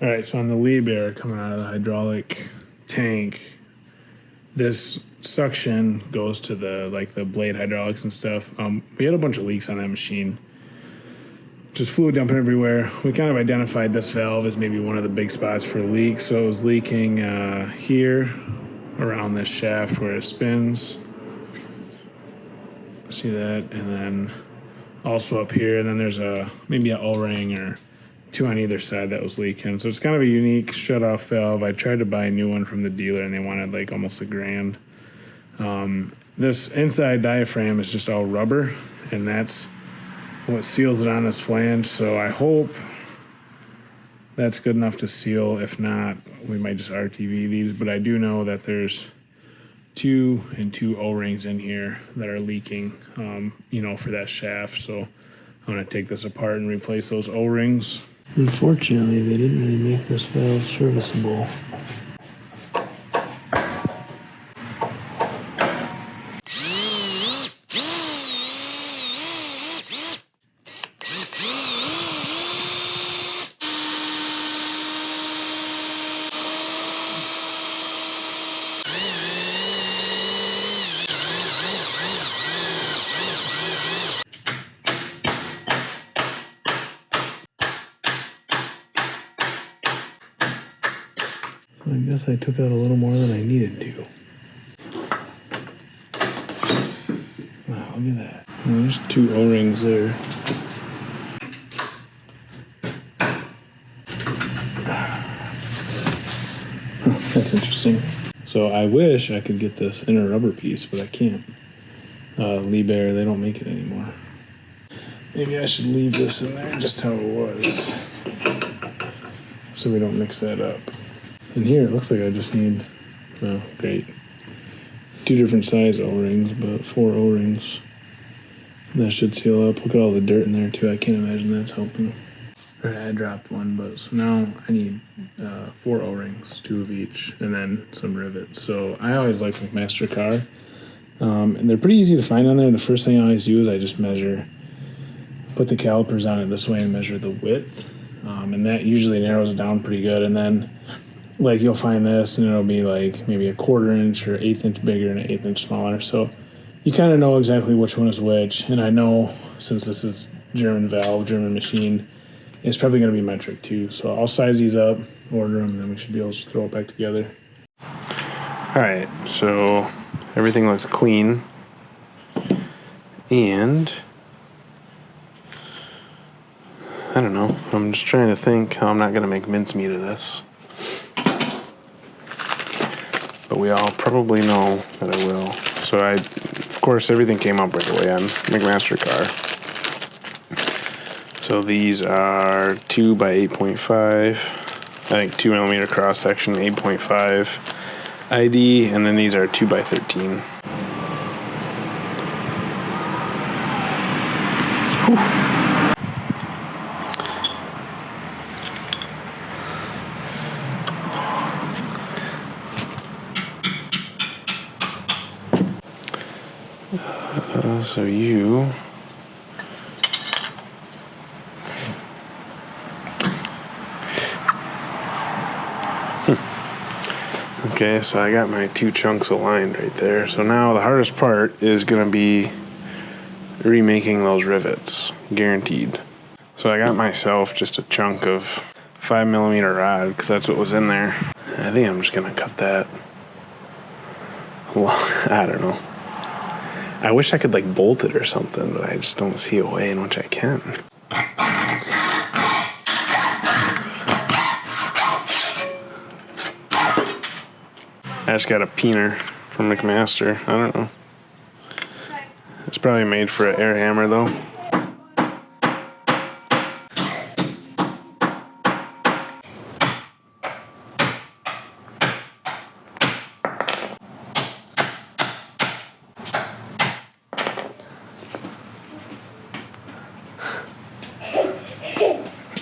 All right, so on the Liebherr coming out of the hydraulic tank, this suction goes to the blade hydraulics and stuff. We had a bunch of leaks on that machine. Just fluid dumping everywhere. We kind of identified this valve as maybe one of the big spots for a leak. So it was leaking here around this shaft where it spins. See that? And then also up here. And then there's maybe an O-ring or two on either side that was leaking. So it's kind of a unique shut-off valve. I tried to buy a new one from the dealer and they wanted like almost $1,000. This inside diaphragm is just all rubber, and that's what seals it on this flange. So I hope that's good enough to seal. If not, we might just RTV these, but I do know that there's two O-rings in here that are leaking, for that shaft. So I'm gonna take this apart and replace those O-rings. Unfortunately, they didn't really make this valve serviceable. I guess I took out a little more than I needed to. Wow, look at that. There's two O-rings there. That's interesting. So I wish I could get this inner rubber piece, but I can't. Liebherr, they don't make it anymore. Maybe I should leave this in there just how it was, so we don't mix that up. And here it looks like I just need, oh, great. 2 different size O-rings, but 4 O-rings. That should seal up. Look at all the dirt in there too. I can't imagine that's helping. All right, I dropped one, but so now I need 4 O-rings, 2 of each, and then some rivets. So I always like McMaster car. And they're pretty easy to find on there. The first thing I always do is I just put the calipers on it this way and measure the width. And that usually narrows it down pretty good. And then like you'll find this and it'll be like maybe a 1/4 inch or 1/8 inch bigger and an 1/8 inch smaller. So you kind of know exactly which one is which. And I know since this is German valve, German machine, it's probably going to be metric too. So I'll size these up, order them, and then we should be able to throw it back together. All right, so everything looks clean. And I don't know. I'm just trying to think how I'm not going to make mincemeat of this. But we all probably know that I will. So of course, everything came up right away on McMaster car. So these are 2 by 8.5, I think 2 millimeter cross section, 8.5 ID, and then these are 2 by 13. Whew. So you okay, so I got my 2 chunks aligned right there. So now the hardest part is going to be remaking those rivets, guaranteed. So I got myself just a chunk of 5 millimeter rod because that's what was in there. I think I'm just going to cut that. I don't know. I wish I could like bolt it or something, but I just don't see a way in which I can. I just got a peener from McMaster. I don't know. It's probably made for an air hammer though.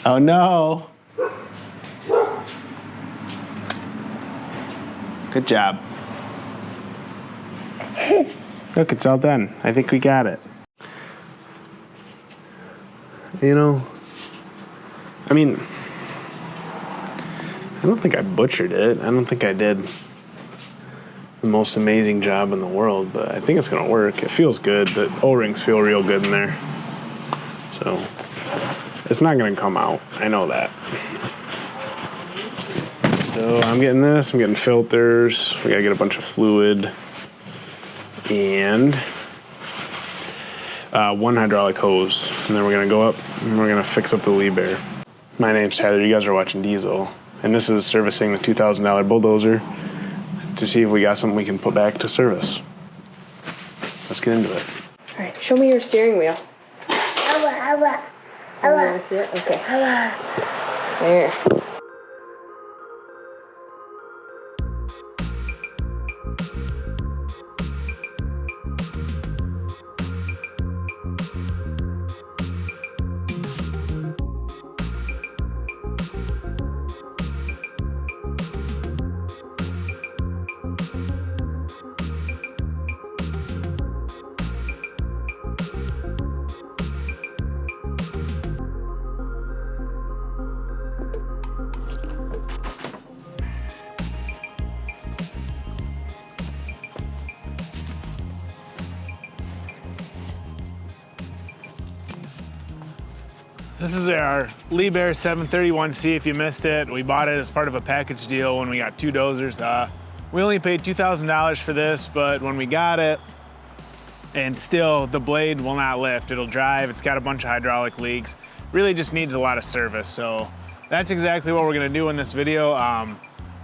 Oh no! Good job. Look, it's all done. I think we got it. You know, I mean, don't think I butchered it. I don't think I did the most amazing job in the world, but I think it's gonna work. It feels good. The O-rings feel real good in there. So it's not gonna come out. I know that. So I'm getting this, I'm getting filters. We gotta get a bunch of fluid and one hydraulic hose. And then we're gonna go up and we're gonna fix up the Liebherr. My name's Tyler, you guys are watching Diesel. And this is servicing the $2,000 bulldozer to see if we got something we can put back to service. Let's get into it. All right, show me your steering wheel. You want to see it? Okay. There. This is our Liebherr PR731C. If you missed it, we bought it as part of a package deal when we got 2 dozers. We only paid $2,000 for this, but when we got it, and still the blade will not lift. It'll drive, it's got a bunch of hydraulic leaks. Really just needs a lot of service. So that's exactly what we're gonna do in this video.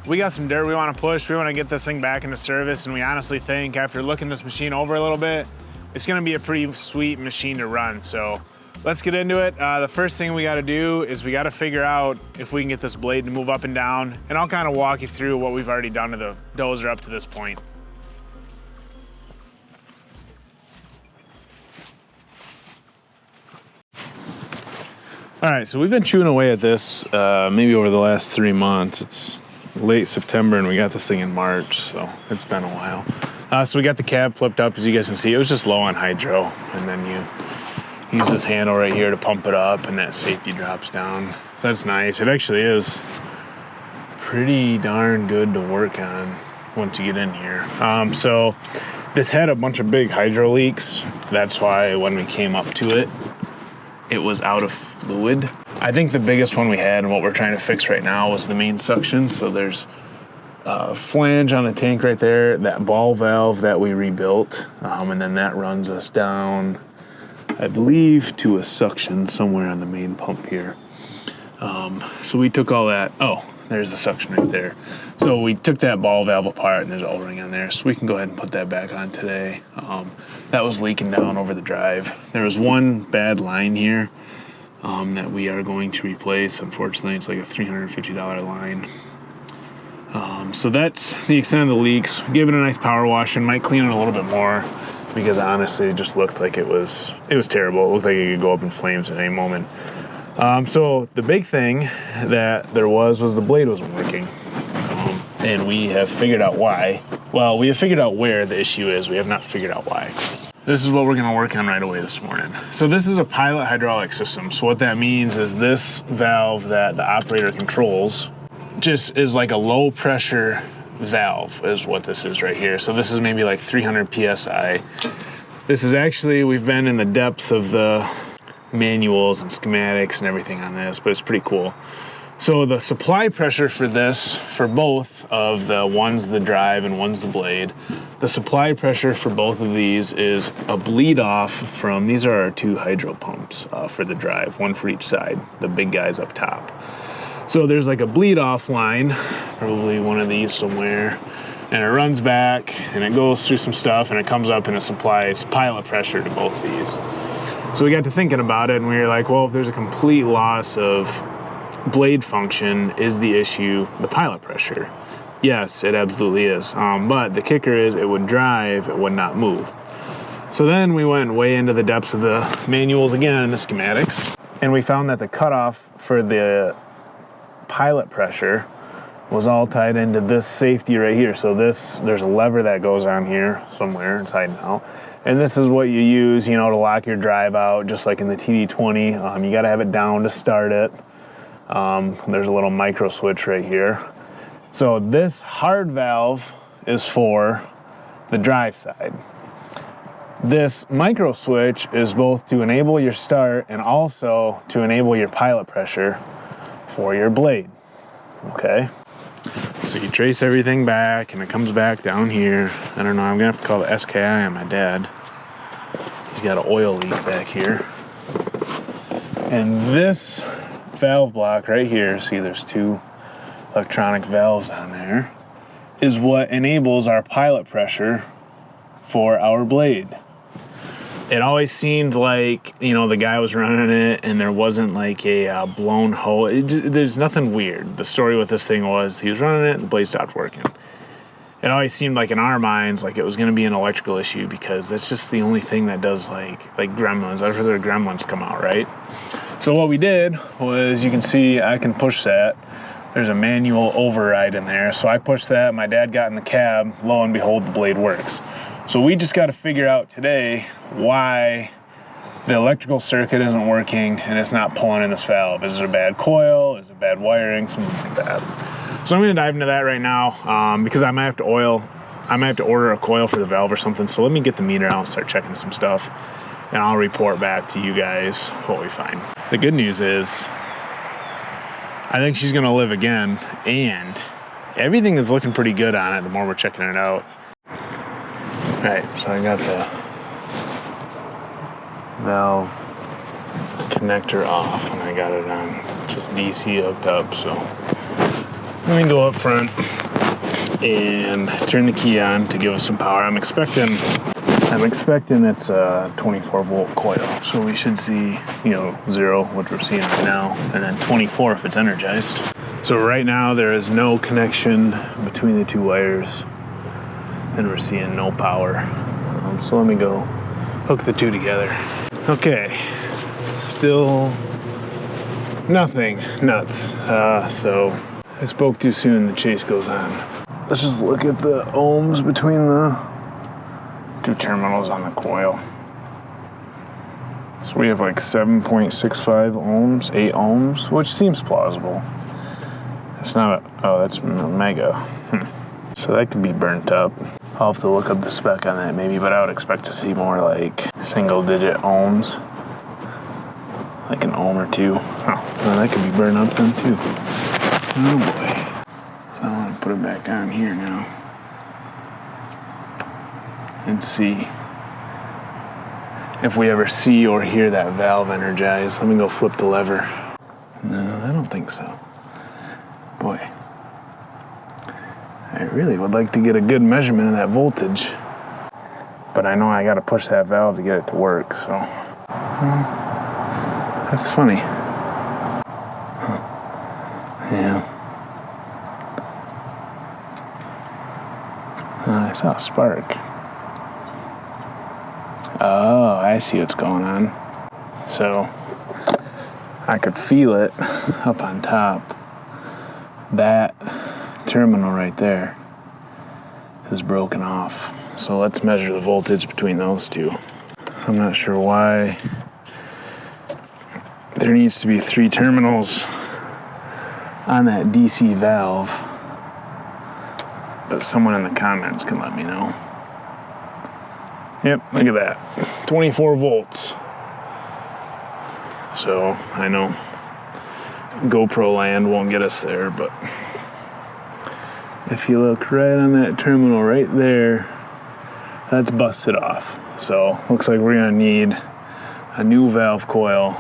We got some dirt we wanna push. We wanna get this thing back into service, and we honestly think after looking this machine over a little bit, it's gonna be a pretty sweet machine to run. So let's get into it. The first thing we gotta do is we gotta figure out if we can get this blade to move up and down, and I'll kind of walk you through what we've already done to the dozer up to this point. All right, so we've been chewing away at this maybe over the last 3 months. It's late September and we got this thing in March, so it's been a while. So we got the cab flipped up, as you guys can see. It was just low on hydro, and then you use this handle right here to pump it up, and that safety drops down. So that's nice. It actually is pretty darn good to work on once you get in here. So this had a bunch of big hydro leaks. That's why when we came up to it, it was out of fluid. I think the biggest one we had and what we're trying to fix right now was the main suction. So there's a flange on the tank right there, that ball valve that we rebuilt, and then that runs us down, I believe, to a suction somewhere on the main pump here. So we took all that. Oh, there's the suction right there. So we took that ball valve apart, and there's an O-ring on there. So we can go ahead and put that back on today. That was leaking down over the drive. There was one bad line here that we are going to replace. Unfortunately, it's like a $350 line. So that's the extent of the leaks. Give it a nice power wash, and might clean it a little bit more, because honestly it just looked like it was terrible. It looked like it could go up in flames at any moment. So the big thing that there was the blade wasn't working, and we have figured out why. Well, we have figured out where the issue is. We have not figured out why. This is what we're gonna work on right away this morning. So this is a pilot hydraulic system. So what that means is this valve that the operator controls just is like a low pressure valve is what this is right here. So this is maybe like 300 PSI. This is actually, we've been in the depths of the manuals and schematics and everything on this, but it's pretty cool. So the supply pressure for this, for both of the one's the drive and one's the blade, the supply pressure for both of these is a bleed off from, these are our 2 hydro pumps for the drive, one for each side, the big guys up top. So there's like a bleed off line, probably one of these somewhere, and it runs back and it goes through some stuff and it comes up and it supplies pilot pressure to both these. So we got to thinking about it, and we were like, well, if there's a complete loss of blade function, is the issue the pilot pressure? Yes, it absolutely is. But the kicker is it would drive, it would not move. So then we went way into the depths of the manuals again, the schematics, and we found that the cutoff for the pilot pressure was all tied into this safety right here. So there's a lever that goes on here somewhere, it's hiding out. And this is what you use, to lock your drive out, just like in the TD20. You gotta have it down to start it. There's a little micro switch right here. So this hard valve is for the drive side. This micro switch is both to enable your start and also to enable your pilot pressure for your blade. Okay, so you trace everything back and it comes back down here. I don't know, I'm gonna have to call the SKI on my dad. He's got an oil leak back here. And this valve block right here, see there's two electronic valves on there, is what enables our pilot pressure for our blade. It always seemed like, you know, the guy was running it and there wasn't like a blown hose. There's nothing weird. The story with this thing was he was running it and the blade stopped working. It always seemed like in our minds like it was going to be an electrical issue because that's just the only thing that does like gremlins. I've heard the gremlins come out, right? So what we did was, you can see I can push that. There's a manual override in there. So I pushed that, my dad got in the cab, lo and behold, the blade works. So we just got to figure out today why the electrical circuit isn't working and it's not pulling in this valve. Is it a bad coil? Is it bad wiring? Something like that. So I'm going to dive into that right now because I might have to order a coil for the valve or something. So let me get the meter out and start checking some stuff, and I'll report back to you guys what we find. The good news is I think she's going to live again, and everything is looking pretty good on it the more we're checking it out. All right, so I got the valve connector off and I got it on just DC hooked up. So let me go up front and turn the key on to give us some power. I'm expecting it's a 24 volt coil. So we should see, you know, 0, which we're seeing right now, and then 24 if it's energized. So right now there is no connection between the two wires, and we're seeing no power. So let me go hook the two together. Okay, still nothing nuts. So I spoke too soon, the chase goes on. Let's just look at the ohms between the two terminals on the coil. So we have like 7.65 ohms, 8 ohms, which seems plausible. It's not that's mega. So that could be burnt up. I'll have to look up the spec on that maybe, but I would expect to see more like single digit ohms. Like an ohm or two. Well, that could be burned up then too. Oh boy. So I want to put it back on here now. And see if we ever see or hear that valve energize. Let me go flip the lever. No, I don't think so. Boy. I really would like to get a good measurement of that voltage, but I know I got to push that valve to get it to work, so that's funny. Huh. Yeah. I saw a spark. Oh, I see what's going on. So I could feel it up on top. That terminal right there is broken off. So let's measure the voltage between those two. I'm not sure why there needs to be 3 terminals on that DC valve, but someone in the comments can let me know. Yep, look at that, 24 volts. So I know GoPro land won't get us there, but if you look right on that terminal right there, that's busted off. So looks like we're gonna need a new valve coil,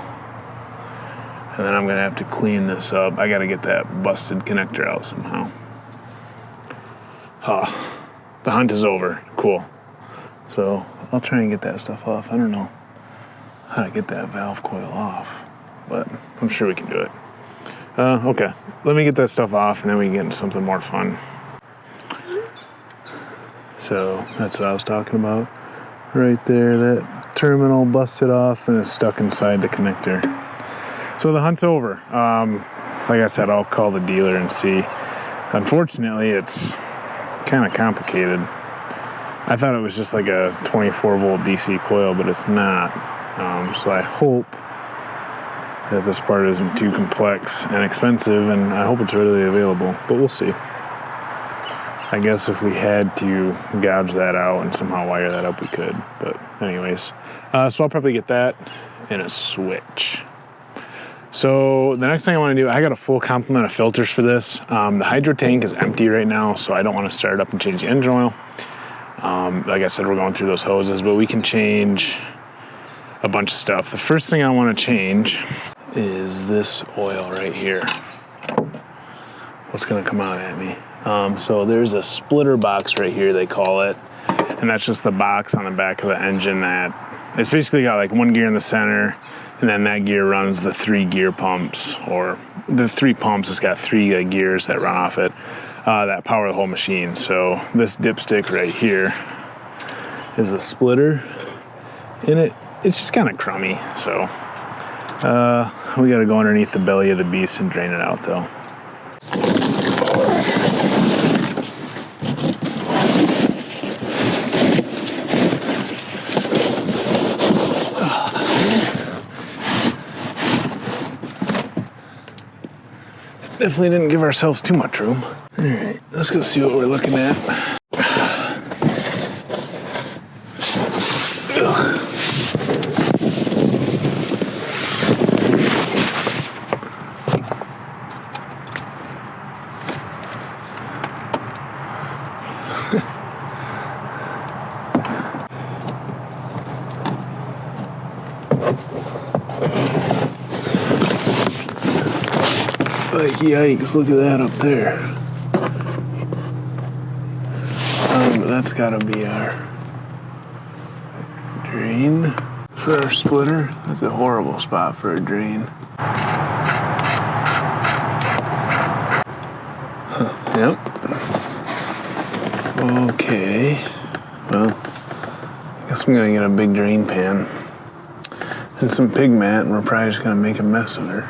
and then I'm gonna have to clean this up. I gotta get that busted connector out somehow. The hunt is over. Cool. So I'll try and get that stuff off. I don't know how to get that valve coil off, but I'm sure we can do it. Okay, let me get that stuff off and then we can get into something more fun. So that's what I was talking about. Right there, that terminal busted off and is stuck inside the connector. So the hunt's over. Like I said, I'll call the dealer and see. Unfortunately, it's kind of complicated. I thought it was just like a 24 volt DC coil, but it's not. So I hope that this part isn't too complex and expensive, and I hope it's readily available, but we'll see. I guess if we had to gouge that out and somehow wire that up, we could. But anyways, so I'll probably get that and a switch. So the next thing I want to do, I got a full complement of filters for this. The hydro tank is empty right now, so I don't want to start it up and change the engine oil. Like I said, we're going through those hoses, but we can change a bunch of stuff. The first thing I want to change is this oil right here. What's going to come out at me? So there's a splitter box right here, they call it. And that's just the box on the back of the engine that it's basically got like one gear in the center, and then that gear runs the 3 gear pumps, or the 3 pumps. It's got 3 gears that run off it that power the whole machine. So this dipstick right here is a splitter in it. It's just kind of crummy, so we got to go underneath the belly of the beast and drain it out though. Definitely didn't give ourselves too much room. All right, let's go see what we're looking at. Like, yikes, look at that up there. That's gotta be our drain for our splitter. That's a horrible spot for a drain. Huh, yep. Okay. Well, I guess I'm gonna get a big drain pan and some pig mat, and we're probably just gonna make a mess of her.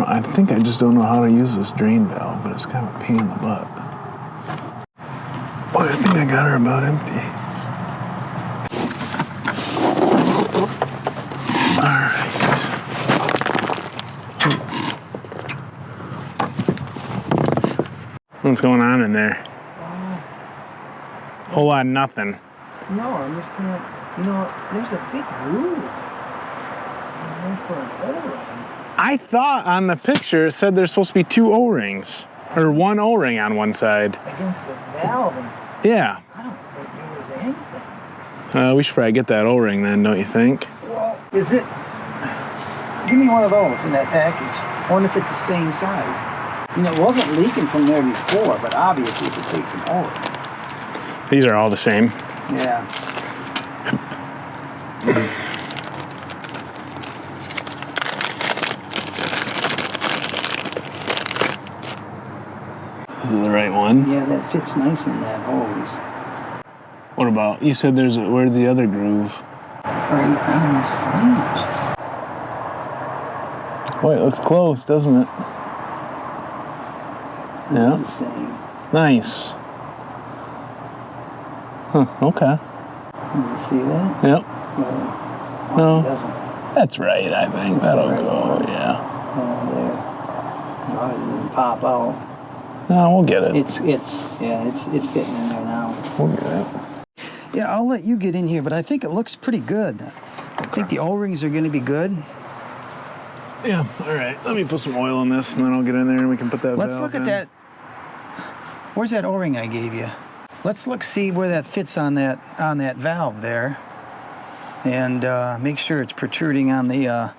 I think I just don't know how to use this drain valve, but it's kind of a pain in the butt. Boy, I think I got her about empty. All right. What's going on in there? Whole lot of nothing. No, I'm just gonna, there's a big groove. For an O-ring. I thought on the picture it said there's supposed to be 2 O-rings, or 1 O-ring on one side. Against the valve. Yeah. I don't think there was anything. We should probably get that O-ring then, don't you think? Well, is it? Give me one of those in that package. I wonder if it's the same size. It wasn't leaking from there before, but obviously if it takes an O-ring. These are all the same. Yeah. The right one? Yeah, that fits nice in that hose. What about, you said where's the other groove? Right on this flange. Boy, it looks close, doesn't it? Yeah. It's the same. Nice. Huh, okay. You see that? Yep. No, it doesn't. That's right, I think. That'll go, yeah. There. No, it didn't pop out. No, we'll get it. It's fitting in there now. We'll get it. Yeah, I'll let you get in here, but I think it looks pretty good. I think the O-rings are going to be good. Yeah, all right. Let me put some oil in this, and then I'll get in there and we can put that Let's valve look at in. that. Where's that O-ring I gave you? Let's see where that fits on that valve there, and make sure it's protruding on the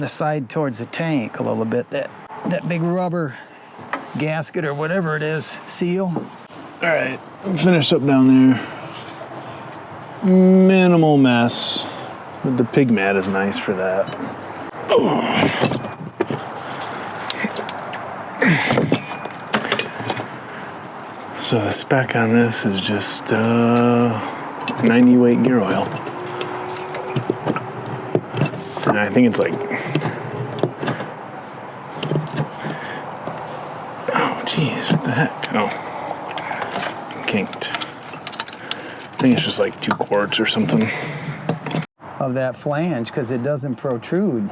side towards the tank a little bit. That big rubber gasket or whatever it is, seal. All right, finish up down there. Minimal mess, but the pig mat is nice for that. So the spec on this is just 90 weight gear oil. And I think it's like, oh geez, what the heck? Oh. Kinked. I think it's just like 2 quarts or something. Of that flange, because it doesn't protrude.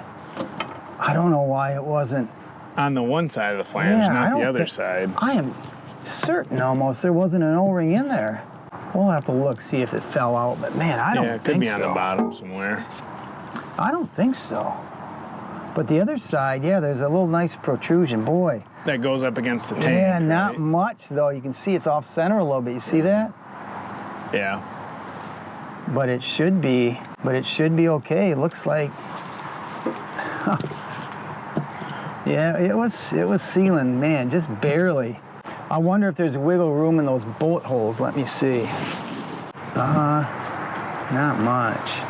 I don't know why it wasn't. On the one side of the flange, not the other side. I am certain almost there wasn't an O-ring in there. We'll have to look, see if it fell out, but man, I don't think so. Yeah, it could be on the bottom somewhere. I don't think so. But the other side, yeah, there's a little nice protrusion, boy. That goes up against the tank, Yeah, not right? much though. You can see it's off center a little bit. You see that? Yeah. But it should be okay. It looks like, yeah, it was sealing, man, just barely. I wonder if there's wiggle room in those bolt holes. Let me see. Not much.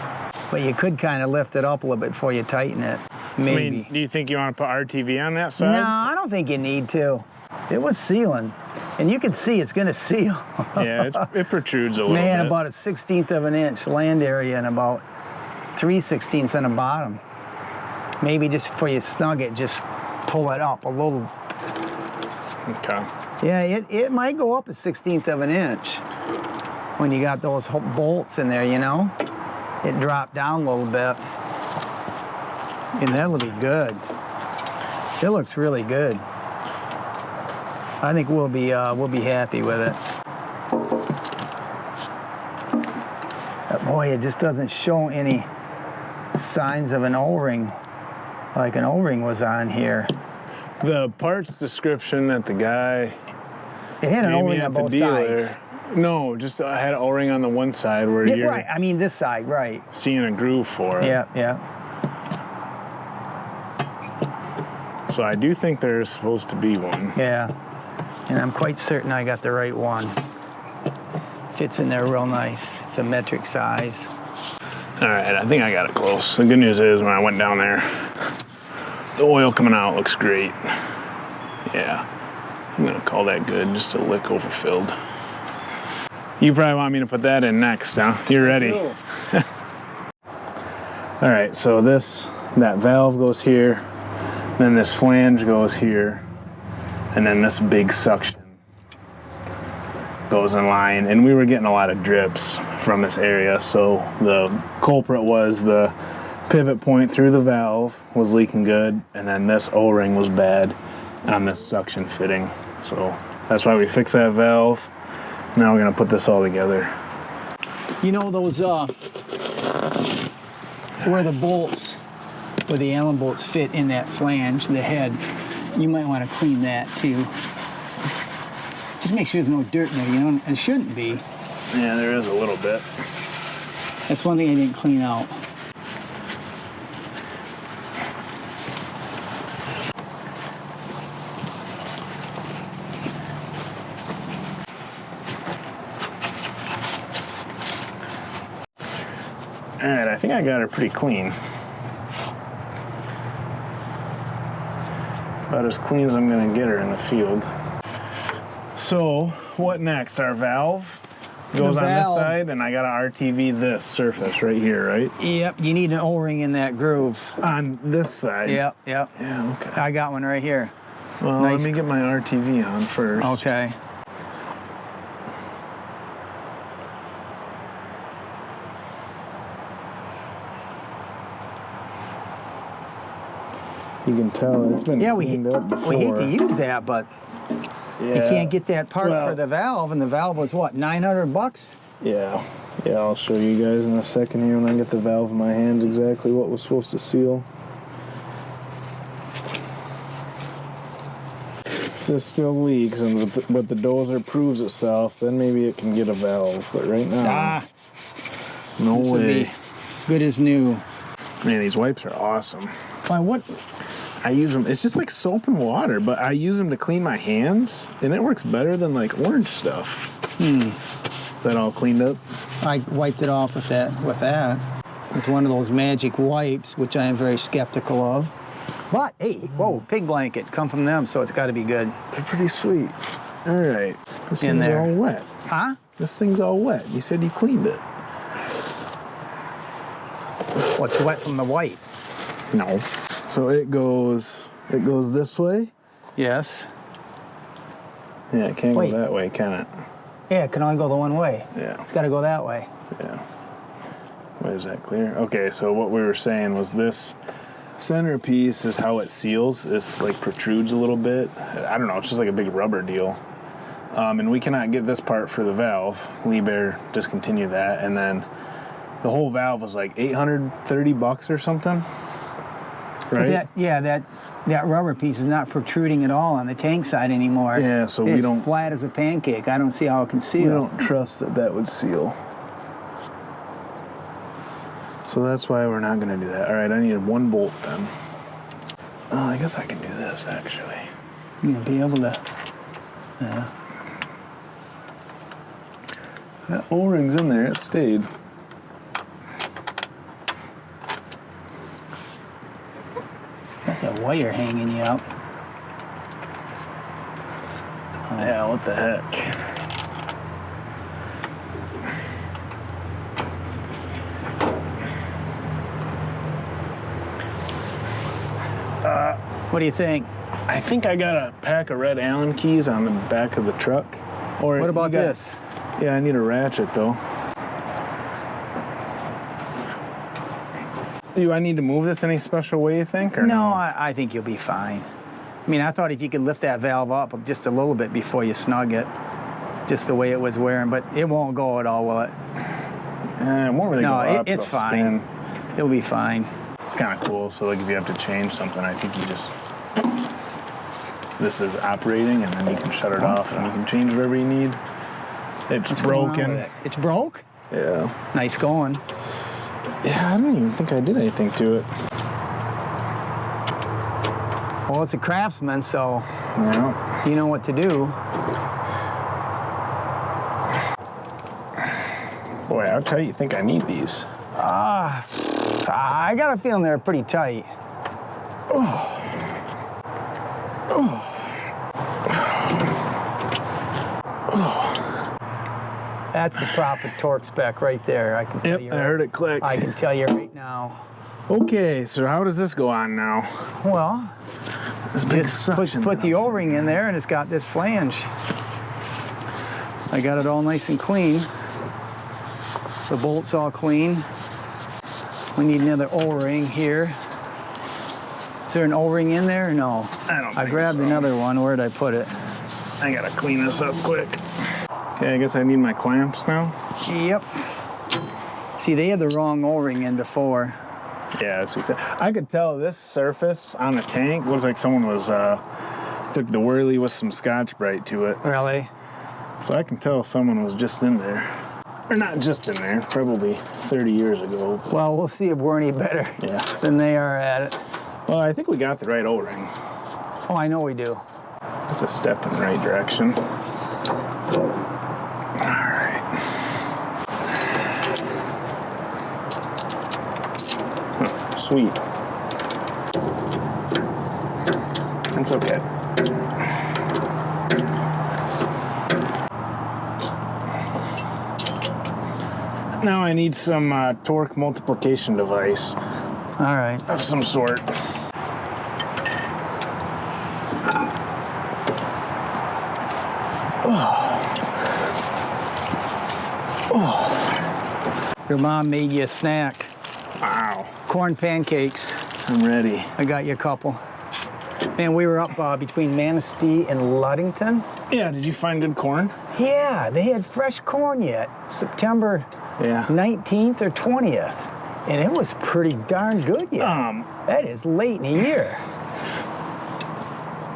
But you could kind of lift it up a little bit before you tighten it. Maybe. I mean, do you think you want to put RTV on that side? No, I don't think you need to. It was sealing. And you can see it's going to seal. Yeah, it protrudes a little Man, bit. about a 1/16 of an inch land area and about 3/16 on the bottom. Maybe just before you snug it, just pull it up a little. Okay. Yeah, it might go up a 1/16 of an inch when you got those bolts in there, you know? It dropped down a little bit. And that'll be good. It looks really good. I think we'll be happy with it. But boy, it just doesn't show any signs of an O-ring, like an O-ring was on here. The parts description that the guy It had an gave me O-ring at on the both dealer. sides. No, just I had an O-ring on the one side where Yeah, you're right. I mean this side, right? seeing a groove for it. Yeah, yeah. So I do think there's supposed to be one. Yeah. And I'm quite certain I got the right one. Fits in there real nice. It's a metric size. All right, I think I got it close. The good news is when I went down there, the oil coming out looks great. Yeah, I'm gonna call that good, just a lick overfilled. You probably want me to put that in next, huh? You're ready. All right, so that valve goes here, then this flange goes here, and then this big suction goes in line. And we were getting a lot of drips from this area, so the culprit was the pivot point through the valve was leaking good, and then this O-ring was bad on this suction fitting. So that's why we fixed that valve. Now we're gonna put this all together. You know those where the Allen bolts fit in that flange, the head, you might want to clean that too. Just make sure there's no dirt there, you know, it shouldn't be. Yeah, there is a little bit. That's one thing I didn't clean out. All right, I think I got her pretty clean. About as clean as I'm gonna get her in the field. So, what next? Our valve goes on this side, and I gotta RTV this surface right here, right? Yep, you need an O-ring in that groove. On this side? Yep, yep. Yeah, okay. I got one right here. Well, Nice. let me get my RTV on first. Okay. You can tell it's been cleaned up before. We hate to use that, but you can't get that part for the valve, and the valve was what, $900? Yeah. Yeah, I'll show you guys in a second here when I get the valve in my hands exactly what was supposed to seal. If this still leaks, and but the dozer proves itself, then maybe it can get a valve. But right now, no this way. Would be good as new. Man, these wipes are awesome. Why, what? I use them, it's just like soap and water, but I use them to clean my hands, and it works better than like orange stuff. Is that all cleaned up? I wiped it off with with one of those magic wipes, which I am very skeptical of. But, hey, whoa, pig blanket, come from them, so it's got to be good. They're pretty sweet. All right, this In thing's there. all wet. Huh? This thing's all wet. You said you cleaned it. What's wet from the white? No. So it goes this way, Yes. Yeah, it can't Wait. go that way, can it? Yeah, it can only go the one way. Yeah. It's got to go that way. Yeah. Why is that clear? Okay, so what we were saying was this centerpiece is how it seals. This like protrudes a little bit. I don't know, it's just like a big rubber deal. And we cannot get this part for the valve. Liebherr discontinued that, and then the whole valve was like $830 or something. Right? But that rubber piece is not protruding at all on the tank side anymore. Yeah, so we don't. It's flat as a pancake. I don't see how it can seal. We don't trust that that would seal. So that's why we're not going to do that. All right, I need one bolt then. Oh, I guess I can do this actually. You're going to be able to. That O-ring's in there. It stayed. Got that wire hanging you up. Yeah, what the heck? What do you think? I think I got a pack of red Allen keys on the back of the truck. Or What about this? Yeah, I need a ratchet though. Do I need to move this any special way, you think? Or No, I think you'll be fine. I mean, I thought if you could lift that valve up just a little bit before you snug it, just the way it was wearing, but it won't go at all, will it? It won't really go up. It's it'll fine. spin. It'll be fine. It's kind of cool. So like if you have to change something, I think you just, this is operating and then you can shut it off and you can change whatever you need. It's What's going on broken. with it? It's broke? Yeah. Nice going. Yeah, I don't even think I did anything to it. Well, it's a Craftsman, so Yeah. you know what to do. Boy, how tight you think I need these? I got a feeling they're pretty tight. That's the proper torque spec right there. I can tell Yep, you. I heard it click. I can tell you right now. Okay, so how does this go on now? Well, This big just suction. put the O-ring in there and it's got this flange. I got it all nice and clean. The bolt's all clean. We need another O-ring here. Is there an O-ring in there? No. I don't I think grabbed so. another one. Where'd I put it? I gotta clean this up quick. Okay, I guess I need my clamps now. Yep. See, they had the wrong O-ring in before. Yeah, that's what he said. I could tell this surface on the tank looked like someone was took the whirly with some Scotch-Brite to it. Really? So I can tell someone was just in there. Or not just in there, probably 30 years ago. Well, we'll see if we're any better Yeah. than they are at it. Well, I think we got the right O-ring. Oh, I know we do. That's a step in the right direction. All right. Huh, sweet. That's okay. Now I need some torque multiplication device All right. of some sort. Your mom made you a snack. Wow. Corn pancakes. I'm ready. I got you a couple. Man, we were up between Manistee and Ludington. Yeah, did you find good corn? Yeah, they had fresh corn yet. September Yeah. 19th or 20th. And it was pretty darn good yet. That is late in the year.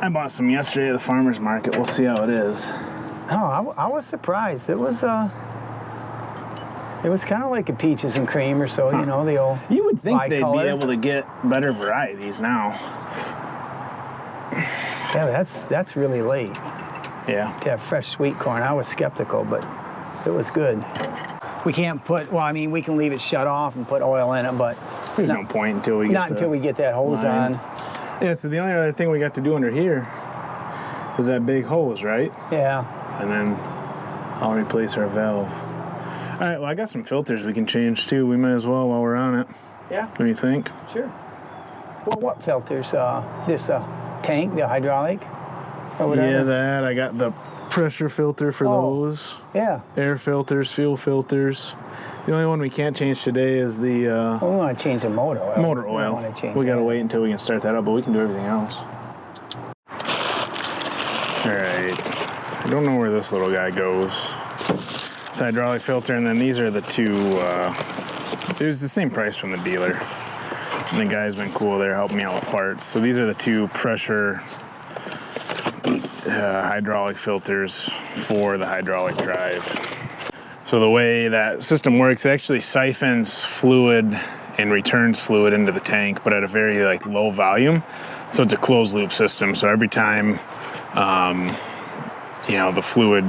I bought some yesterday at the farmer's market. We'll see how it is. Oh, I was surprised. It was kind of like a peaches and cream or so, you know, the old You would think they'd be bicolor. able to get better varieties now. Yeah, that's really late Yeah. to have fresh sweet corn. I was skeptical, but it was good. We can't put, well, I mean, we can leave it shut off and put oil in it, but There's no point until we get not until we get that hose line. on. Yeah, so the only other thing we got to do under here is that big hose, right? Yeah. And then I'll replace our valve. All right, well, I got some filters we can change too. We might as well while we're on it. Yeah, What do you think? sure. Well, what filters? This tank, the hydraulic, or whatever? Yeah, that. I got the pressure filter for those. Yeah. Air filters, fuel filters. The only one we can't change today is the Well, we want to change the motor oil. motor We don't oil. want to change We gotta that. wait until we can start that up, but we can do everything else. All right. I don't know where this little guy goes. It's hydraulic filter, and then these are the two. It was the same price from the dealer. And the guy's been cool there, helping me out with parts. So these are the two pressure hydraulic filters for the hydraulic drive. So the way that system works, it actually siphons fluid and returns fluid into the tank, but at a very low volume. So it's a closed loop system. So every time, the fluid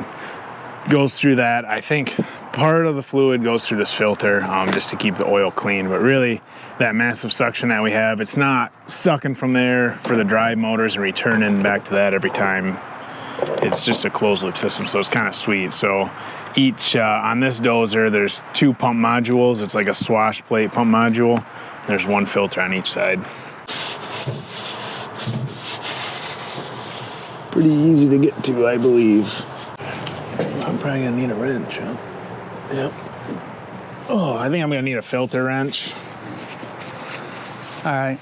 goes through that, I think part of the fluid goes through this filter just to keep the oil clean. But really, that massive suction that we have, it's not sucking from there for the drive motors and returning back to that every time. It's just a closed loop system, so it's kind of sweet. So each, on this dozer, there's 2 pump modules. It's like a swash plate pump module. There's 1 filter on each side. Pretty easy to get to, I believe. I'm probably gonna need a wrench, huh? Yep. Oh, I think I'm gonna need a filter wrench. All right.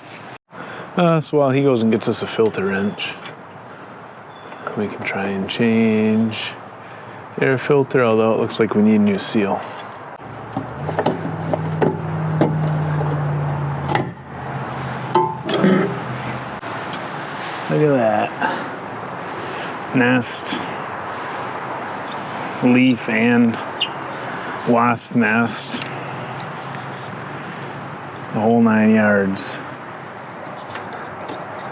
So while he goes and gets us a filter wrench, we can try and change the air filter, although it looks like we need a new seal. Look at that. Nest, leaf, and wasp nest. The whole 9 yards.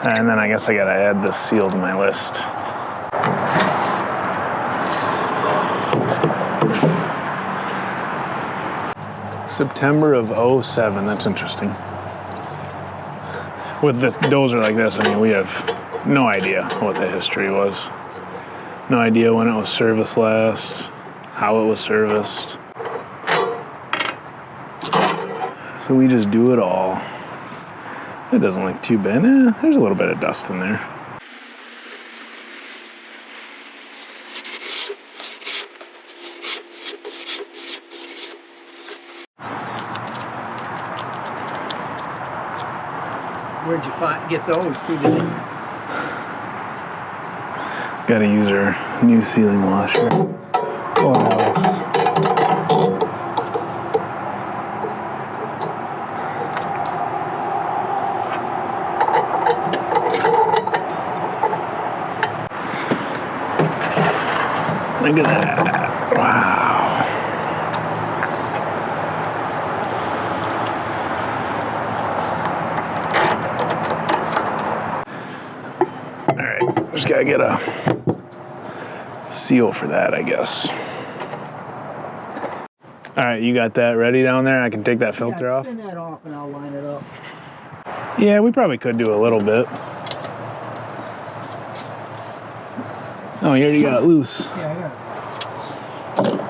And then I guess I gotta add this seal to my list. September of 07, that's interesting. With this dozer like this, I mean, we have no idea what the history was. No idea when it was serviced last, how it was serviced. So we just do it all. It doesn't look too bad. There's a little bit of dust in there. Where'd you get those through the? Gotta use our new sealing washer. What else? Look at that. Wow. All right, just gotta get a seal for that, I guess. All right, you got that ready down there? I can take that filter off? Spin that off and I'll line it up. Yeah, we probably could do a little bit. Oh, you already got it loose. Yeah, I got it.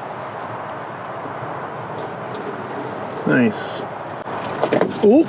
Nice. Oh.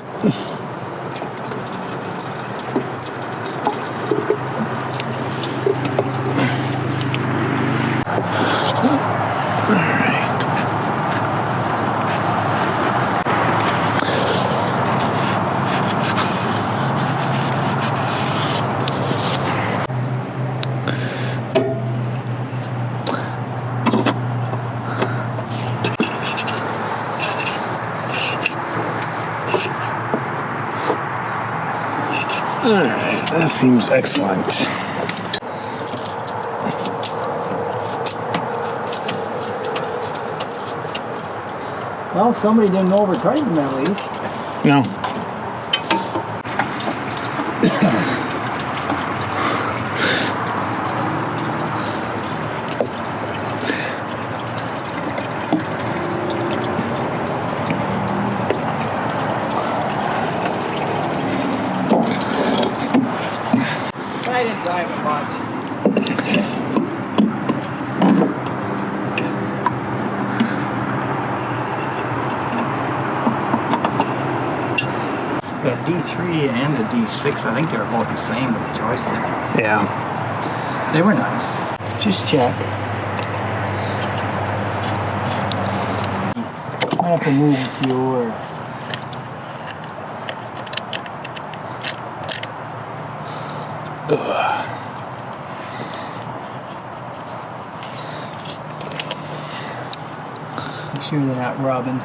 Alright, that seems excellent. Well, somebody didn't over-tighten them at least. No. I didn't drive it much. The D3 and the D6, I think they were both the same with the joystick. Yeah. They were nice. Just check. I have to move a few or make sure they're not rubbing.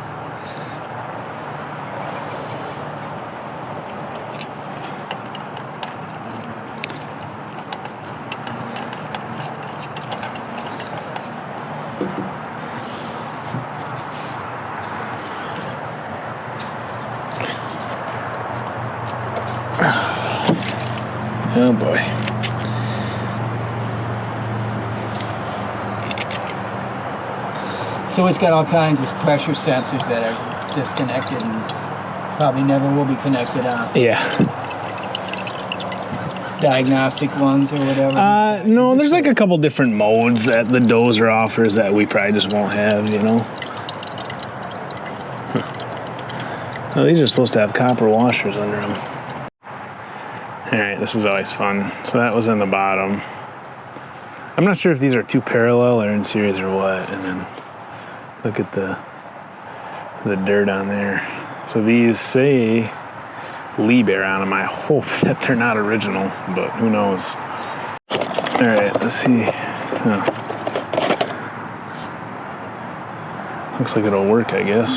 Oh boy. So it's got all kinds of pressure sensors that are disconnected and probably never will be connected on. Yeah. Diagnostic ones or whatever. No, there's like a couple different modes that the dozer offers that we probably just won't have, you know. Oh, these are supposed to have copper washers under them. All right, this is always fun. So that was in the bottom. I'm not sure if these are two parallel or in series or what. And then look at the dirt on there. So these say Liebherr on them. I hope that they're not original, but who knows. All right, let's see. Oh. Looks like it'll work, I guess.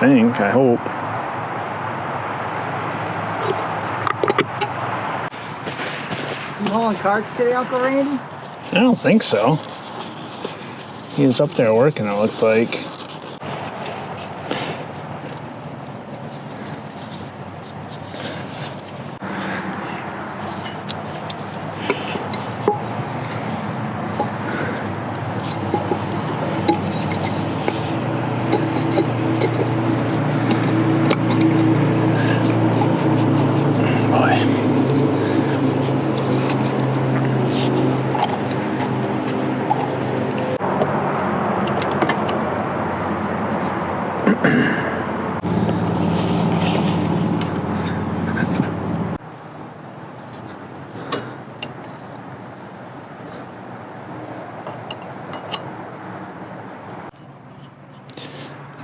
I hope. Some hauling carts today, Uncle Randy? I don't think so. He was up there working, it looks like.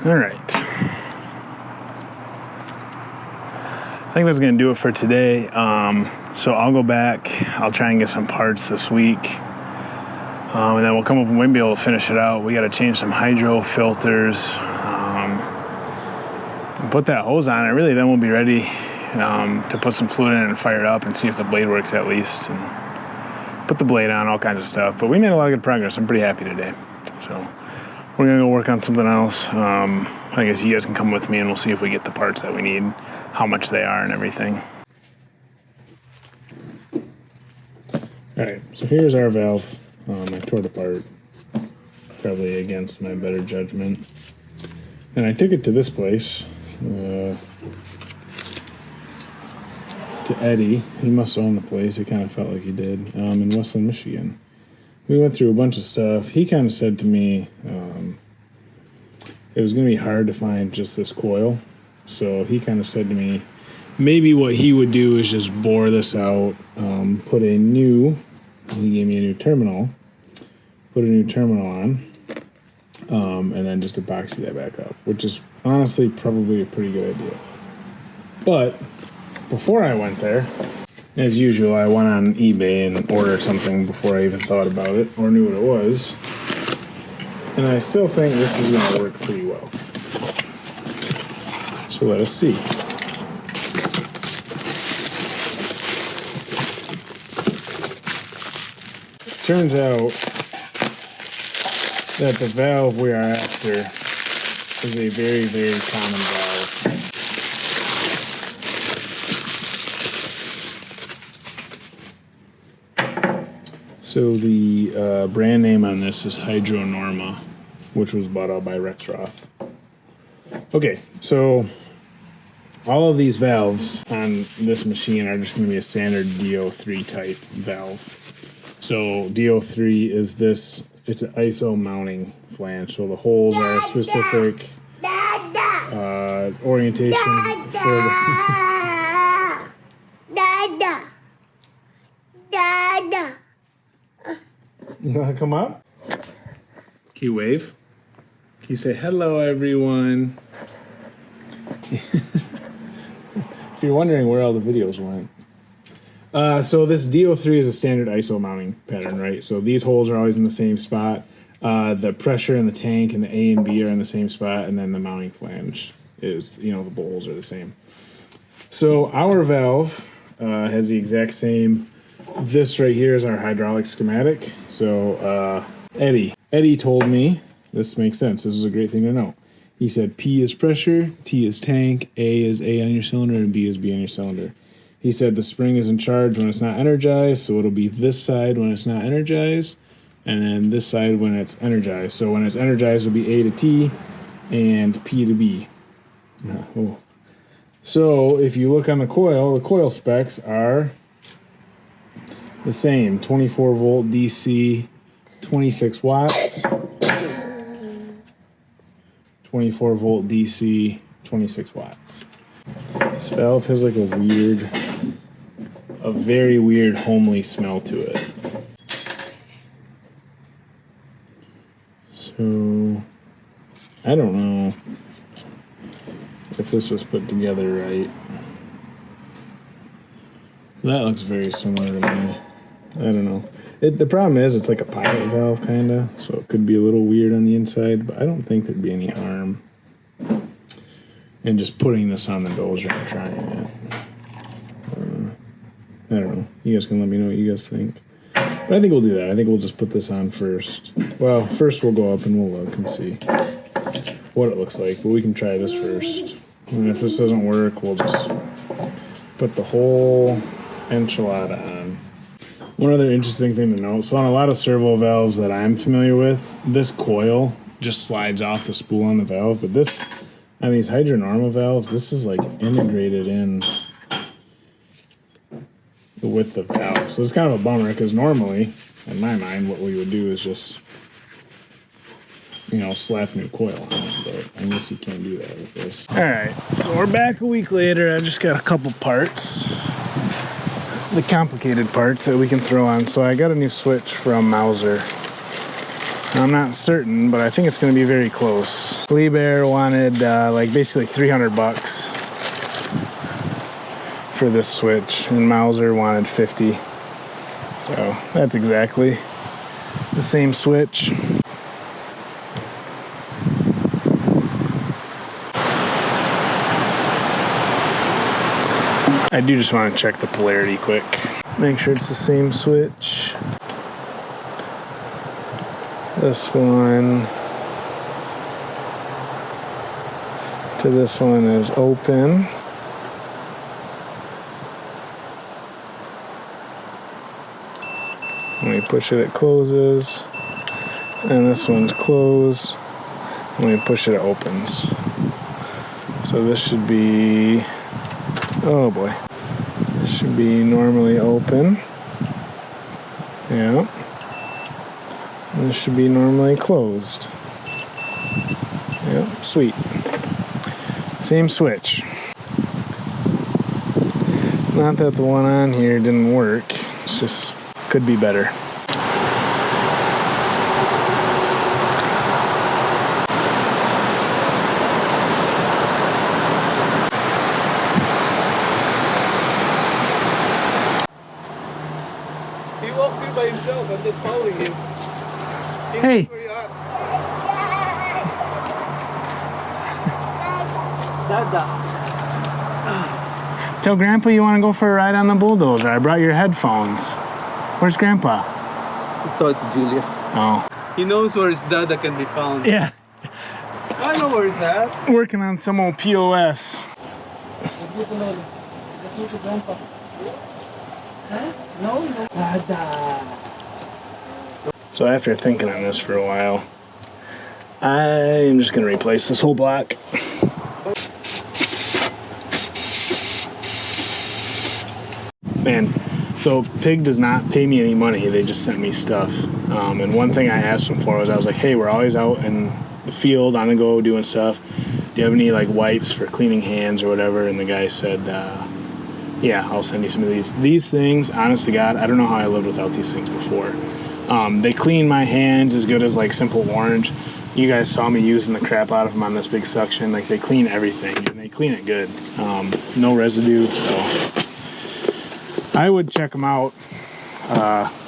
All right. I think that's going to do it for today. So I'll go back. I'll try and get some parts this week. And then we'll come up and we'll be able to finish it out. We got to change some hydro filters. And put that hose on it. Really, then we'll be ready to put some fluid in and fire it up and see if the blade works at least. And put the blade on, all kinds of stuff. But we made a lot of good progress. I'm pretty happy today. So we're going to go work on something else. I guess you guys can come with me and we'll see if we get the parts that we need, how much they are and everything. All right, so here's our valve. I tore it apart, probably against my better judgment. And I took it to this place, to Eddie. He must own the place. It kind of felt like he did, in Westland, Michigan. We went through a bunch of stuff. He kind of said to me it was going to be hard to find just this coil. So he kind of said to me, maybe what he would do is just bore this out, put a new, he gave me a new terminal, put a new terminal on, and then just epoxy that back up, which is honestly probably a pretty good idea. But before I went there, as usual, I went on eBay and ordered something before I even thought about it or knew what it was. And I still think this is going to work pretty well. So let us see. Turns out that the valve we are after is a very, very common valve. So the brand name on this is Hydronorma, which was bought out by Rexroth. Okay, so all of these valves on this machine are just going to be a standard DO3 type valve. So DO3 is this, it's an ISO mounting flange. So the holes are a specific orientation for the... You want to come up? Can you wave? Can you say hello, everyone? If you're wondering where all the videos went. So this DO3 is a standard ISO mounting pattern, right? So these holes are always in the same spot. The pressure in the tank and the A and B are in the same spot, and then the mounting flange is, the bolt holes are the same. So our valve has the exact same. This right here is our hydraulic schematic. So Eddie told me, this makes sense. This is a great thing to know. He said P is pressure, T is tank, A is A on your cylinder, and B is B on your cylinder. He said the spring is in charge when it's not energized, so it'll be this side when it's not energized, and then this side when it's energized. So when it's energized, it'll be A to T and P to B. Oh. So if you look on the coil specs are the same. 24 volt DC, 26 watts. 24 volt DC, 26 watts. This valve has like a very weird homely smell to it. So, I don't know if this was put together right. That looks very similar to me. I don't know. The problem is it's like a pilot valve kind of, so it could be a little weird on the inside, but I don't think there'd be any harm in just putting this on the dozer and trying it. I don't know. You guys can let me know what you guys think. But I think we'll do that. I think we'll just put this on first. Well, first we'll go up and we'll look and see what it looks like, but we can try this first. And if this doesn't work, we'll just put the whole enchilada on. One other interesting thing to note, so on a lot of servo valves that I'm familiar with, this coil just slides off the spool on the valve, but this, on these hydronormal valves, this is like integrated in with the valve. So it's kind of a bummer, because normally, in my mind, what we would do is just, slap new coil on it, but I guess you can't do that with this. Alright, so we're back a week later. I just got a couple parts. The complicated parts that we can throw on. So I got a new switch from Mauser. I'm not certain, but I think it's going to be very close. Liebherr wanted basically $300 for this switch, and Mauser wanted 50. So that's exactly the same switch. I do just want to check the polarity quick. Make sure it's the same switch. This one to this one is open. When we push it, it closes. And this one's closed. When we push it, it opens. So this should be, oh boy. This should be normally open. Yeah. And this should be normally closed. Yep, sweet. Same switch. Not that the one on here didn't work. It's just could be better. He walks in by himself. I'm just following him. Hey. Dada. Tell Grandpa you want to go for a ride on the bulldozer. I brought your headphones. Where's Grandpa? So it's Julia. Oh. He knows where his Dada can be found. Yeah. I know where he's at. Working on some old POS. Let's look at Grandpa. Huh? No. Dada. So after thinking on this for a while, I am just going to replace this whole block. Man, so Pig does not pay me any money. They just sent me stuff. And one thing I asked them for was, I was like, hey, we're always out in the field on the go doing stuff. Do you have any like wipes for cleaning hands or whatever? And the guy said, yeah, I'll send you some of these. These things, honest to God, I don't know how I lived without these things before. They clean my hands as good as like Simple Orange. You guys saw me using the crap out of them on this big suction. Like they clean everything and they clean it good. No residue, so I would check them out.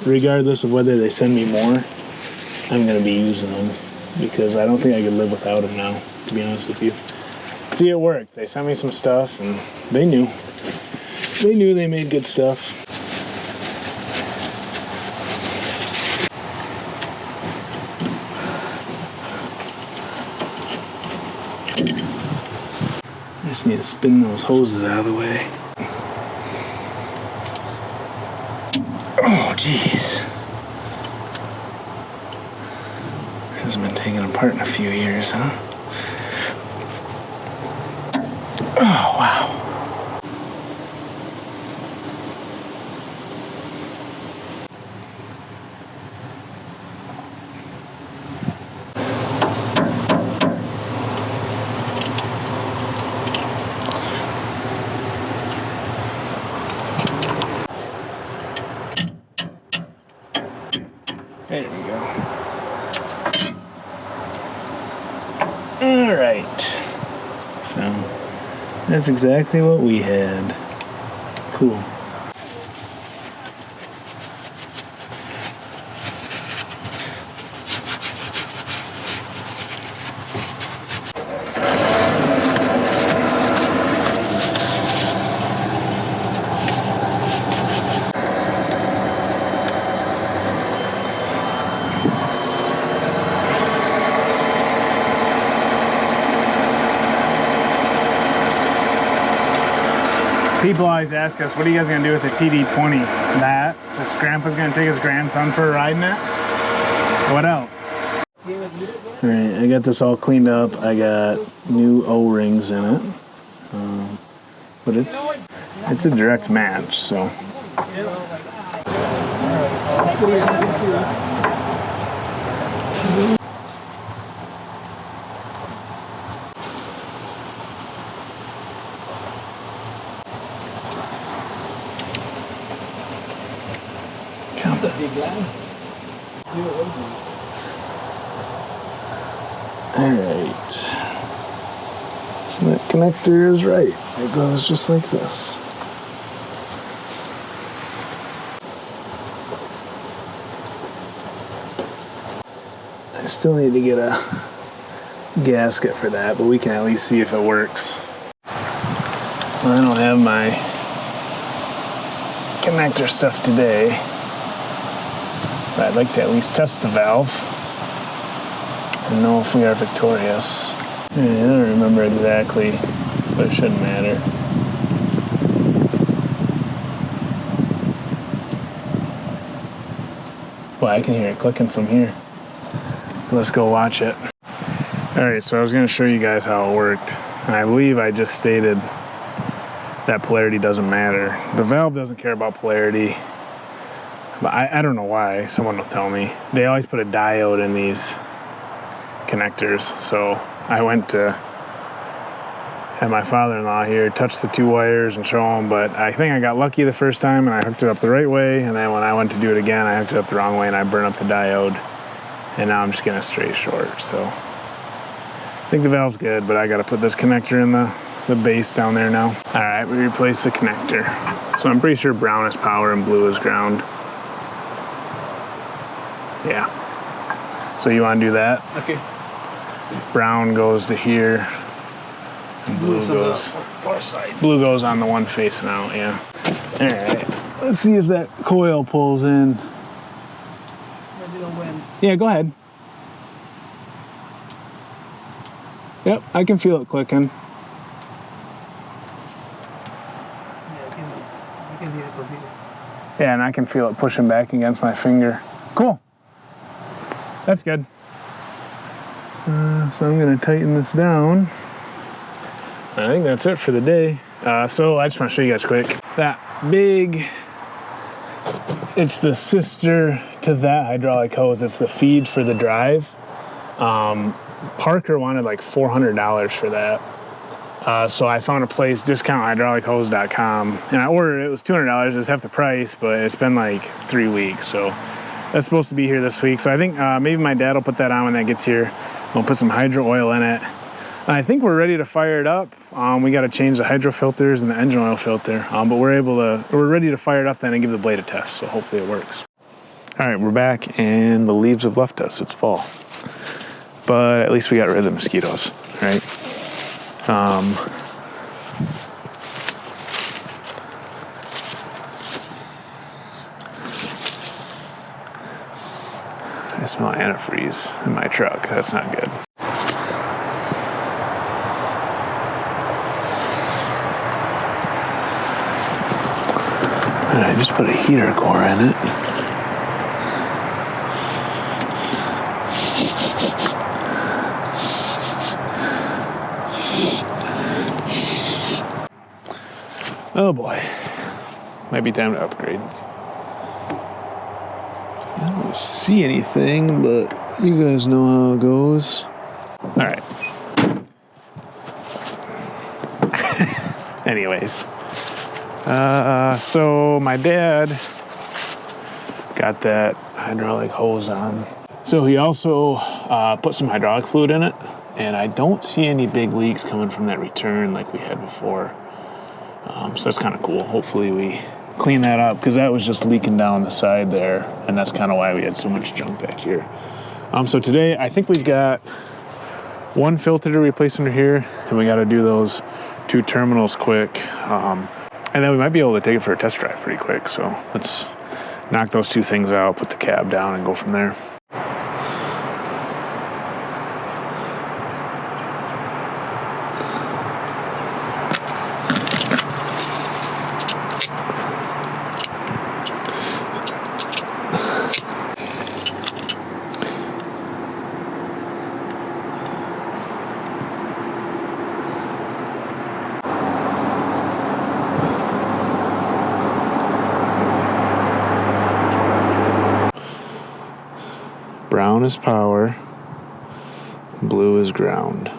Regardless of whether they send me more, I'm gonna be using them because I don't think I could live without them now, to be honest with you. See, it worked. They sent me some stuff and they knew they made good stuff. I just need to spin those hoses out of the way. Oh, jeez. Hasn't been taken apart in a few years, huh? Oh, wow. There we go. All right. So that's exactly what we had. Cool. People always ask us, what are you guys gonna do with the TD20? That? Just Grandpa's gonna take his grandson for a ride in it? What else? All right, I got this all cleaned up. I got new O-rings in it. But it's a direct match, so. Alright. So that connector is right. It goes just like this. I still need to get a gasket for that, but we can at least see if it works. Well, I don't have my connector stuff today, but I'd like to at least test the valve and know if we are victorious. I don't remember exactly, but it shouldn't matter. Well, I can hear it clicking from here. Let's go watch it. Alright, so I was going to show you guys how it worked, and I believe I just stated that polarity doesn't matter. The valve doesn't care about polarity, but I don't know why. Someone will tell me. They always put a diode in these connectors, so I went to have my father-in-law here touch the two wires and show him, but I think I got lucky the first time and I hooked it up the right way, and then when I went to do it again, I hooked it up the wrong way and I burned up the diode, and now I'm just getting a straight short. So I think the valve's good, but I got to put this connector in the base down there now. All right, we replaced the connector. So I'm pretty sure brown is power and blue is ground. Yeah. So you want to do that? Okay. Brown goes to here, and blue goes far side. Blue goes on the one facing out, yeah. All right, let's see if that coil pulls in. Yeah, go ahead. Yep, I can feel it clicking. Yeah, and I can feel it pushing back against my finger. Cool. That's good. So I'm going to tighten this down. I think that's it for the day. So I just want to show you guys quick. That big, it's the sister to that hydraulic hose. It's the feed for the drive. Parker wanted like $400 for that. So I found a place, discounthydraulichose.com, and I ordered it. It was $200. It's half the price, but it's been like 3 weeks. So That's supposed to be here this week. So I think maybe my dad will put that on when that gets here. We'll put some hydro oil in it. And I think we're ready to fire it up. We got to change the hydro filters and the engine oil filter. But we're ready to fire it up then and give the blade a test. So hopefully it works. All right, we're back and the leaves have left us. It's fall. But at least we got rid of the mosquitoes, right? I smell antifreeze in my truck. That's not good. And I just put a heater core in it. Oh boy, might be time to upgrade. I don't see anything, but you guys know how it goes. All right. Anyways, so my dad got that hydraulic hose on. So he also put some hydraulic fluid in it, and I don't see any big leaks coming from that return like we had before. So that's kind of cool. Hopefully we clean that up, because that was just leaking down the side there, and that's kind of why we had so much junk back here. So today I think we've got one filter to replace under here, and we got to do those 2 terminals quick, and then we might be able to take it for a test drive pretty quick. So let's knock those 2 things out, put the cab down, and go from there. Brown is power, blue is ground.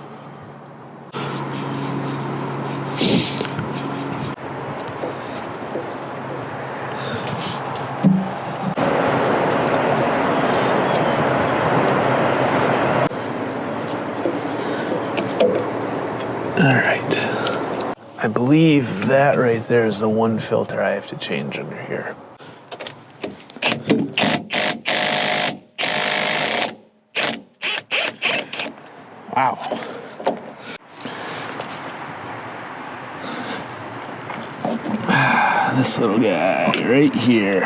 All right. I believe that right there is the one filter I have to change under here. Wow. This little guy right here.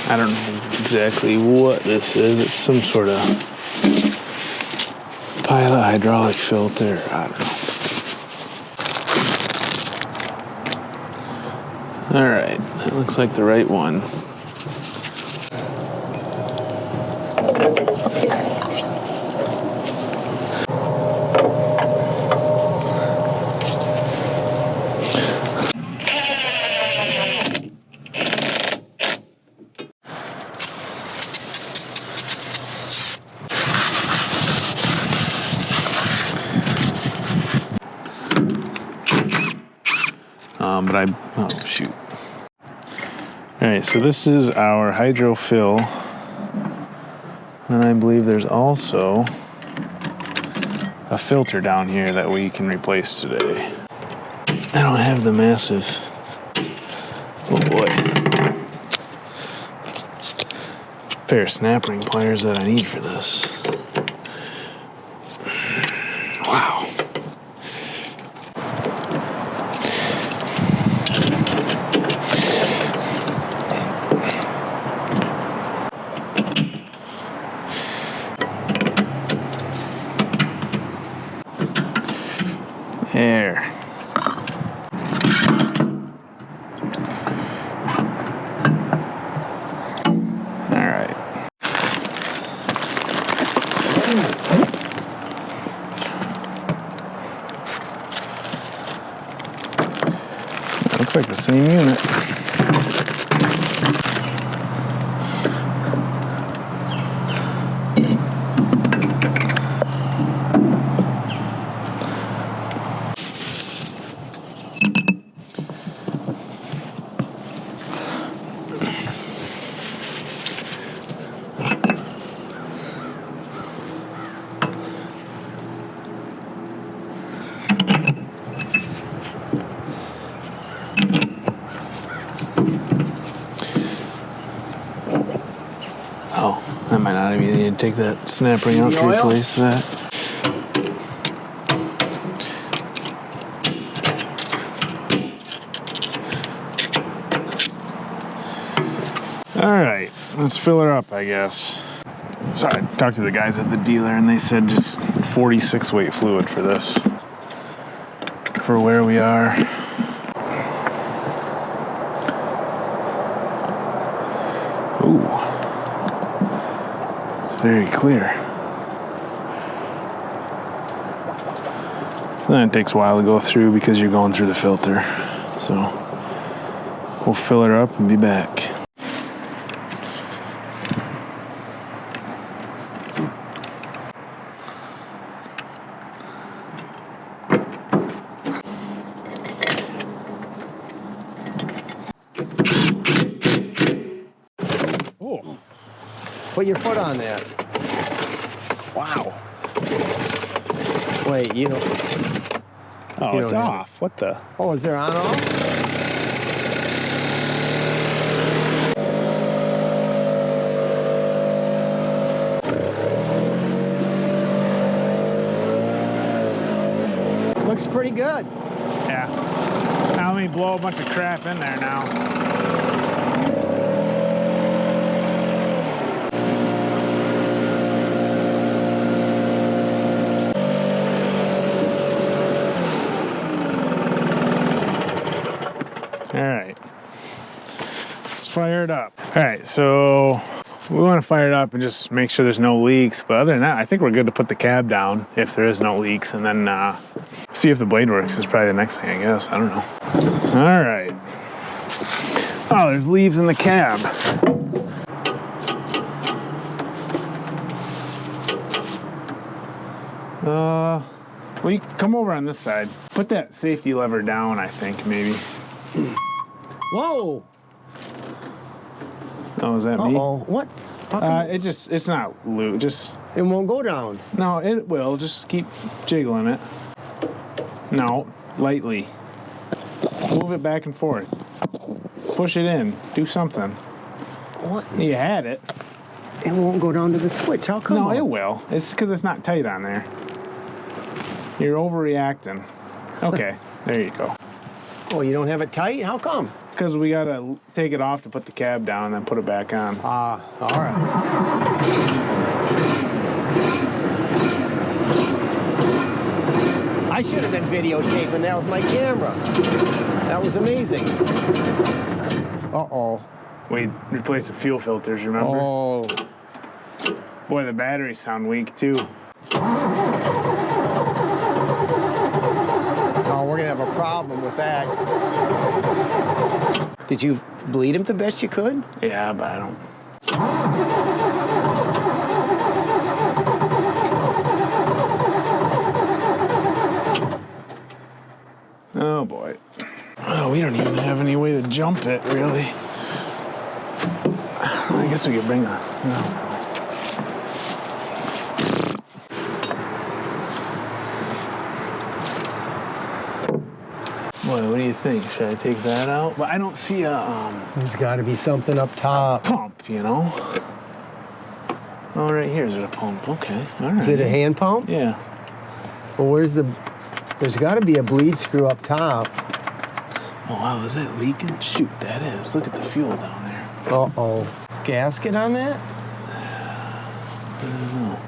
I don't know exactly what this is. It's some sort of pilot hydraulic filter. I don't know. All right, that looks like the right one. Oh shoot. All right, so this is our hydro fill. And I believe there's also a filter down here that we can replace today. I don't have the massive, oh boy, pair of snap ring pliers that I need for this. Wow. There. All right. That looks like the same unit. Maybe you need to take that snap ring out to oil? replace that. All right, let's fill her up, I guess. So I talked to the guys at the dealer, and they said just 46 weight fluid for this, for where we are. Ooh, it's very clear. So then it takes a while to go through because you're going through the filter. So we'll fill her up and be back. Put your foot on that. Wow. Wait, you know. Oh, You it's don't have off. What the? Oh, is there on off? Looks pretty good. Yeah. Now let me blow a bunch of crap in there now. All right, let's fire it up. All right, so we want to fire it up and just make sure there's no leaks. But other than that, I think we're good to put the cab down if there is no leaks, and then see if the blade works is probably the next thing, I guess. I don't know. All right. Oh, there's leaves in the cab. Well, you come over on this side. Put that safety lever down, I think, maybe. Whoa. Oh, is that me? Uh-oh. What? It's not loose. Just, It won't go down. no, it will. Just keep jiggling it. No, lightly. Move it back and forth. Push it in. Do something. What? You had it. It won't go down to the switch. How come? No, it will. It's because it's not tight on there. You're overreacting. Okay, there you go. Oh, you don't have it tight? How come? Because we got to take it off to put the cab down and then put it back on. Ah, all right. I should have been videotaping that with my camera. That was amazing. Uh-oh. We replaced the fuel filters, remember? Oh. Boy, the batteries sound weak, too. Oh, we're gonna have a problem with that. Did you bleed him the best you could? Yeah, but I don't... Oh, boy. Oh, we don't even have any way to jump it, really. I guess we could bring a... No. Boy, what do you think? Should I take that out? But I don't see a There's got to be something up top. pump, you know? Oh, right here. Is it a pump? Okay, all right. Is it a hand pump? Yeah. Well, where's the... There's got to be a bleed screw up top. Oh, wow, is that leaking? Shoot, that is. Look at the fuel down there. Uh-oh. Gasket on that? I don't know.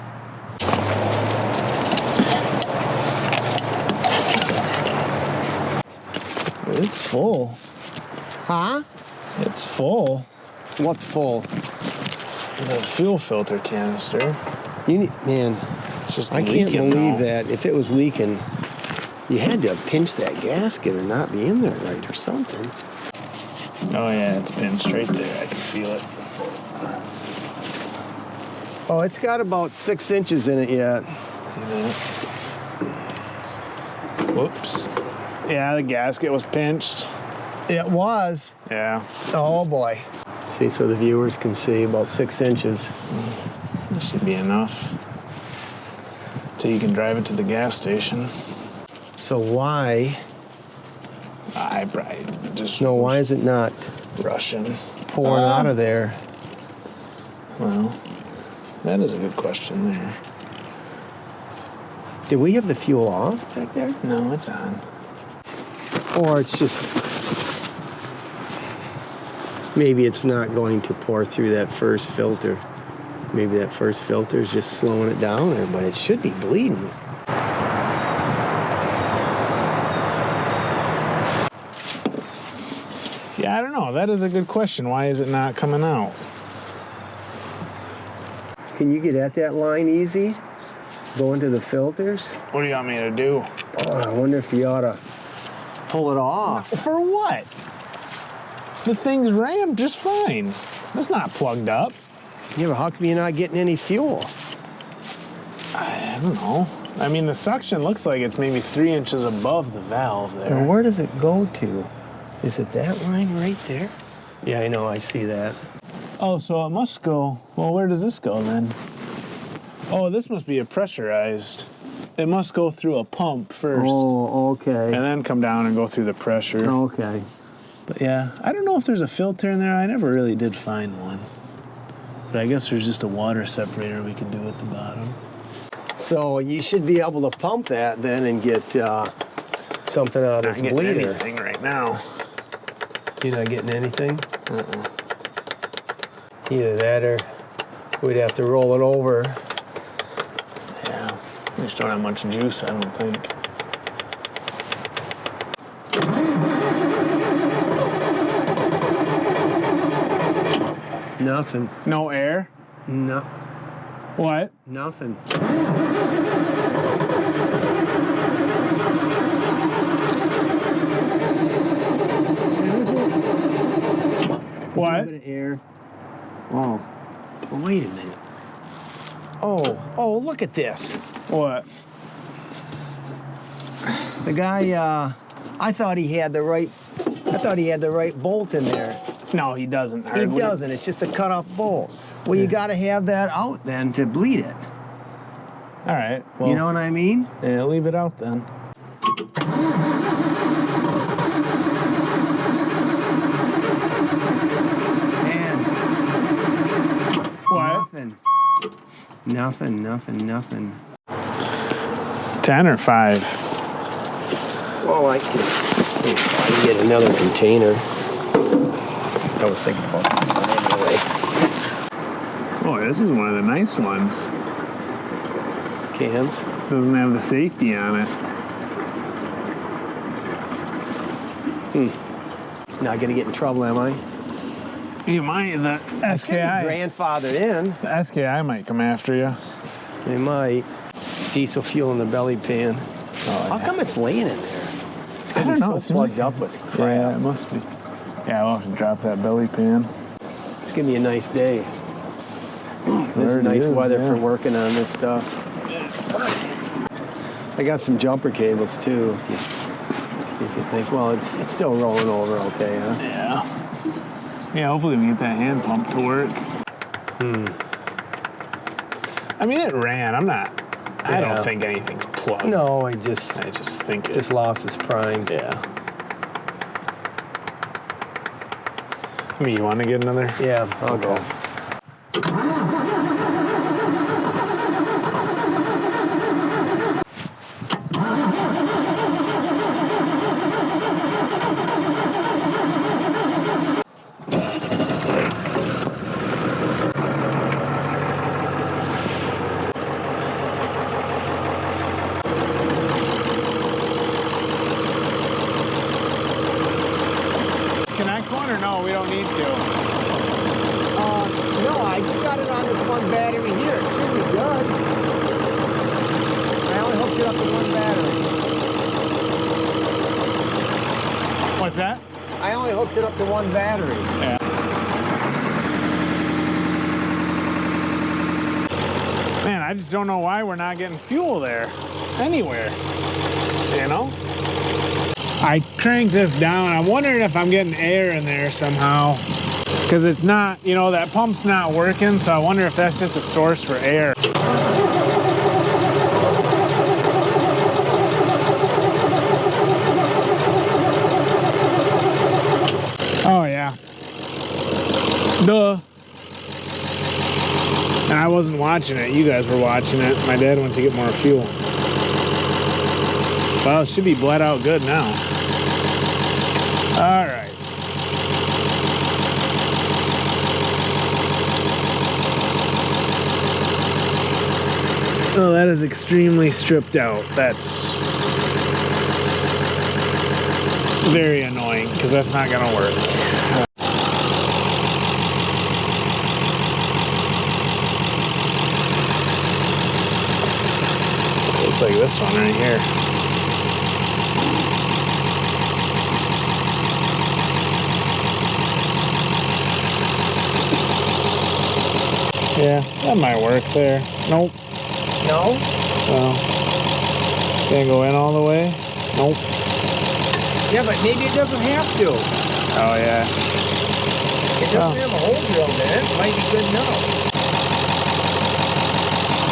It's full. Huh? It's full. What's full? The fuel filter canister. You need... Man, It's just I can't leaking believe now. that. If it was leaking, you had to have pinched that gasket or not be in there right or something. Oh, yeah, it's pinched right there. I can feel it. Oh, it's got about 6 inches in it yet. See that? Whoops. Yeah, the gasket was pinched. It was. Yeah. Oh, boy. See, so the viewers can see about 6 inches. That should be enough. Till you can drive it to the gas station. So why? I probably just No, why is it not rushing. pouring out of there? Well, That is a good question there. Did we have the fuel off back there? No, it's on. Or it's just, maybe it's not going to pour through that first filter. Maybe that first filter is just slowing it down there, but it should be bleeding. Yeah, I don't know. That is a good question. Why is it not coming out? Can you get at that line easy? Go into the filters? What do you want me to do? Oh, I wonder if you ought to pull it off. For what? The thing's ran just fine. It's not plugged up. Yeah, but how come you're not getting any fuel? I don't know. I mean, the suction looks like it's maybe 3 inches above the valve there. And where does it go to? Is it that line right there? Yeah, I know, I see that. Oh, so it must go. Well, where does this go then? Oh, this must be a pressurized. It must go through a pump first. Oh, okay. And then come down and go through the pressure. Okay. But yeah, I don't know if there's a filter in there. I never really did find one. But I guess there's just a water separator we could do at the bottom. So you should be able to pump that then and get something out of this Not getting bleeder. anything right now. You're not getting anything? Either that or we'd have to roll it over. Yeah, we just don't have much juice, I don't think. Nothing. No air? No. What? Nothing. What? A bit of air. Oh. Wait a minute. Oh, look at this. What? The guy, I thought he had the right bolt in there. No, he doesn't. He Hardly. doesn't. It's just a cut-off bolt. Well, you got to have that out then to bleed it. All right. Well, You know what I mean? yeah, leave it out then. And What? Nothing. 10 or 5? Well, I can get another container. I was thinking about that anyway. Boy, this is one of the nice ones. Cans. Doesn't have the safety on it. Not gonna get in trouble, am I? You might. The SKI. Grandfathered in. The SKI might come after you. They might. Diesel fuel in the belly pan. How come it's laying in there? It's I gotta don't be know. It so seems plugged like- up with crap. Yeah, it must be. Yeah, I'll have to drop that belly pan. It's gonna be a nice day. This is Already nice is, weather for yeah. working on this stuff. I got some jumper cables too. If you think, well, it's still rolling over okay, huh? Yeah. Yeah, hopefully we get that hand pump to work. I mean, it ran. I Yeah. don't think anything's plugged. No, I just think it. just lost its prime. Yeah. I mean, you want to get another? Yeah, I'll go. Connect one or no? We don't need to. No, I just got it on this one battery here. It should be good. I only hooked it up to one battery. What's that? I only hooked it up to one battery. Yeah. Man, I just don't know why we're not getting fuel there. Anywhere. You know? I cranked this down. I'm wondering if I'm getting air in there somehow. Because it's not, you know, that pump's not working, so I wonder if that's just a source for air. Oh, yeah. Duh. And I wasn't watching it. You guys were watching it. My dad went to get more fuel. Well, it should be bled out good now. All right. Oh, that is extremely stripped out. That's very annoying because that's not going to work. It's like this one right here. Yeah, that might work there. Nope. No? Well, it's gonna go in all the way? Nope. Yeah, but maybe it doesn't have to. Oh, yeah. It doesn't have a hole drilled in it. It might be good enough.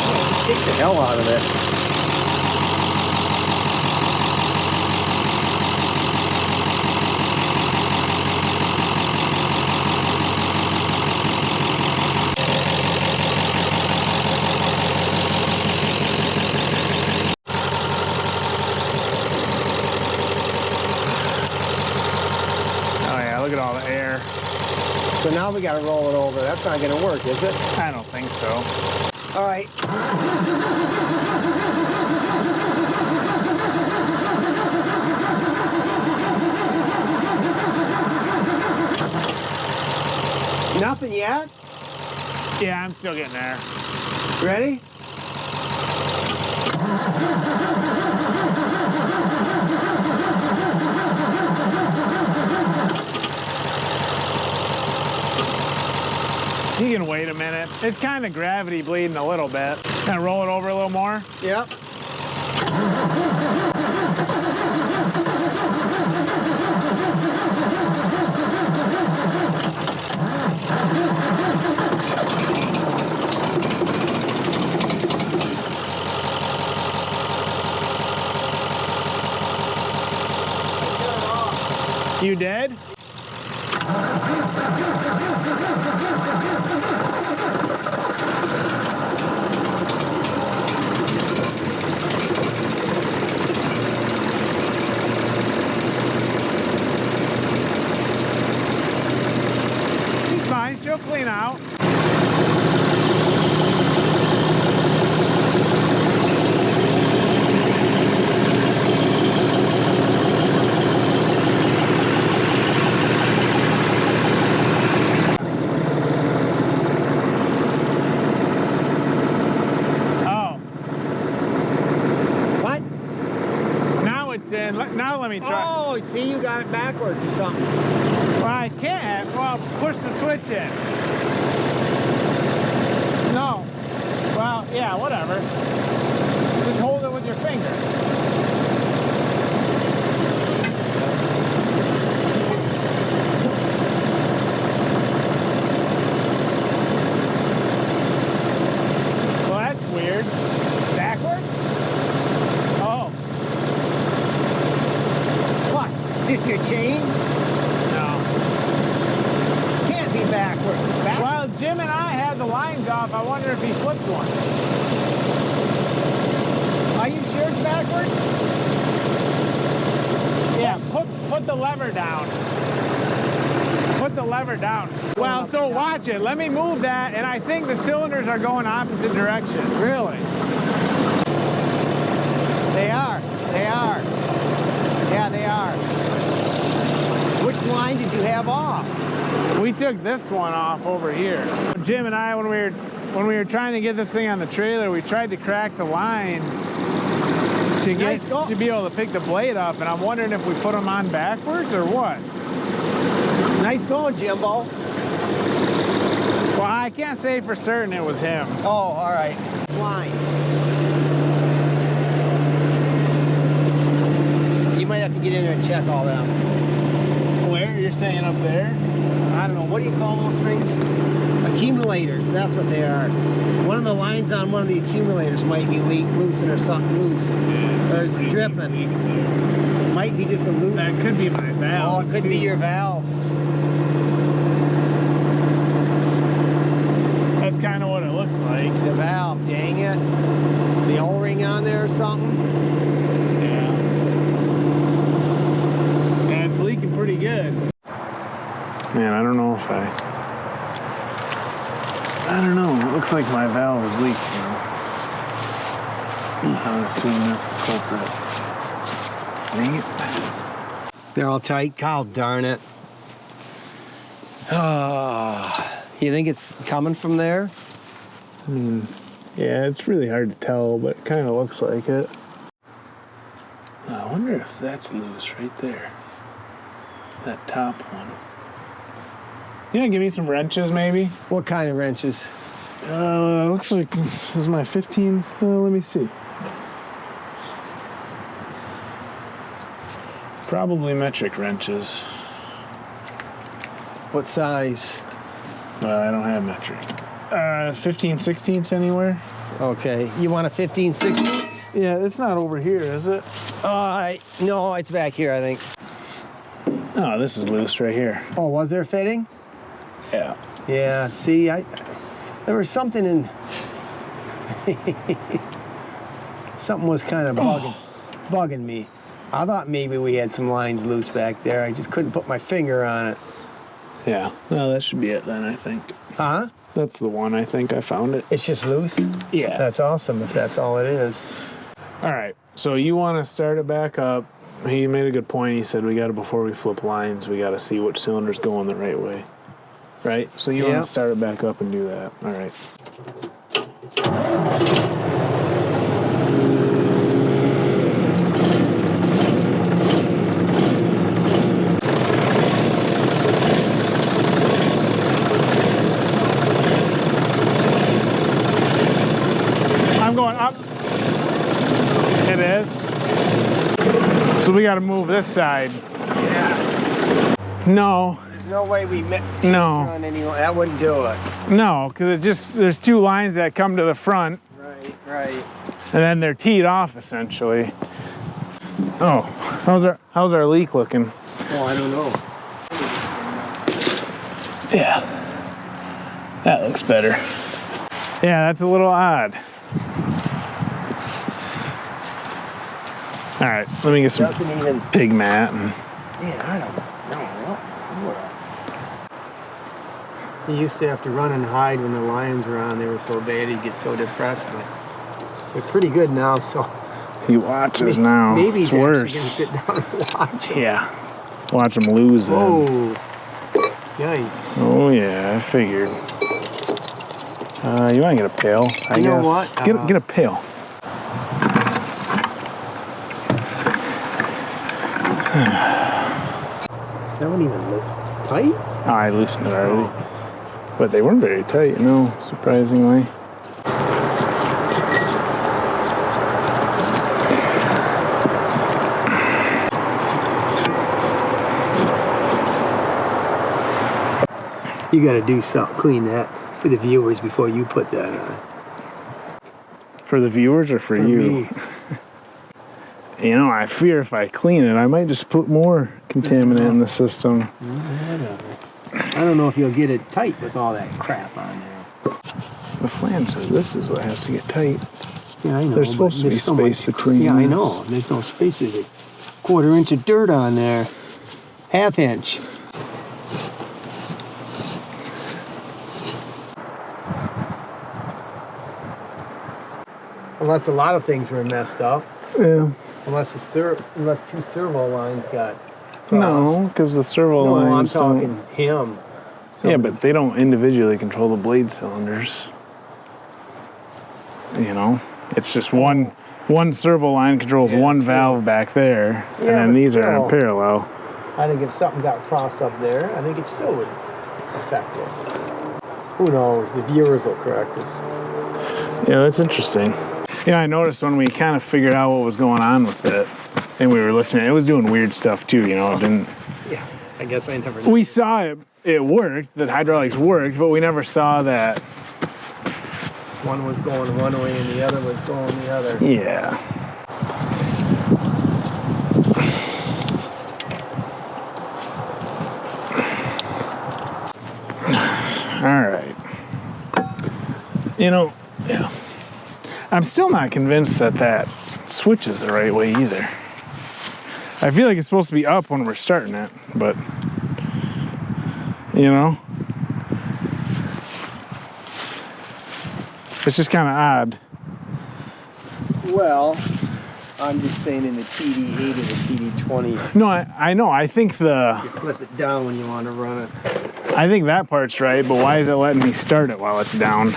Oh, just take the hell out of it. Look at all the air. So now we got to roll it over. That's not going to work, is it? I don't think so. All right. Nothing yet? Yeah, I'm still getting there. Ready? You can wait a minute. It's kind of gravity bleeding a little bit. Can I roll it over a little more? Yep. You did? She'll clean out. Oh. What? Now it's in. Now let me try. Oh, see, you got it backwards or something. Well, I can't. Well, push the switch in. No. Well, yeah, whatever. Just hold it with your finger. Well, that's weird. Backwards? Oh. What? Is this your chain? Can't be backwards. Well, Jim and I had the lines off. I wonder if he flipped one. Are you sure it's backwards? Yeah, put the lever down. Put the lever down. Well, so watch it. Let me move that, and I think the cylinders are going opposite direction. Really? They are. They are. Yeah, they are. Which line did you have off? We took this one off over here. Jim and I, when we were trying to get this thing on the trailer, we tried to crack the lines to get to be able to pick the blade up, and I'm wondering if we put them on backwards or what. Nice going, Jimbo. Well, I can't say for certain it was him. Oh, all right. Line. You might have to get in there and check all that. Where? You're saying up there? I don't know. What do you call those things? Accumulators. That's what they are. One of the lines on one of the accumulators might be loosened or something loose. Yeah, or it's dripping. Might be just a loose. That could be my valve. Oh, it could be your valve. That's kind of what it looks like. Man, I don't know if I don't know. It looks like my valve is leaking now. I'm assuming that's the culprit. Dang it. They're all tight. God darn it. You think it's coming from there? I mean, yeah, it's really hard to tell, but it kind of looks like it. I wonder if that's loose right there. That top one. Yeah, give me some wrenches maybe. What kind of wrenches? Looks like this is my 15. Let me see. Probably metric wrenches. What size? I don't have metric. 15 16ths anywhere? Okay. You want a 15 16ths? Yeah, it's not over here, is it? No, it's back here, I think. Oh, this is loose right here. Oh, was there a fitting? Yeah. Yeah, see, there was something in... something was kind of bugging me. I thought maybe we had some lines loose back there. I just couldn't put my finger on it. Yeah. Well, that should be it then, I think. Huh? That's the one, I think. I found it. It's just loose? Yeah. That's awesome if that's all it is. All right. So you want to start it back up. He made a good point. He said we got to, before we flip lines, we got to see which cylinder's going the right way. Right? So you want to start it back up and do that. All right. I'm going up. It is. So we got to move this side. Yeah. No. There's no way we met. No. That wouldn't do it. No, because there's two lines that come to the front. Right. And then they're teed off essentially. Oh, how's our leak looking? Oh, I don't know. Yeah. That looks better. Yeah, that's a little odd. All right, let me get some Doesn't even. pig mat. And Yeah, I don't know. He used to have to run and hide when the lions were on. They were so bad, he'd get so depressed. But they're pretty good now, so. he watches now. Maybe it's he's worse. actually gonna sit down and watch it. Yeah. Watch him lose then. Oh. Yikes. Oh yeah, I figured. You want to get a pail? I You know guess. what? Get a pail. That wouldn't even look tight. Oh, I loosened it already. But they weren't very tight, no, surprisingly. You gotta do something, clean that for the viewers before you put that on. For the viewers or for you? Me. You know, I fear if I clean it, I might just put more contaminant in the system. Whatever. I don't know if you'll get it tight with all that crap on there. The flange says this is what has to get tight. Yeah, I know. There's supposed to be so space much, between Yeah, I this. know. There's no space. There's a quarter-inch of dirt on there. Half-inch. Unless a lot of things were messed up. Yeah. Unless two servo lines got crossed. No, because the servo No, I'm lines don't. talking him. Yeah, but they don't individually control the blade cylinders. You know, it's just one servo line controls one valve back there, and then but these are still. in parallel. I think if something got crossed up there, I think it still would affect it. Who knows? The viewers will correct us. Yeah, that's interesting. Yeah, I noticed when we kind of figured out what was going on with it, and we were lifting it, it was doing weird stuff too, you know, it didn't... Yeah, I guess I never knew. We saw it worked, that hydraulics worked, but we never saw that... One was going one way and the other was going the other. Yeah. All right. You know, yeah. I'm still not convinced that switch is the right way either. I feel like it's supposed to be up when we're starting it, but You know? It's just kind of odd. Well, I'm just saying in the TD8 or the TD20, No, I know. I think you flip it down when you want to run it. I think that part's right, but why is it letting me start it while it's down?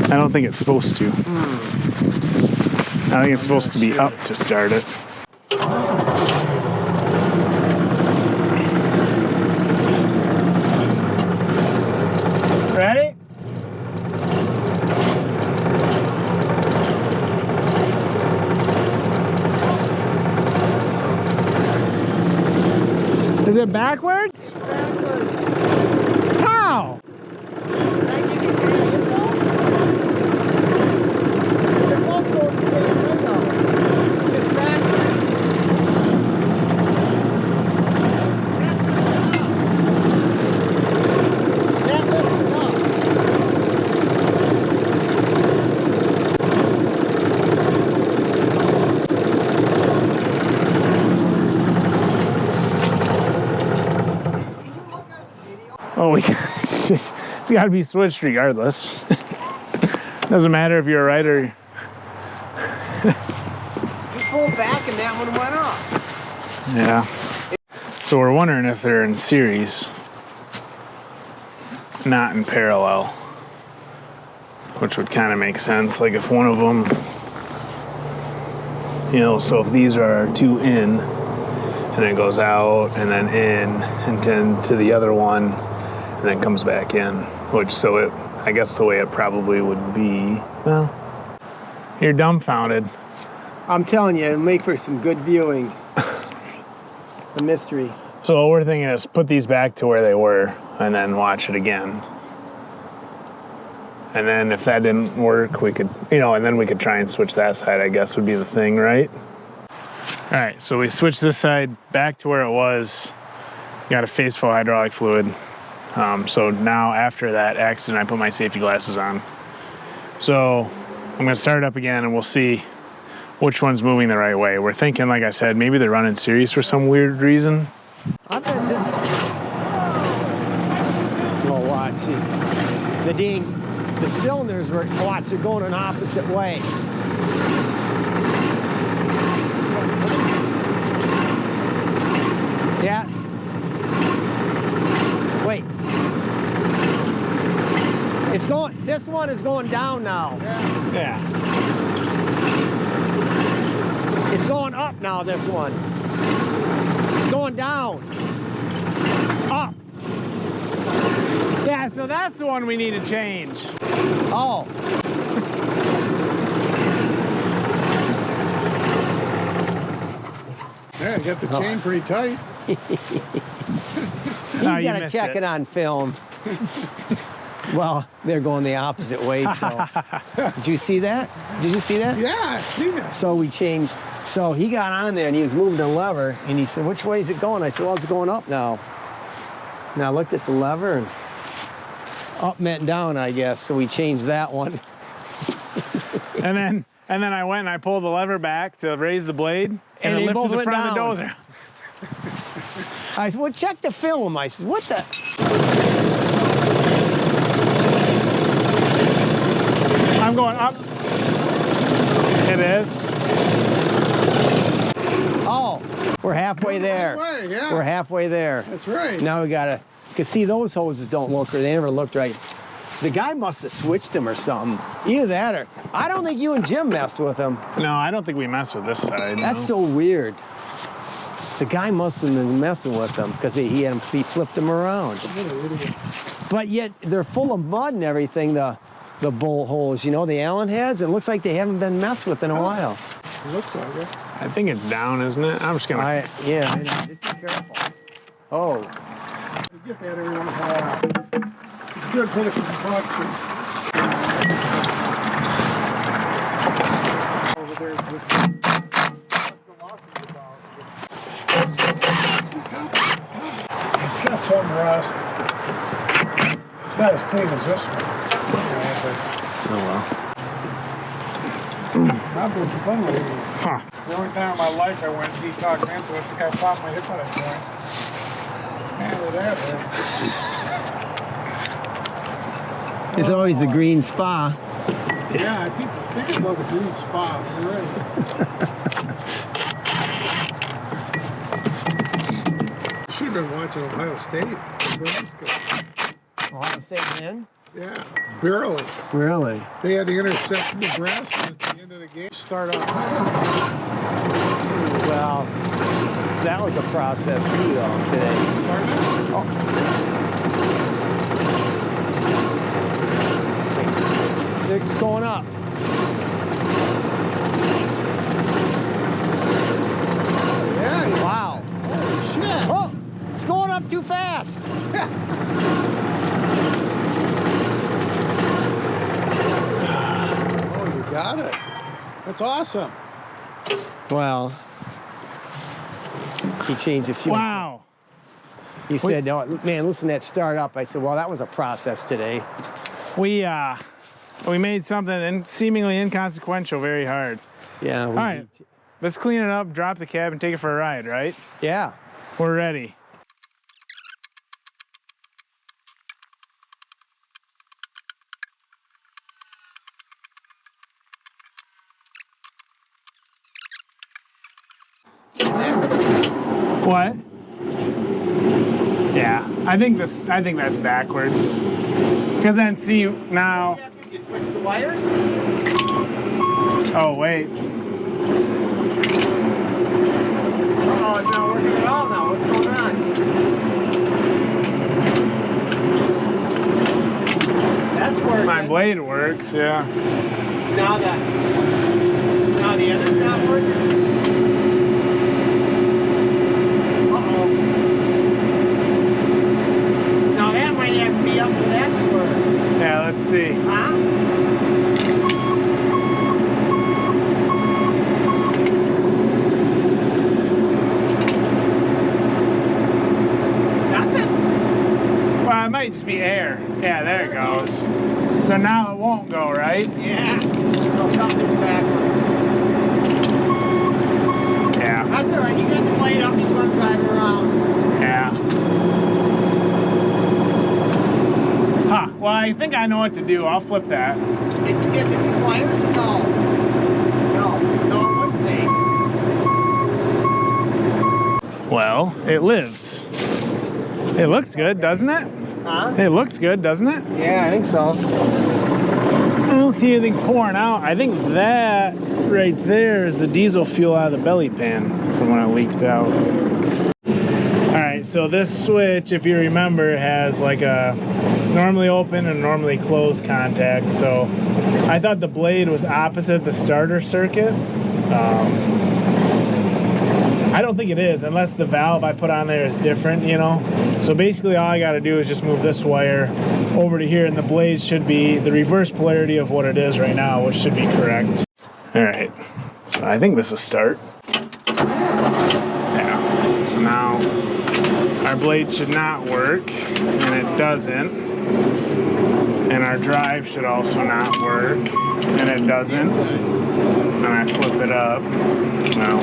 I don't think it's supposed to. I think it's supposed to be up to start it. Ready? Is it backwards? Backwards. How? Can I give you the info? They're both going the same way though. It's backwards. That lifts it up. Oh, it's got to be switched regardless. Doesn't matter if you're right or. You pulled back and that one went up. Yeah. So we're wondering if they're in series, not in parallel, which would kind of make sense. Like if one of them, you know, so if these are our two in, and then goes out and then in and then to the other one and then comes back in, which so it, I guess the way it probably would be, well, you're dumbfounded. I'm telling you, it'll make for some good viewing. The mystery. So what we're thinking is put these back to where they were and then watch it again. And then if that didn't work, we could, you know, and then we could try and switch that side, I guess would be the thing, right? All right, so we switched this side back to where it was. Got a face full hydraulic fluid. So now after that accident, I put my safety glasses on. So I'm gonna start it up again and we'll see which one's moving the right way. We're thinking, like I said, maybe they're running series for some weird reason. I bet this. Well, watch. See, the cylinders were, watch, they're going an opposite way. Yeah. Wait. It's going, this one is going down now. Yeah. It's going up now, this one. It's going down. Up. Yeah, so that's the one we need to change. Oh. Yeah, you got the chain pretty tight. He's No, you got to missed check it on film. Well, they're going the opposite way, so. Did you see that? Did you see that? Yeah, I see that. So we changed. So he got on there and he was moving the lever and he said, which way is it going? I said, well, it's going up now. And I looked at the lever and up meant down, I guess. So we changed that one. And then I went and I pulled the lever back to raise the blade And it they lifted both the went front down. of the dozer. I said, well, check the film. I said, what the? I'm going up. It is. Oh, we're halfway there. Way, yeah. We're halfway there. That's right. Now we gotta, cause see those hoses don't look, or they never looked right. The guy must have switched them or something. Either that or, I don't think you and Jim messed with them. No, I don't think we messed with this side. That's no. so weird. The guy must have been messing with them because he flipped them around. But yet they're full of mud and everything, the bolt holes, you know, the Allen heads. It looks like they haven't been messed with in a while. It looks like it. I think it's down, isn't it? I'm just gonna. Yeah. Just be careful. Oh. You get that every once in a while. It's good for the construction. Over there, that's the locking about. It's got some rust. It's not as clean as this one. Oh well. I've been fun with it. Huh. The only time in my life I went detox into it, I think I popped my hip on a joint. And handle that one. It's always the green spa. Yeah, I think about the green spot. You're right. Should have been watching Ohio State. Nebraska. Ohio State win? Yeah, barely. Really? They had to intercept Nebraska at the end of the game. Start off. Well, that was a process too, though, today. Oh. It's going up. Yeah. Wow. Holy shit. Oh, it's going up too fast. Oh, you got it. That's awesome. Well, he changed a few. Wow. He said, "No, man, listen to that start up." I said, "Well, that was a process today." We made something seemingly inconsequential very hard. Yeah. All right, let's clean it up, drop the cab, and take it for a ride, right? Yeah. We're ready. What? Yeah, I think that's backwards. Because then see now. You switch the wires? Oh wait. Oh, it's not working at all now. What's going on? That's working. My blade works, yeah. Now the other's not working. Uh-oh. Now that might have to be up for that to work. Yeah, let's see. Huh? Nothing? Well, it might just be air. Yeah, there it goes. So now it won't go, right? Yeah. So something's backwards. Yeah. That's all right. You got the blade up. You just want to drive it around. Yeah. Huh. Well, I think I know what to do. I'll flip that. Is it just in 2 wires? No. No, it wouldn't be. Well, it lives. It looks good, doesn't it? Huh? It looks good, doesn't it? Yeah, I think so. I don't see anything pouring out. I think that right there is the diesel fuel out of the belly pan from when it leaked out. All right, so this switch, if you remember, has like a normally open and normally closed contact. So I thought the blade was opposite the starter circuit. I don't think it is, unless the valve I put on there is different, you know? So basically all I gotta do is just move this wire over to here, and the blade should be the reverse polarity of what it is right now, which should be correct. All right, so I think this is start. Yeah, so now our blade should not work, and it doesn't. And our drive should also not work, and it doesn't. And I flip it up, well,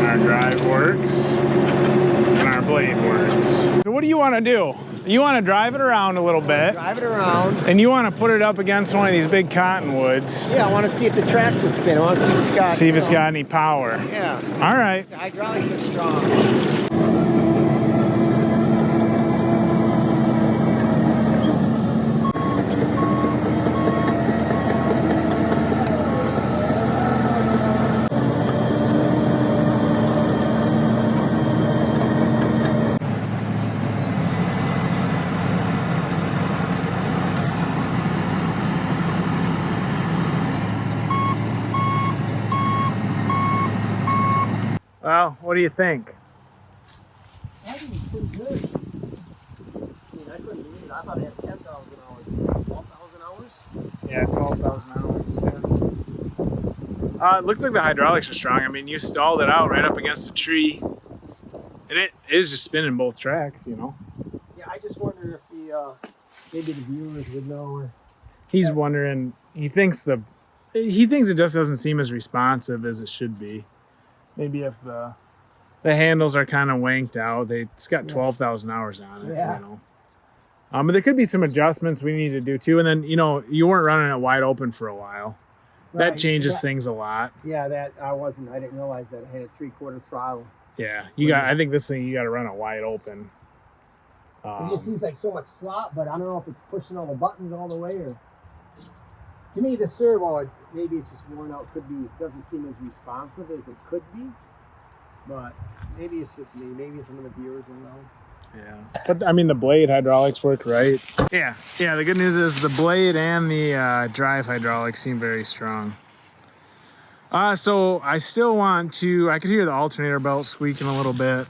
our drive works, and our blade works. So what do you want to do? You want to drive it around a little bit. Drive it around. And you want to put it up against one of these big cottonwoods. Yeah, I want to see if the tracks will spin. I want to see if it's got... See if it's got any power. Yeah. All right. The hydraulics are strong. Well, what do you think? I think it's pretty good. I mean, I couldn't believe it. I thought it had 10,000 hours. 12,000 hours? Yeah, 12,000 hours. Yeah. It looks like the hydraulics are strong. I mean, you stalled it out right up against a tree, and it is just spinning both tracks, you know. Yeah, I just wonder if the maybe the viewers would know. Or... He's wondering. He thinks it just doesn't seem as responsive as it should be. Maybe if the The handles are kind of wanked out. It's got 12,000 hours on it. Yeah. You know. But there could be some adjustments we need to do too. And then, you know, you weren't running it wide open for a while. That Right, changes things a lot. Yeah, I didn't realize that I had a 3/4 throttle. Yeah, I think this thing, you got to run it wide open. It just seems like so much slop, but I don't know if it's pushing all the buttons all the way or. To me, the servo, maybe it's just worn out. Doesn't seem as responsive as it could be. But maybe it's just me. Maybe some of the viewers will know. Yeah, but I mean, the blade hydraulics work right. Yeah. The good news is the blade and the drive hydraulics seem very strong. So I still want to. I could hear the alternator belt squeaking a little bit,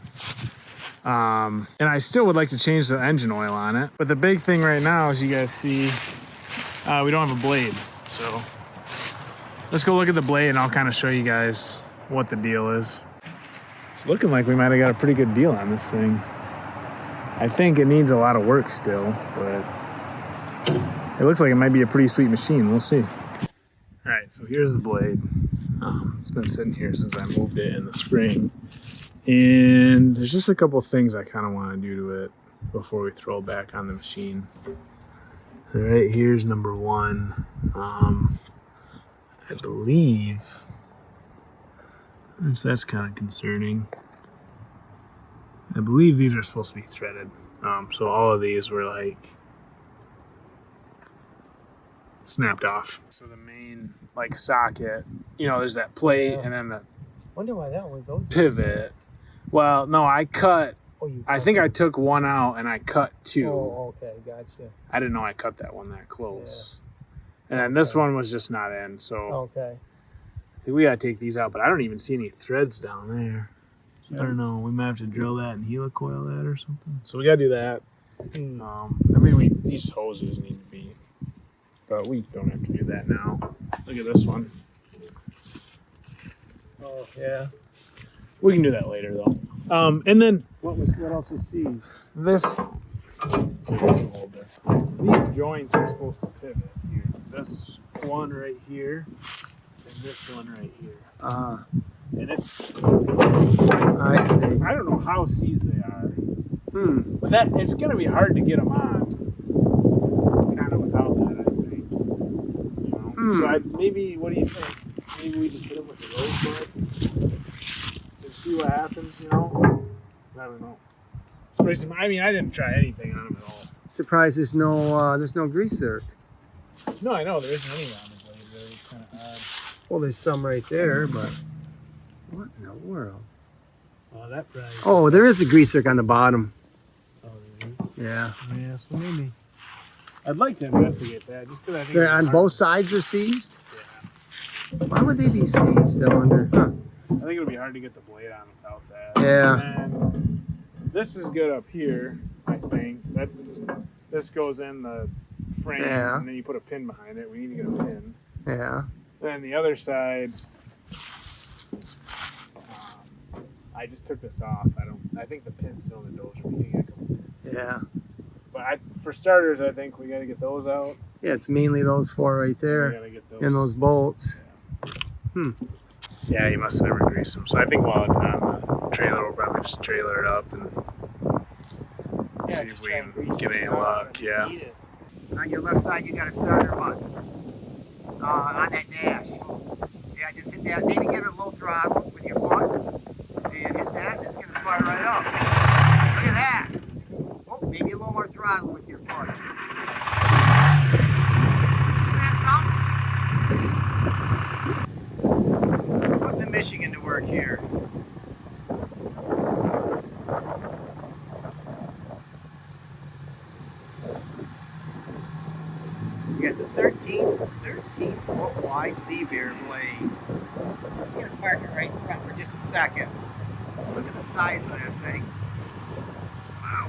and I still would like to change the engine oil on it. But the big thing right now, as you guys see, we don't have a blade. So let's go look at the blade, and I'll kind of show you guys what the deal is. It's looking like we might have got a pretty good deal on this thing. I think it needs a lot of work still, but it looks like it might be a pretty sweet machine. We'll see. All right, so here's the blade. It's been sitting here since I moved it in the spring. And there's just a couple things I kind of want to do to it before we throw it back on the machine. All right, here's number one. I believe, that's kind of concerning. I believe these are supposed to be threaded. So all of these were like snapped off. So the main like socket, you know, there's that plate and then the Wonder why that was those. pivot. Well, no, I cut. I think I cut took one out and I cut two. Oh, okay, gotcha. I didn't know I cut that one that close. And then this one was just not in. So Okay. I think we gotta take these out, but I don't even see any threads down there. I don't know. We might have to drill that and helicoil that or something. So we gotta do that. These hoses need to be, but we don't have to do that now. Look at this one. Oh, yeah. We can do that later though. And then What else was seized? this. These joints are supposed to pivot here. This one right here, and this one right here. And it's. I see. I don't know how seized they are. But it's gonna be hard to get them on. Kind of without that, I think. You know. So maybe. What do you think? Maybe we just hit them with the rose bud and see what happens. You know. I don't know. It's pretty simple. I mean, I didn't try anything on them at all. Surprised there's no grease zerk. No, I know there isn't any on the blade. Really, it's kind of odd. Well, there's some right there, but what in the world? Oh, that price. Oh, there is a grease zerk on the bottom. Oh, there is. Yeah. Yeah, so maybe. I'd like to investigate that just because I think. They're on both sides. They're seized. Yeah. Why would they be seized? I wonder. Huh. I think it would be hard to get the blade on without that. Yeah. And this is good up here, I think. This goes in the frame, and then you put a pin behind it. We need to get a pin. Yeah. And then the other side, I just took this off. I think the pin's still in the dozer. We need to get a couple pins. Yeah. But for starters, I think we got to get those out. Yeah, it's mainly those four right We there. got to get those. And those bolts. Yeah, you must have never greased them. So I think while it's on the trailer, we'll probably just trailer it up and see if we can get any luck. Yeah. On your left side, you got a starter button on that dash. Yeah, just hit that. Maybe give it a low throttle with your foot. And hit that, and it's going to fire right up. Look at that. Oh, maybe a little more throttle with your foot. Isn't that something? Putting the Michigan to work here. You got the 13-foot wide Liebherr blade. Just gonna park it right in front for just a second. Look at the size of that thing. Wow.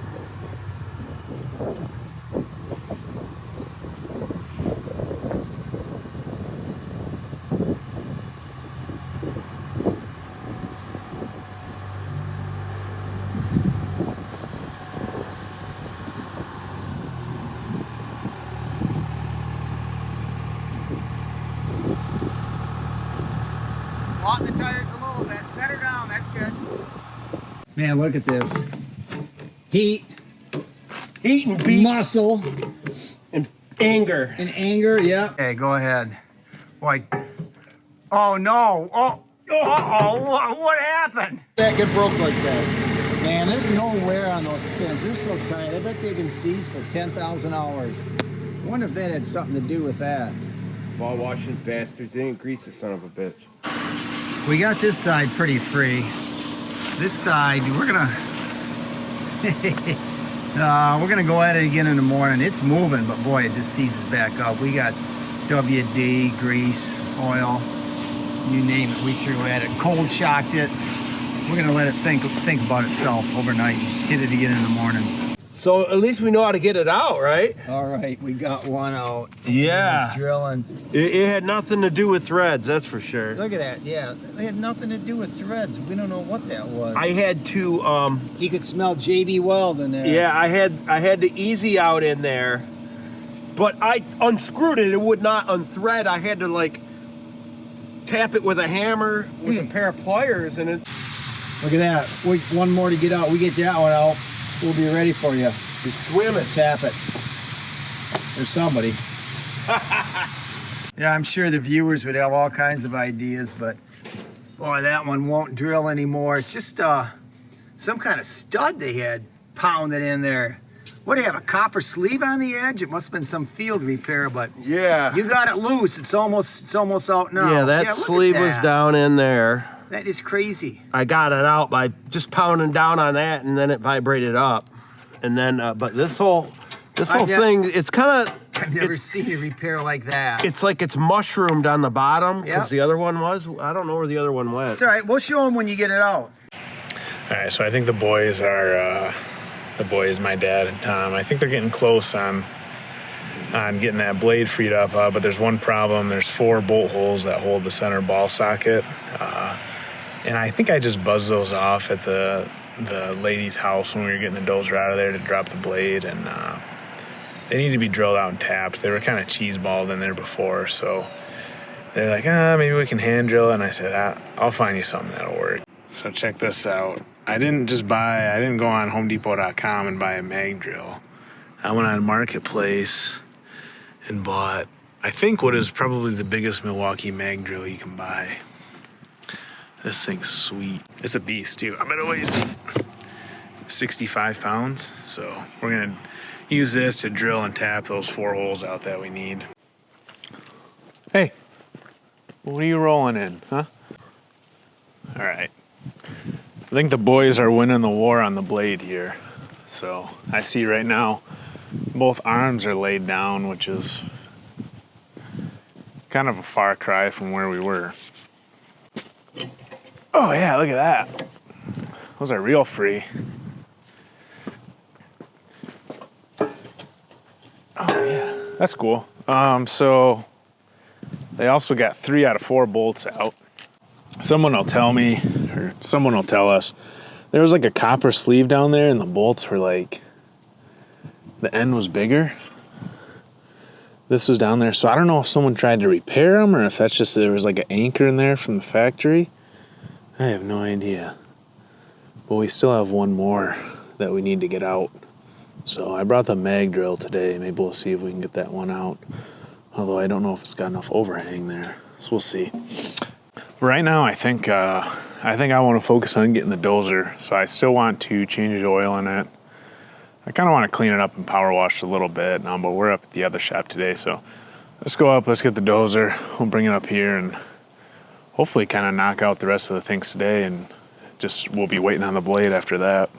Squat the tires a little bit. Set her down. That's good. Man, look at this. Heat, and beat muscle, and anger. and anger. Yeah. Okay, go ahead. Why? Oh no! Oh, what happened? That get broke like that. Man, there's no wear on those pins. They're so tight. I bet they've been seized for 10,000 hours. I wonder if that had something to do with that. Ball washing bastards. They didn't grease the son of a bitch. We got this side pretty free. This side, we're gonna go at it again in the morning. It's moving, but boy, it just seizes back up. We got WD, grease, oil, you name it. We threw at it, cold shocked it. We're gonna let it think about itself overnight and hit it again in the morning. So at least we know how to get it out, right? All right, we got one out. Yeah. It's drilling. It had nothing to do with threads, that's for sure. Look at that. Yeah, they had nothing to do with threads. We don't know what that was. I had to He could smell JB Weld in there. yeah, I had the easy out in there, but I unscrewed it. It would not unthread. I had to like tap it with a hammer with a pair of pliers, and it. Look at that. One more to get out. We get that one out, we'll be ready for you. It's swimming. Tap it. There's somebody. Yeah, I'm sure the viewers would have all kinds of ideas, but boy, that one won't drill anymore. It's just some kind of stud they had pounded in there. What, do you have a copper sleeve on the edge? It must have been some field repair, but Yeah. you got it loose. It's almost out now. Yeah, that look at sleeve was that. down in there. That is crazy. I got it out by just pounding down on that, and then it vibrated up. And then, but this whole thing, it's kind of. I've never seen a repair like that. It's like it's mushroomed on the bottom because Yep. the other one was. I don't know where the other one went. It's all right. We'll show them when you get it out. All right, so I think the boys are, my dad and Tom, I think they're getting close on getting that blade freed up, but there's one problem. There's 4 bolt holes that hold the center ball socket, and I think I just buzzed those off at the lady's house when we were getting the dozer out of there to drop the blade, and they need to be drilled out and tapped. They were kind of cheese-balled in there before, so they're like, maybe we can hand drill it, and I said, I'll find you something that'll work. So check this out. I didn't go on HomeDepot.com and buy a mag drill. I went on Marketplace and bought, I think, what is probably the biggest Milwaukee mag drill you can buy. This thing's sweet. It's a beast too. I bet it weighs 65 pounds. So we're gonna use this to drill and tap those 4 holes out that we need. Hey, what are you rolling in, huh? All right. I think the boys are winning the war on the blade here. So I see right now both arms are laid down, which is kind of a far cry from where we were. Oh yeah, look at that. Those are real free. Oh yeah, that's cool. So they also got 3 out of 4 bolts out. Someone will tell me, or someone will tell us, there was like a copper sleeve down there and the bolts were like, the end was bigger. This was down there. So I don't know if someone tried to repair them or if that's just, there was like an anchor in there from the factory. I have no idea. But we still have one more that we need to get out. So I brought the mag drill today. Maybe we'll see if we can get that one out. Although I don't know if it's got enough overhang there. So we'll see. Right now, I think I want to focus on getting the dozer. So I still want to change the oil in it. I kind of want to clean it up and power wash a little bit now, but we're up at the other shop today. So let's go up, let's get the dozer. We'll bring it up here and hopefully kind of knock out the rest of the things today, and just we'll be waiting on the blade after that.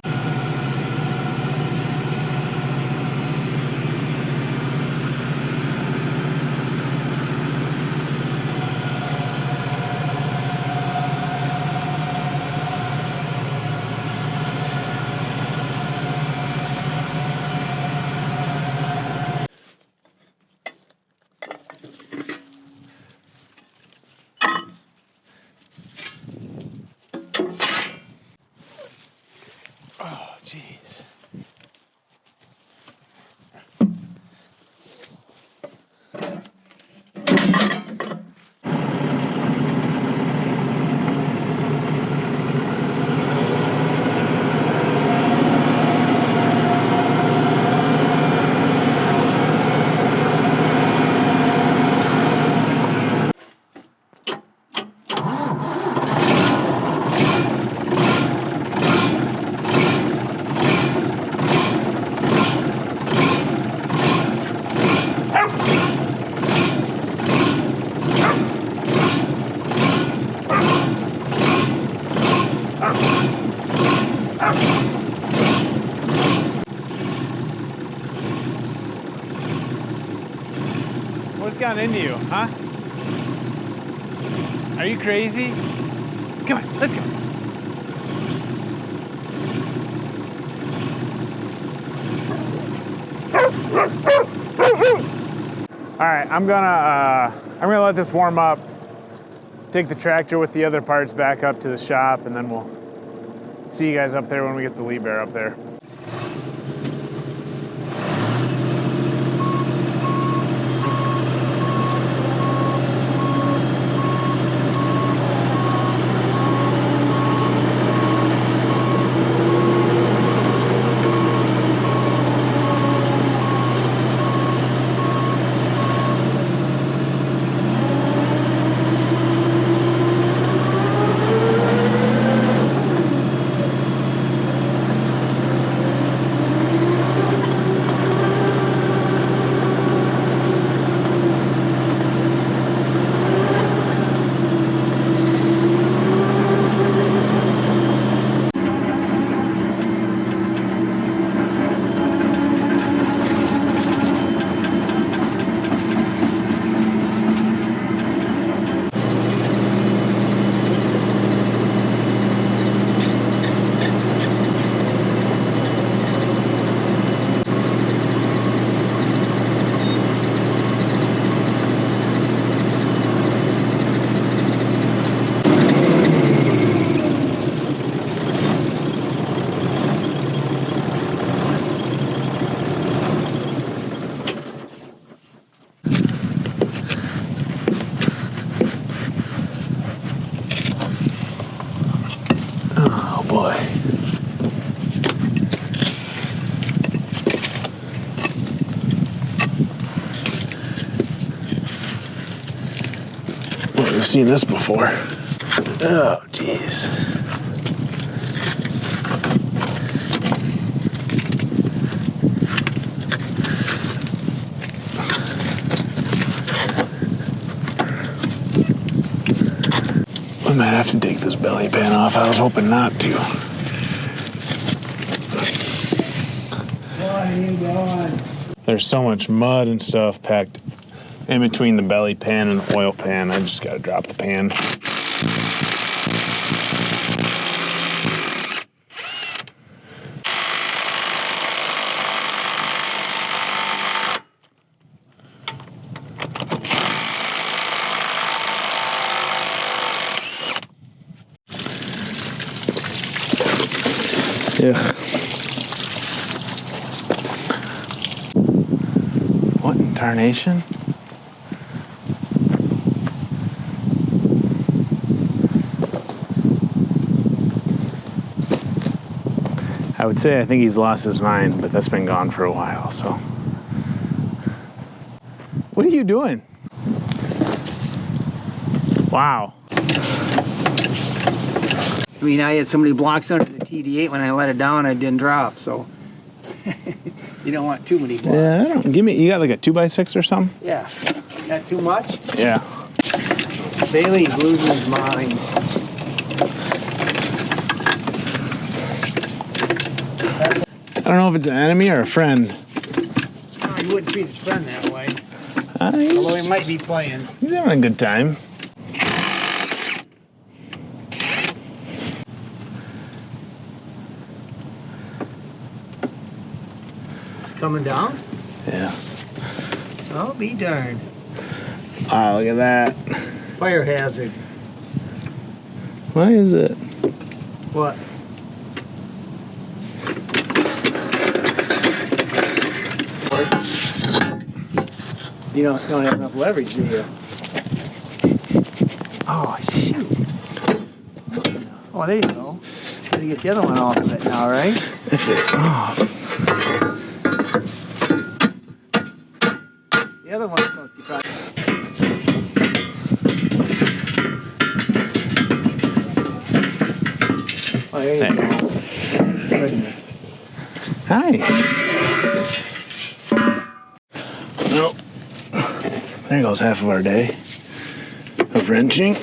What's gotten into you, huh? Are you crazy? Come on, let's go. All right, I'm gonna let this warm up. Take the tractor with the other parts back up to the shop, and then we'll see you guys up there when we get the Liebherr up there. Oh boy. Well, we've seen this before. Oh, jeez. I might have to take this belly pan off. I was hoping not to. There's so much mud and stuff packed in between the belly pan and the oil pan. I just gotta drop the pan. Yeah. What in tarnation? I would say I think he's lost his mind, but that's been gone for a while, so. What are you doing? Wow. I mean, I had so many blocks under the TD8 when I let it down, it didn't drop, so you don't want too many blocks. Yeah, I don't, you got like a 2x6 or something? Yeah. Got too much? Yeah. Bailey's losing his mind. I don't know if it's an enemy or a friend. Oh, he wouldn't treat his friend that way. Although he might be playing. He's having a good time. Coming down? Yeah. I'll be darned. Oh, look at that. Fire hazard. Why is it? What? You don't have enough leverage, do you? Oh, shoot. Oh, there you go. Just gotta get the other one off of it now, right? If it's off. The other one's supposed to be probably... Oh, there you go. Goodness. Hi. Nope. There goes half of our day of wrenching.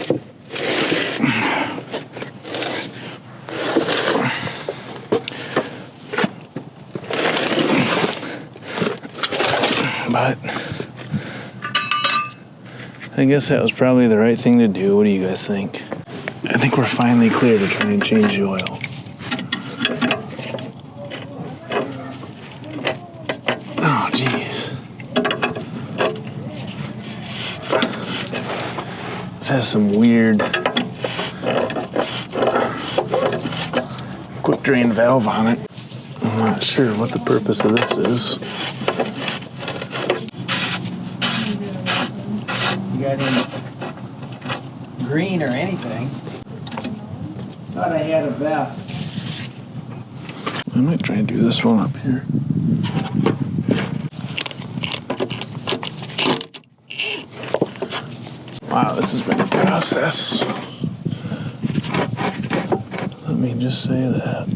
But I guess that was probably the right thing to do. What do you guys think? I think we're finally clear to try and change the oil. Oh, jeez. This has some weird quick drain valve on it. I'm not sure what the purpose of this is. You got any green or anything? Thought I had a vest. I might try and do this one up here. Wow, this has been a process. Let me just say that.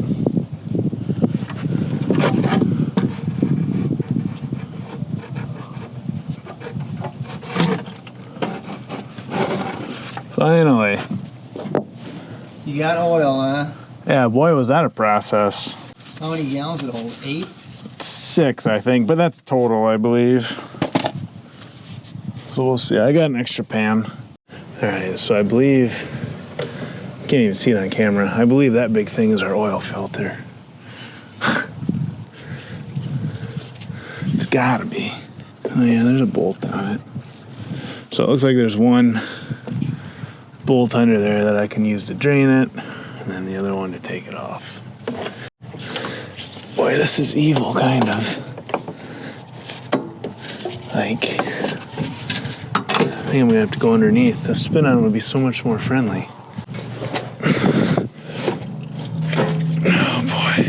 Finally. You got oil, huh? Yeah, boy, was that a process. How many gallons did it hold? 8? 6, I think, but that's total, I believe. So we'll see. I got an extra pan. All right, so I believe, can't even see it on camera. I believe that big thing is our oil filter. It's gotta be. Oh yeah, there's a bolt on it. So it looks like there's one bolt under there that I can use to drain it, and then the other one to take it off. Boy, this is evil, kind of. Like, I think I'm gonna have to go underneath. The spin on would be so much more friendly. Oh boy.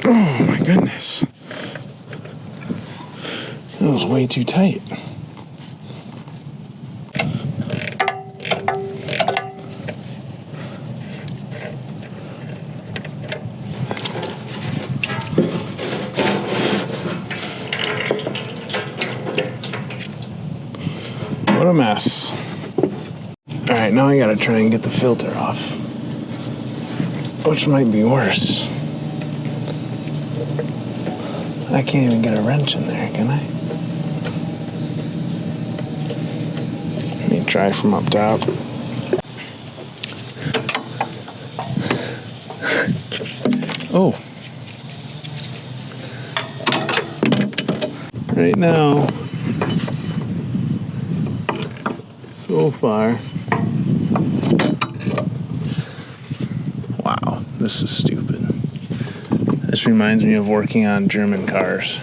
Oh my goodness. That was way too tight. What a mess. All right, now I gotta try and get the filter off, which might be worse. I can't even get a wrench in there, can I? Let me try from up top. Oh. Right now, so far. Wow, this is stupid. This reminds me of working on German cars.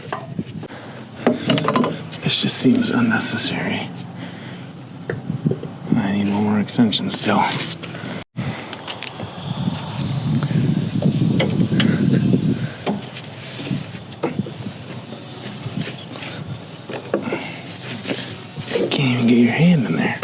This just seems unnecessary. I need one more extension still. You can't even get your hand in there.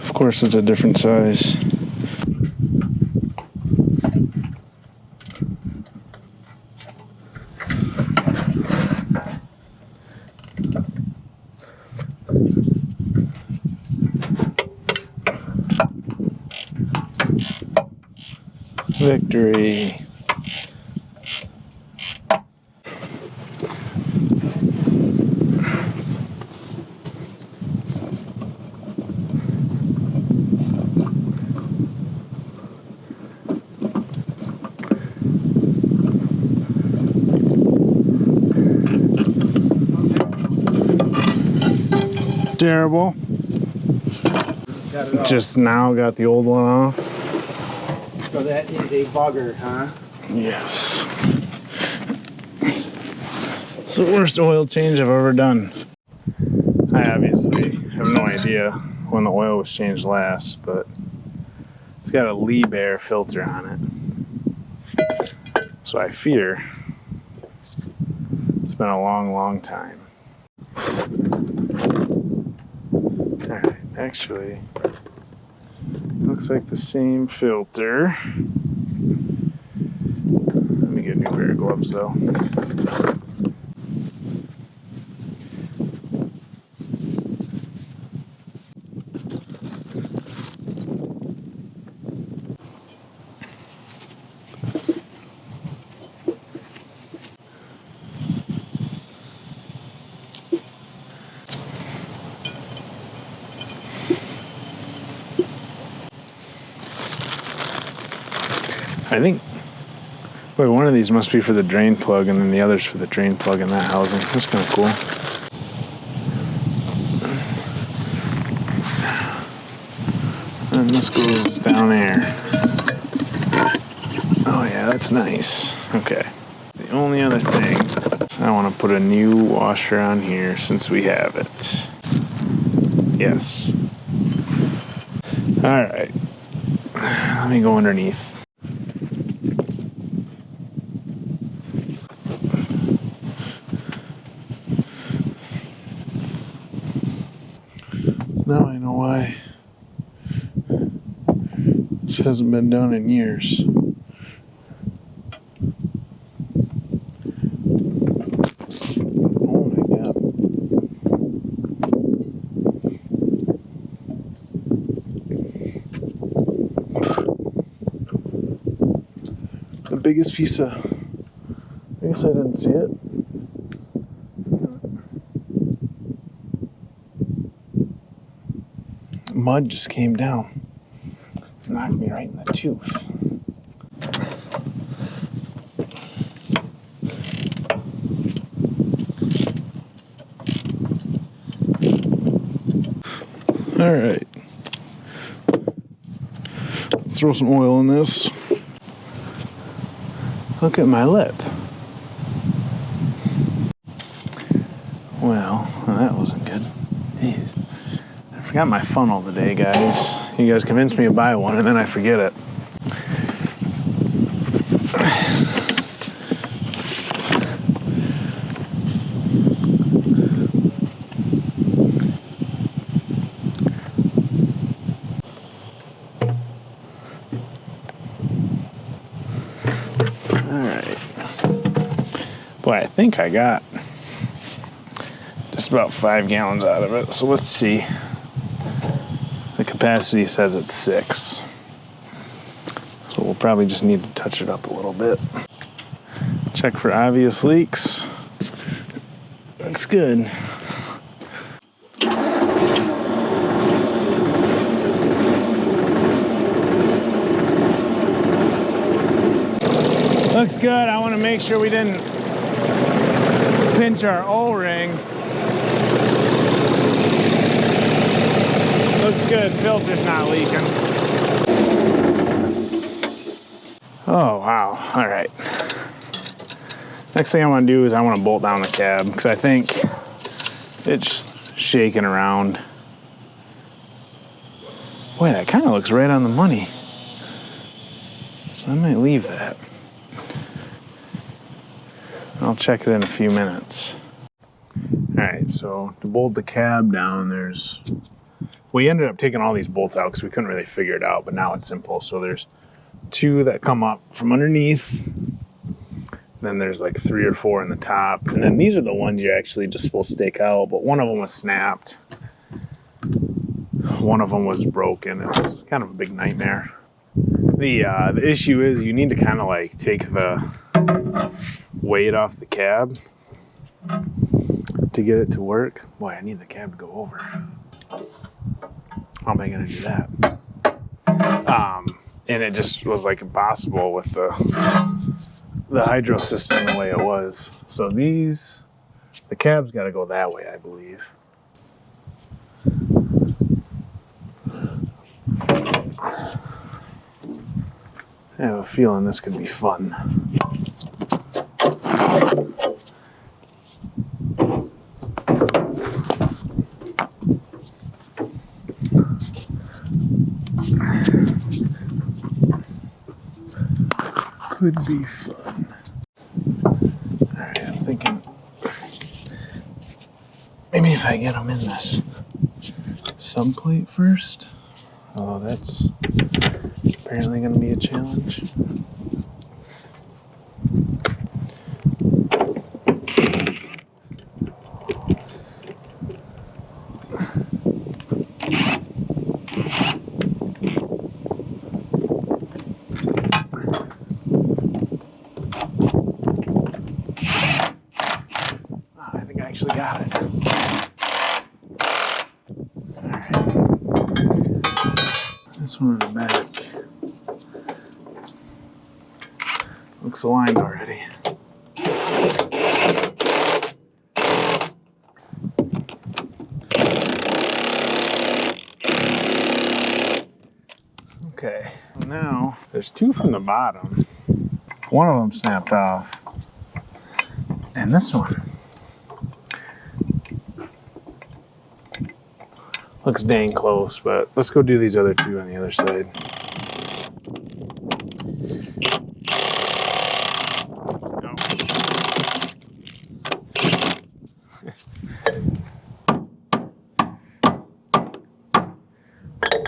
Of course, it's a different size. Victory. Terrible. Just now got the old one off. So that is a bugger, huh? Yes. It's the worst oil change I've ever done. I obviously have no idea when the oil was changed last, but it's got a Liebherr filter on it. So I fear it's been a long, long time. Alright, actually, looks like the same filter. Let me get a new pair of gloves though. I think, wait, one of these must be for the drain plug and then the other's for the drain plug in that housing. That's kind of cool. And this goes down there. Oh yeah, that's nice. Okay. The only other thing is I want to put a new washer on here since we have it. Yes. All right. Let me go underneath. Now I know why this hasn't been done in years. Oh my God. The biggest piece of, I guess I didn't see it. Mud just came down, knocked me right in the tooth. All right, let's throw some oil in this. Look at my lip. Well, that wasn't good. Jeez. I forgot my funnel today, guys. You guys convinced me to buy one, and then I forget it. All right. Boy, I think I got just about 5 gallons out of it. So let's see. The capacity says it's 6. So we'll probably just need to touch it up a little bit. Check for obvious leaks. Looks good. Looks good. I want to make sure we didn't pinch our O-ring. Looks good. Filter's not leaking. Oh, wow. All right. Next thing I want to do is I want to bolt down the cab because I think it's shaking around. Boy, that kind of looks right on the money. So I might leave that. I'll check it in a few minutes. All right, so to bolt the cab down, we ended up taking all these bolts out because we couldn't really figure it out, but now it's simple. So there's 2 that come up from underneath. Then there's like 3 or 4 in the top. And then these are the ones you're actually just supposed to take out, but one of them was snapped. One of them was broken. It was kind of a big nightmare. The issue is you need to kind of like take the weight off the cab to get it to work. Boy, I need the cab to go over. How am I gonna do that? And it just was like impossible with the hydro system the way it was. So the cab's got to go that way, I believe. I have a feeling this could be fun. could be fun. Alright, I'm thinking maybe if I get them in this subplate first. Oh, that's apparently going to be a challenge. I think I actually got it. This one in the back looks aligned already. Okay, now there's two from the bottom. One of them snapped off, and this one looks dang close, but let's go do these other two on the other side.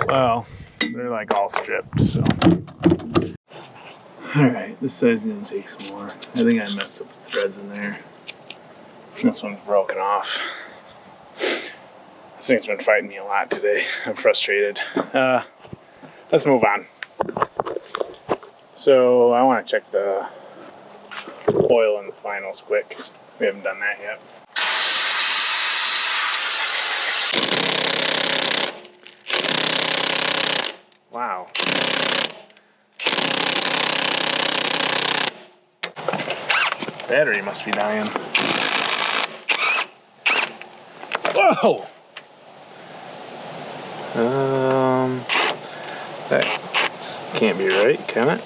Well, they're like all stripped, so. Alright, this side's gonna take some more. I think I messed up the threads in there. This one's broken off. This thing's been fighting me a lot today. I'm frustrated. Let's move on. So I want to check the oil in the finals quick. We haven't done that yet. Wow. Battery must be dying. Whoa! That can't be right, can it?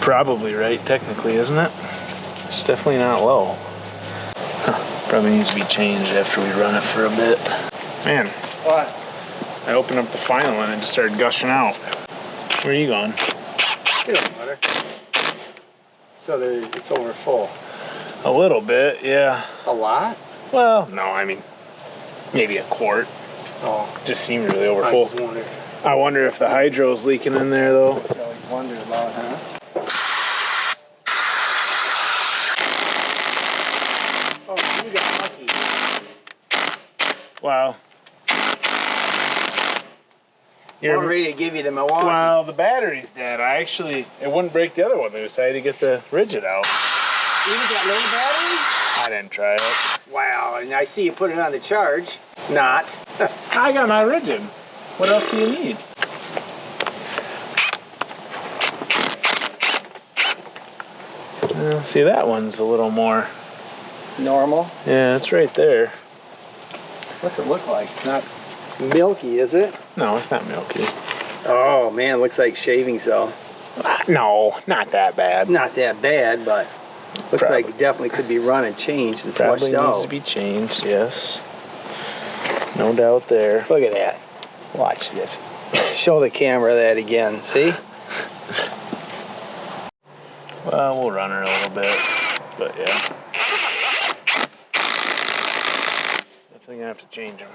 Probably right, technically, isn't it? It's definitely not low. Probably needs to be changed after we run it for a bit. Man. What? I opened up the final and it just started gushing out. Where are you going? It don't matter. So it's over full. A little bit, yeah. A lot? Well, no, I mean, maybe a quart. Oh. Just seemed really over I full. just wonder. I wonder if the hydro's leaking in there, though. That's what you always wonder about, huh? Oh, you got lucky. Wow. I'm ready to give you the Milwaukee. Well, the battery's dead. It wouldn't break the other one loose. I had to get the rigid out. You got little battery? I didn't try it. Wow, and I see you put it on the charge. Not. I got my rigid. What else do you need? See, that one's a little more Normal? Yeah, it's right there. What's it look like? It's not milky, is it? No, it's not milky. Oh, man, looks like shavings, though. No, not that bad. Not that bad, but looks Probably. like it definitely could be run and changed and Probably flushed needs out. to be changed, yes. No doubt there. Look at that. Watch this. Show the camera that again. See? Well, we'll run her a little bit, but yeah. Definitely gonna have to change them.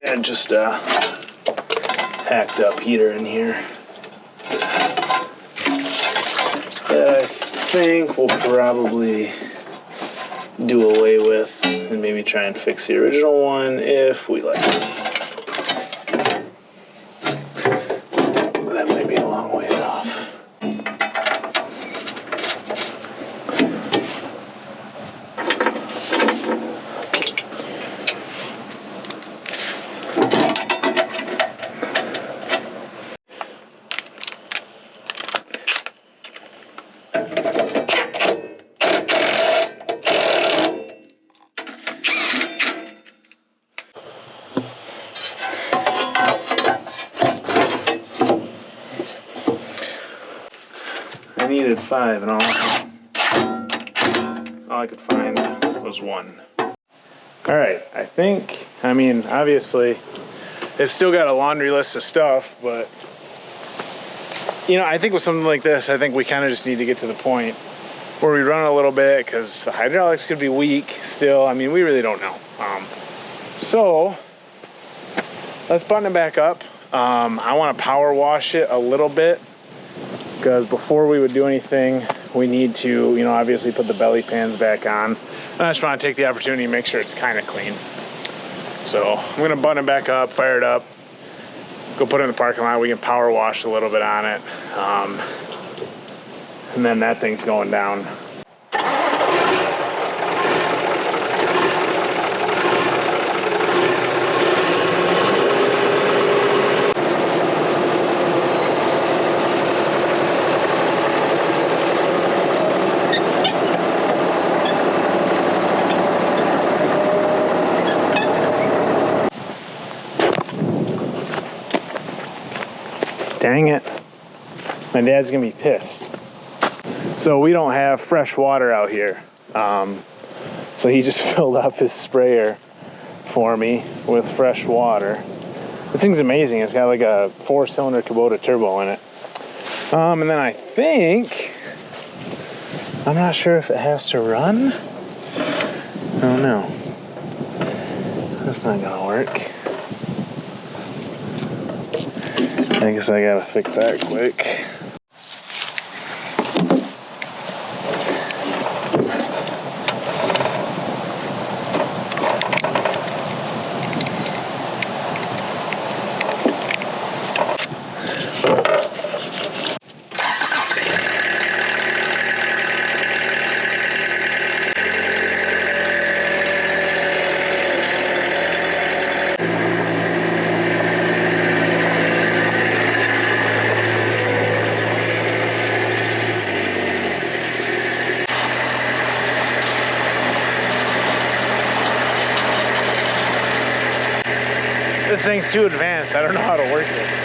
And just hacked up heater in here that I think we'll probably do away with and maybe try and fix the original one if we like it. That might be a long way off. 5, and all I could find was 1. All right, I mean, obviously, it's still got a laundry list of stuff, but, you know, I think with something like this, I think we kind of just need to get to the point where we run a little bit, because the hydraulics could be weak still. I mean, we really don't know. So let's button it back up. I want to power wash it a little bit, because before we would do anything, we need to, you know, obviously put the belly pans back on. And I just want to take the opportunity to make sure it's kind of clean. So I'm going to button it back up, fire it up, go put it in the parking lot. We can power wash a little bit on it. And then that thing's going down. Dang it. My dad's gonna be pissed. So we don't have fresh water out here. So he just filled up his sprayer for me with fresh water. This thing's amazing. It's got like a 4-cylinder Kubota turbo in it. And then I think, I'm not sure if it has to run. Oh no. That's not gonna work. I guess I gotta fix that quick. This thing's too advanced. I don't know how to work it.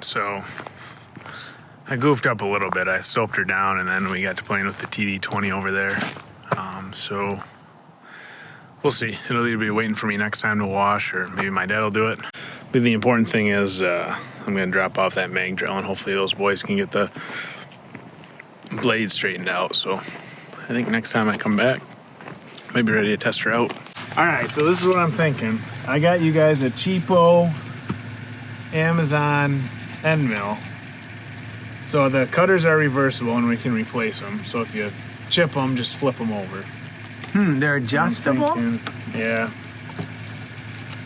So I goofed up a little bit. I soaped her down, and then we got to playing with the TD20 over there. So we'll see. It'll either be waiting for me next time to wash, or maybe my dad will do it. But the important thing is I'm going to drop off that mag drill, and hopefully those boys can get the blade straightened out. So I think next time I come back, maybe ready to test her out. All right, so this is what I'm thinking. I got you guys a cheapo Amazon end mill. So the cutters are reversible and we can replace them. So if you chip them, just flip them over. They're adjustable? Yeah.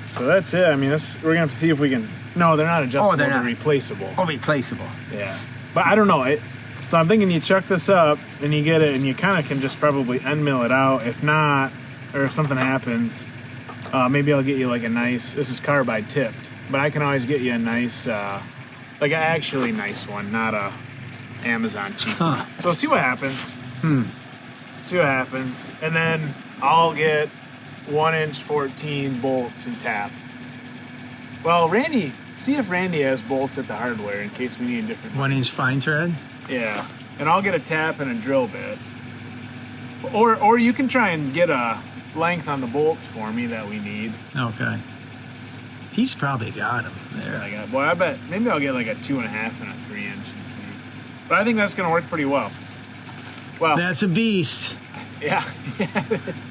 So that's it. I mean, we're gonna have to see if we can. No, they're not adjustable. They're not replaceable. Oh, replaceable. Yeah. But I don't know. So I'm thinking you chuck this up and you get it, and you kind of can just probably end mill it out. If not, or if something happens, maybe I'll get you like a nice. This is carbide tipped, but I can always get you a nice, like an actually nice one, not a Amazon cheap. Huh. So see what happens. See what happens, and then I'll get 1" 14" bolts and tap. Well, Randy See if Randy has bolts at the hardware in case we need a different. 1-inch fine thread? Yeah, and I'll get a tap and a drill bit. Or you can try and get a length on the bolts for me that we need. Okay. He's probably got them there. Boy, I bet maybe I'll get like a 2.5 and a 3-inch and see. But I think that's gonna work pretty well. Well, That's a beast. yeah, yeah, it is.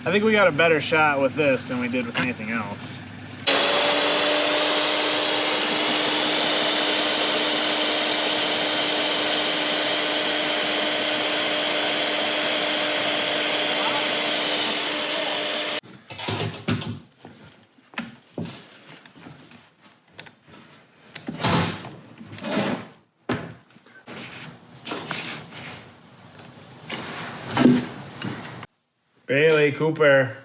I think we got a better shot with this than we did with anything else. Bailey Cooper.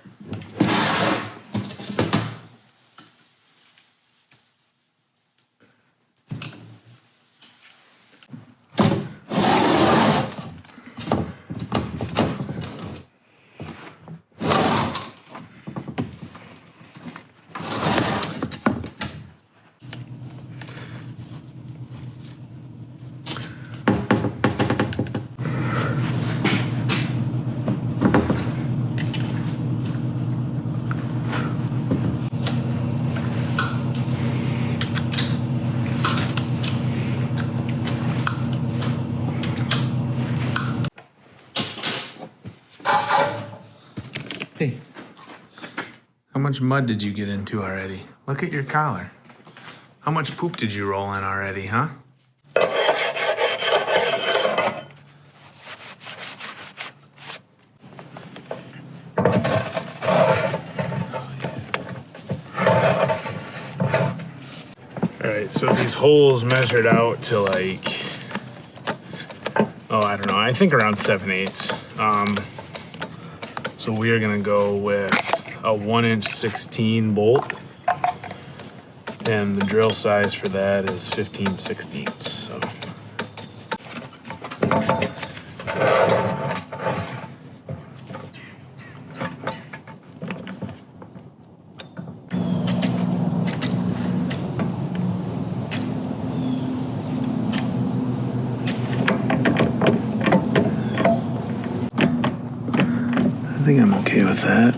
Hey, how much mud did you get into already? Look at your collar. How much poop did you roll in already, huh? All right, so these holes measured out to like, oh, I don't know, I think around 7/8. So we are gonna go with a 1-inch 16 bolt, and the drill size for that is 15/16. So. I think I'm okay with that.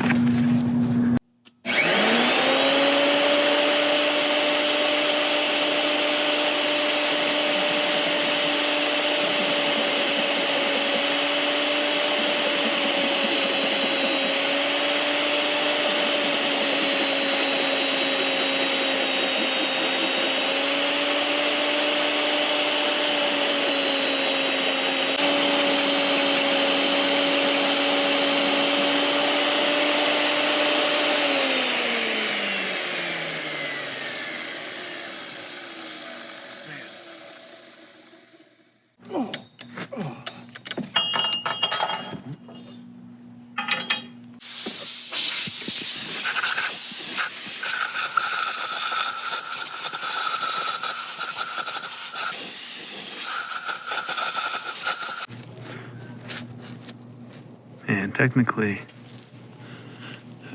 And technically,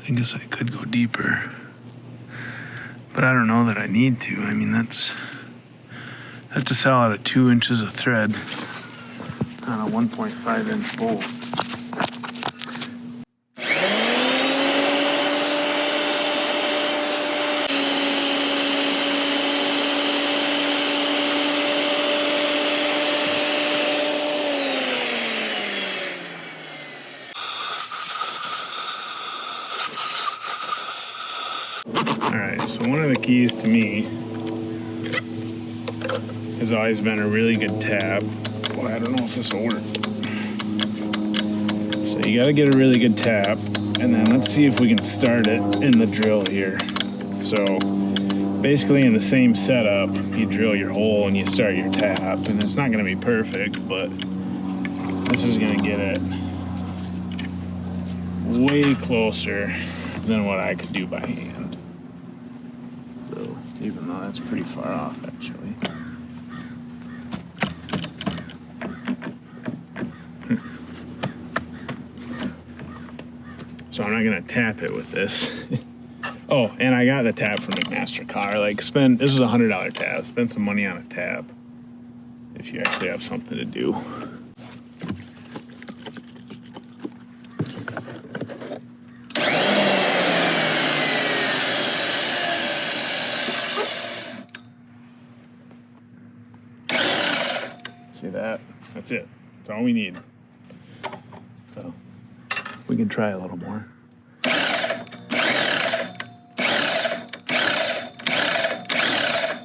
I guess I could go deeper, but I don't know that I need to. I mean, that's a solid 2 inches of thread on a 1.5-inch bolt. Alright, so one of the keys to me has always been a really good tap. Boy, I don't know if this will work. So you gotta get a really good tap, and then let's see if we can start it in the drill here. So basically in the same setup, you drill your hole and you start your tap, and it's not gonna be perfect, but this is gonna get it way closer than what I could do by hand. So even though that's pretty far off actually. So I'm not gonna tap it with this. Oh, and I got the tab from McMaster-Carr. Like, this was a $100 tab. Spend some money on a tab if you actually have something to do. See that? That's it. That's all we need. So we can try a little more.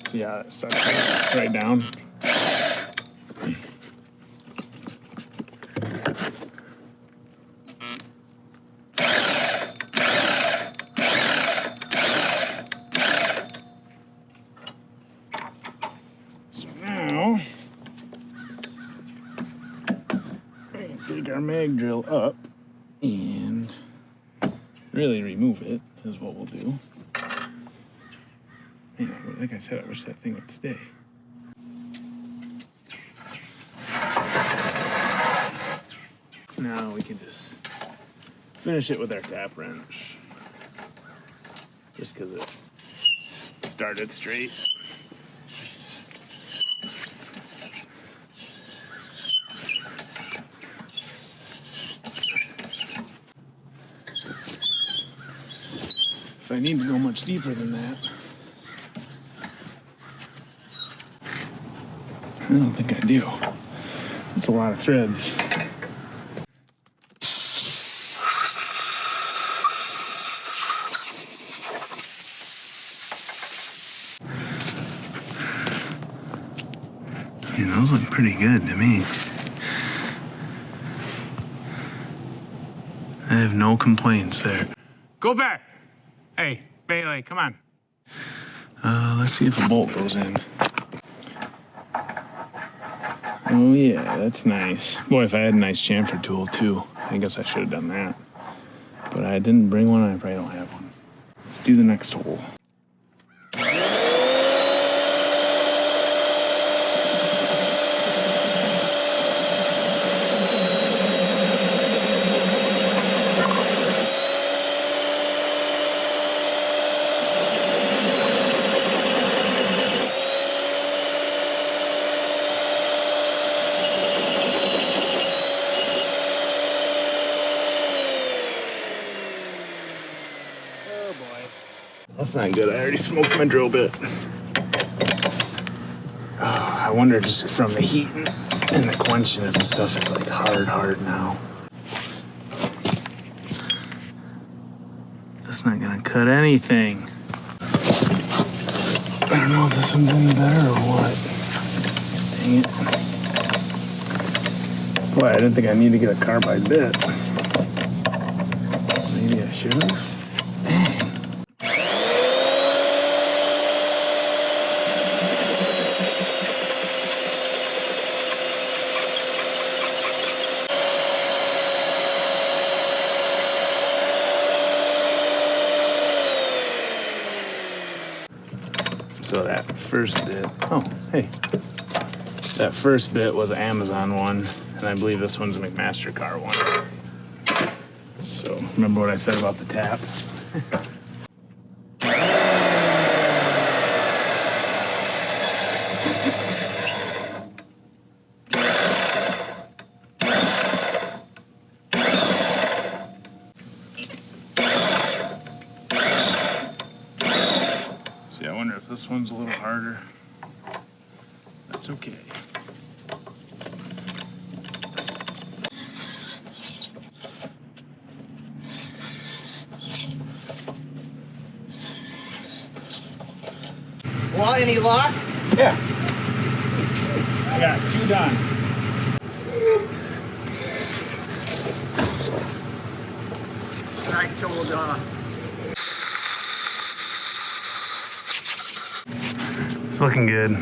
See how it starts right down. So now we can take our mag drill up and really remove it is what we'll do. Man, like I said, I wish that thing would stay. Now we can just finish it with our tap wrench. Just because it's started straight. If I need to go much deeper than that, I don't think I do. It's a lot of threads. Yeah, those look pretty good to me. I have no complaints there. Go back! Hey, Bailey, come on. Let's see if a bolt goes in. Oh yeah, that's nice. Boy, if I had a nice chamfer tool too, I guess I should have done that. But I didn't bring one, and I probably don't have one. Let's do the next hole. That's not good. I already smoked my drill bit. Oh, I wonder just from the heat and the quenching if the stuff is like hard now. That's not gonna cut anything. I don't know if this one's any better or what. Dang it. Boy, I didn't think I need to get a carbide bit. Maybe I should have. So that first bit, oh, hey. That first bit was an Amazon one, and I believe this one's a McMaster-Carr one. So remember what I said about the tap? See, I wonder if this one's a little harder. That's okay. Well, any luck? Yeah. I got 2 done. I told It's looking good.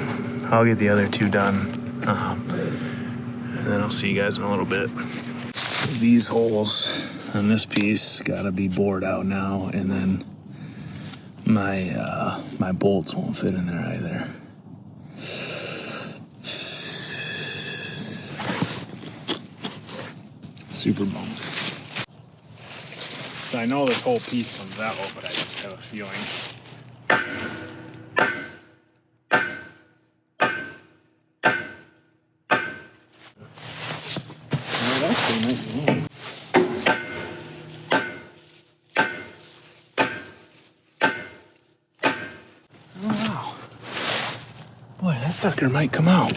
I'll get the other 2 done. And then I'll see you guys in a little bit. These holes on this piece gotta be bored out now, and then my bolts won't fit in there either. Super bummed. So I know this whole piece comes out, but I just have a feeling. Well, it actually might be in. Oh wow. Boy, that sucker might come out.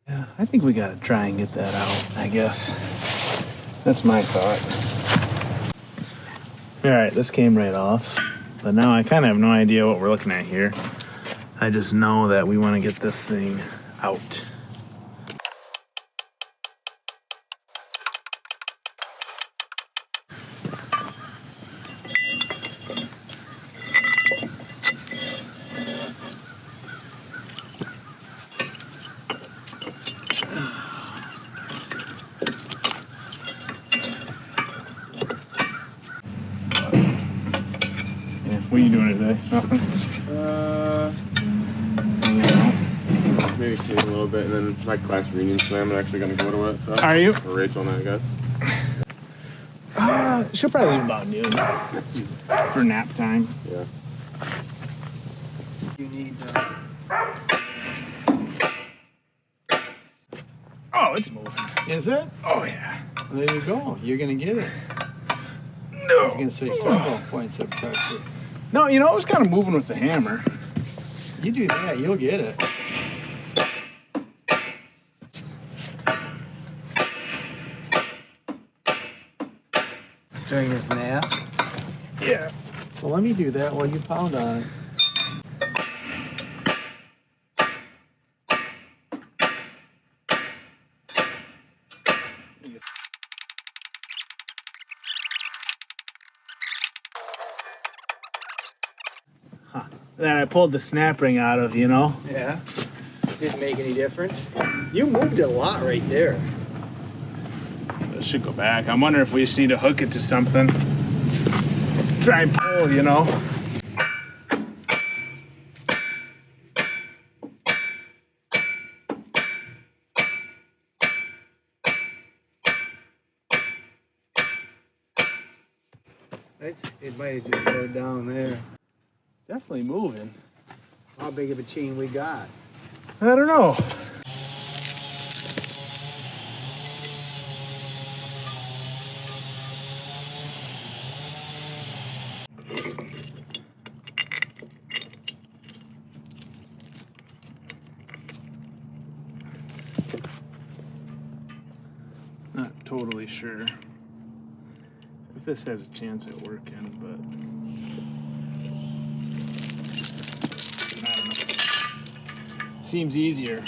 Yeah, I think we gotta try and get that out, I guess. That's my thought. Alright, this came right off. But now I kind of have no idea what we're looking at here. I just know that we want to get this thing out. What are you doing today? Nothing? Hanging out? Maybe skating a little bit, and then my class reunion slam, I'm actually going to go to it. So. Are you? Or Rachel and I guess. She'll probably leave about noon for nap time. Yeah. You need. Oh, it's moving. Is it? Oh, yeah. There you go. You're gonna get it. No. I was gonna say several points of pressure. No, you know, it was kind of moving with the hammer. You do that, you'll get it. During this nap? Yeah. Well, let me do that while you pound on it. That I pulled the snap ring out of, you know? Yeah. Didn't make any difference. You moved it a lot right there. It should go back. I'm wondering if we just need to hook it to something. Try and pull, you know? It might have just slowed down there. Definitely moving. How big of a chain we got? I don't know. Not totally sure if this has a chance at working, but I don't know. Seems easier.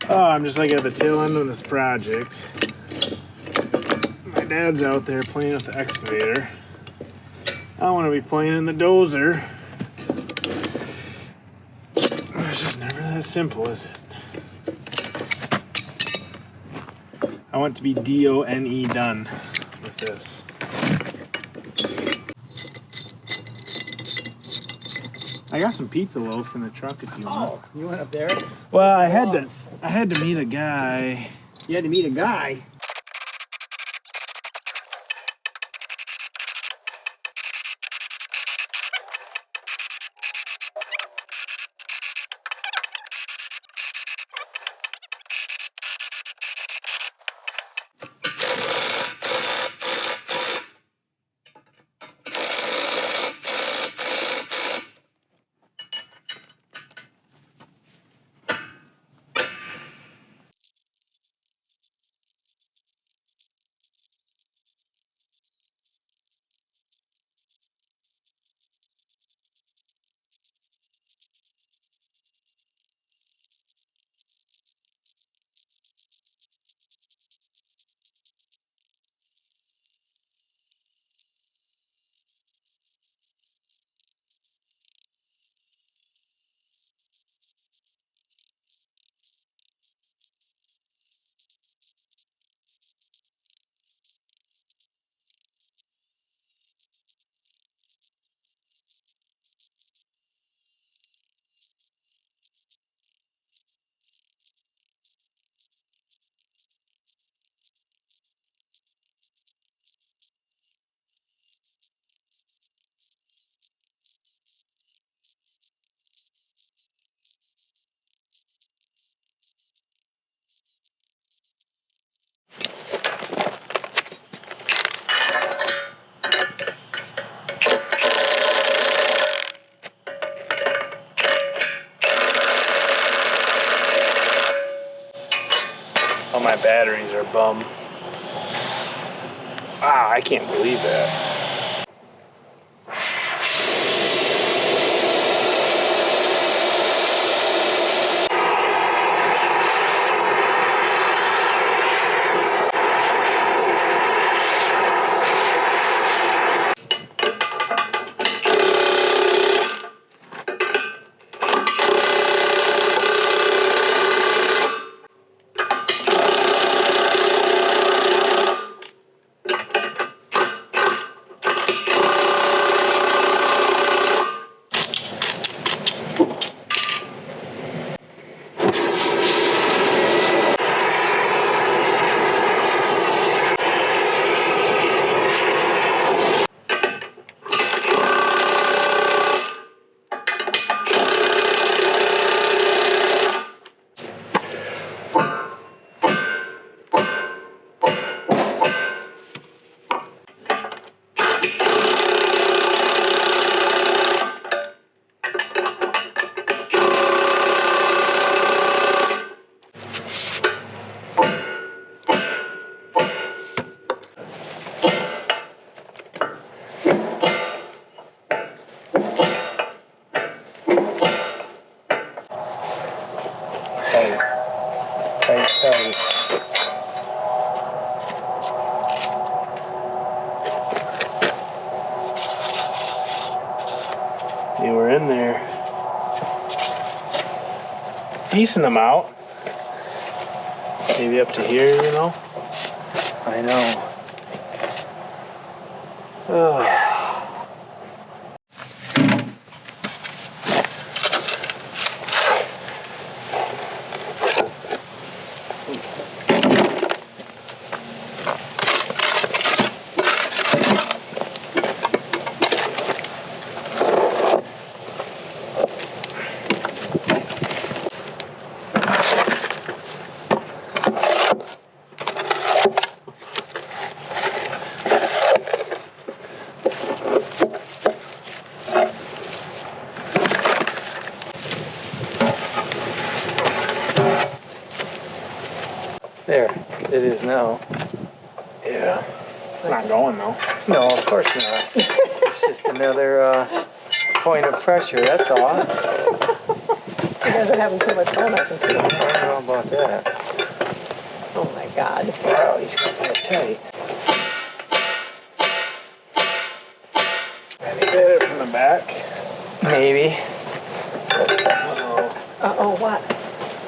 Oh, I'm just like at the tail end of this project. My dad's out there playing with the excavator. I want to be playing in the dozer. It's just never that simple, is it? I want to be D-O-N-E done with this. I got some pizza loaf in the truck if you want. Oh, you went up there? Well, I had to meet a guy. You had to meet a guy? batteries are bum. Ah, I can't believe that. You were in there. Decent amount. Maybe up to here, you know? I know. There, it is now. Yeah. It's not going though. No, of course not. It's just another point of pressure, that's all. You guys are having too much fun, I can see. I don't know about that. Oh my God. Wow, he's got that tight. Maybe hit it from the back. Maybe. Uh-oh, what?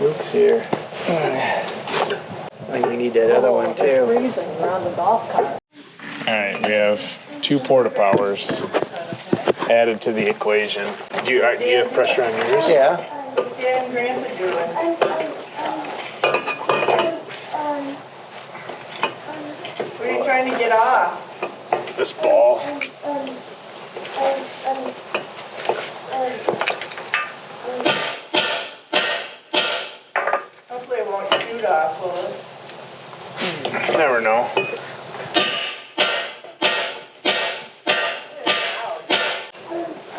Luke's here. I think we need that other one too. Freezing around the golf cart. Alright, we have 2 porta powers added to the equation. Do you have pressure on yours? Yeah. What's Dad and Grandpa doing? What are you trying to get off? This ball. Hopefully it won't shoot off, will it? Never know.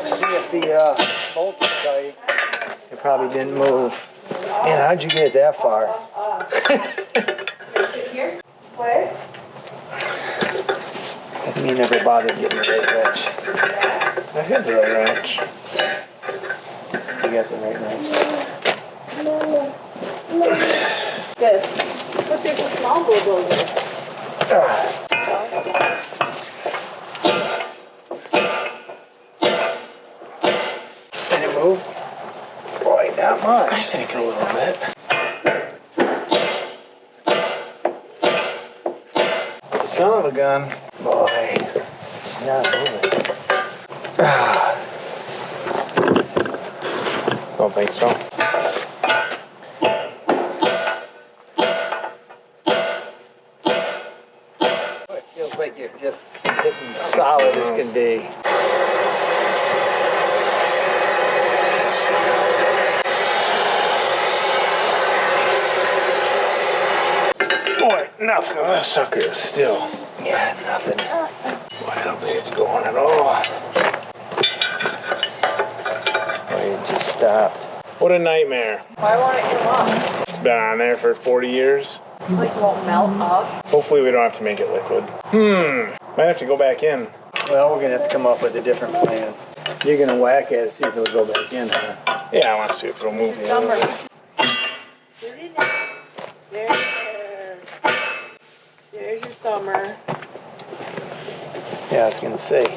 See if the bolts are tight. It probably didn't move. Man, how'd you get it that far? Here? Play? Me never bothered getting the right wrench. I hit the right wrench. You got the right wrench. This. But there's a small bulldozer. Did it move? Boy, not much. I think a little bit. Son of a gun. Boy, it's not moving. Don't think so. It feels like you're just hitting solid as can be. Boy, nothing. That sucker is still. Yeah, nothing. Boy, I don't think it's going at all. Boy, it just stopped. What a nightmare. Why won't it come off? It's been on there for 40 years. Like won't melt off. Hopefully we don't have to make it liquid. Might have to go back in. Well, we're gonna have to come up with a different plan. You're gonna whack at it, see if it'll go back in, huh? Yeah, I want to see if it'll move the other way. There it is. There's your thumber. Yeah, I was gonna say.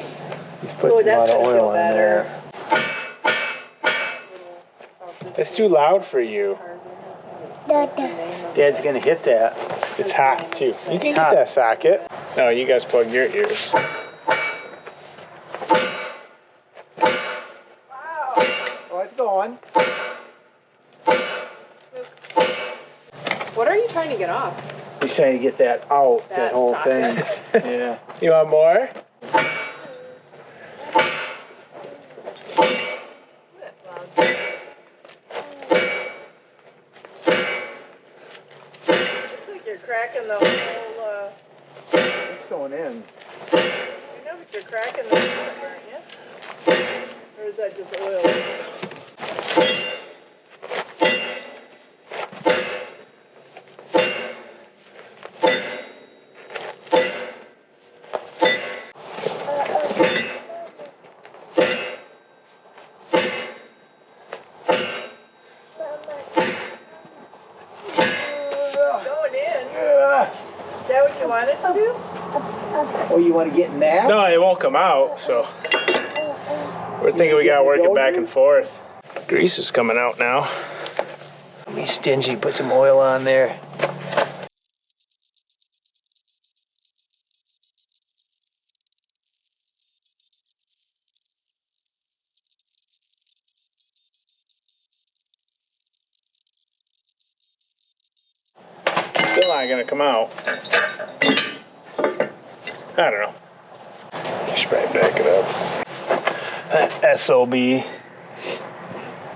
He's putting Oh, a that's lot of gonna oil feel in better. there. It's too loud for you. Dad's gonna hit that. It's hot too. You can get hot. that socket. No, you guys plug your ears. Oh, it's going. What are you trying to get off? He's trying to get that out, that whole thing. socket. Yeah. You want more? Looks like you're cracking the whole, It's going in. I know, but you're cracking the front, aren't you? Or is that just oil? Going in. Is that what you wanted to do? Oh, you want to get in that? No, it won't come out, so we're thinking we gotta work it back and forth. Grease is coming out now. Be stingy, put some oil on there. Still not gonna come out. I don't know. I should probably back it up. That SOB.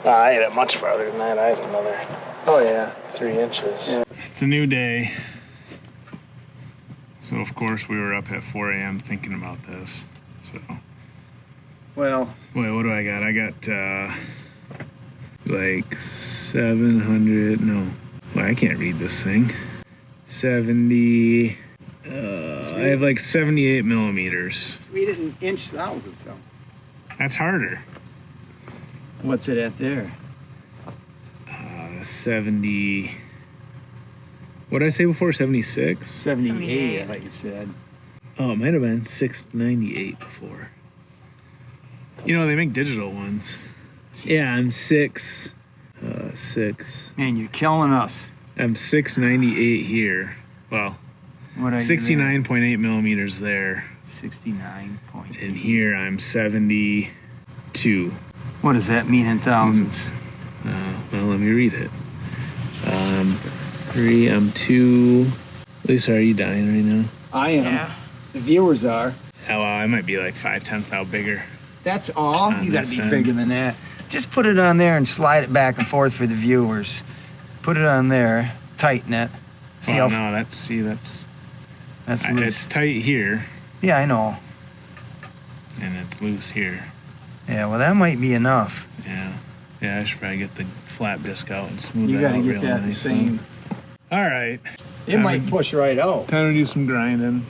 I had it much farther than that. I had another Oh yeah. 3 inches. Yeah. It's a new day. So of course we were up at 4 a.m. thinking about this. So Well, wait, what do I got? I got like 700. No, well, I can't read this thing. 70. I have like 78 millimeters. we didn't inch thousandths, so. That's harder. What's it at there? 70. What did I say before? 76? 78, I thought you said. Oh, it might have been 698 before. You know, they make digital ones. Yeah, I'm 6. Man, you're killing us. I'm 698 here. Well, What are 69.8 millimeters there. 69.8. And here I'm 72. What does that mean in thousands? Well, let me read it. 3, I'm 2. Lisa, are you dying right now? I am. Yeah. The viewers are. Oh, well, I might be like 5/10 out bigger. That's all? On You gotta this be end. bigger than that. Just put it on there and slide it back and forth for the viewers. Put it on there, tighten it. See Well, how no, that's that's it's loose. tight here Yeah, I know. and it's loose here. Yeah, well that might be enough. Yeah, I should probably get the flat disc out and smooth You that gotta out get real that the nice, same. huh? All right. It might push right out. Time to do some grinding.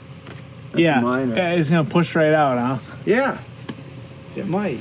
That's minor. Yeah, it's gonna push right out, huh? Yeah, it might.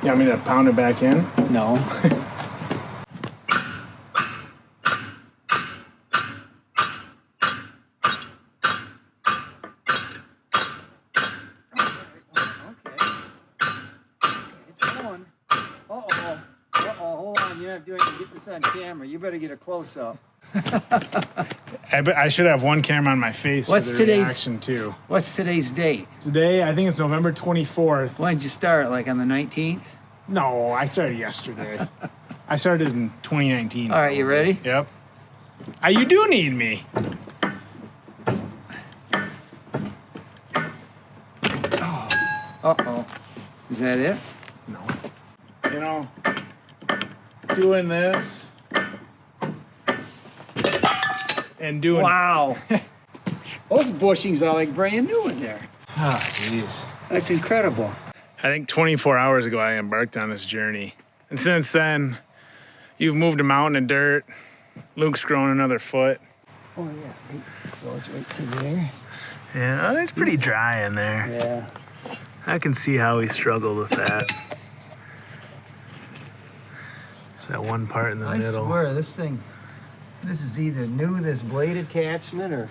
You want me to pound it back in? No. It's going. Uh-oh. Uh-oh. you're not doing get this on camera. You better get a close up. I should have one camera on my face What's for the today's- reaction too. What's today's date? Today, I think it's November 24th. When did you start? Like on the 19th? No, I started yesterday. I started in 2019. All right, you ready? Yep. You do need me. Uh-oh. Is that it? No. You know, doing this and doing. Wow. Those bushings are like brand new in there. Ah, jeez. That's incredible. I think 24 hours ago I embarked on this journey. And since then, you've moved a mountain of dirt. Luke's grown another foot. Oh, yeah. It goes right to there. Yeah, it's pretty dry in there. Yeah. I can see how he struggled with that. That one part in the I middle. swear, this is either new, this blade attachment, or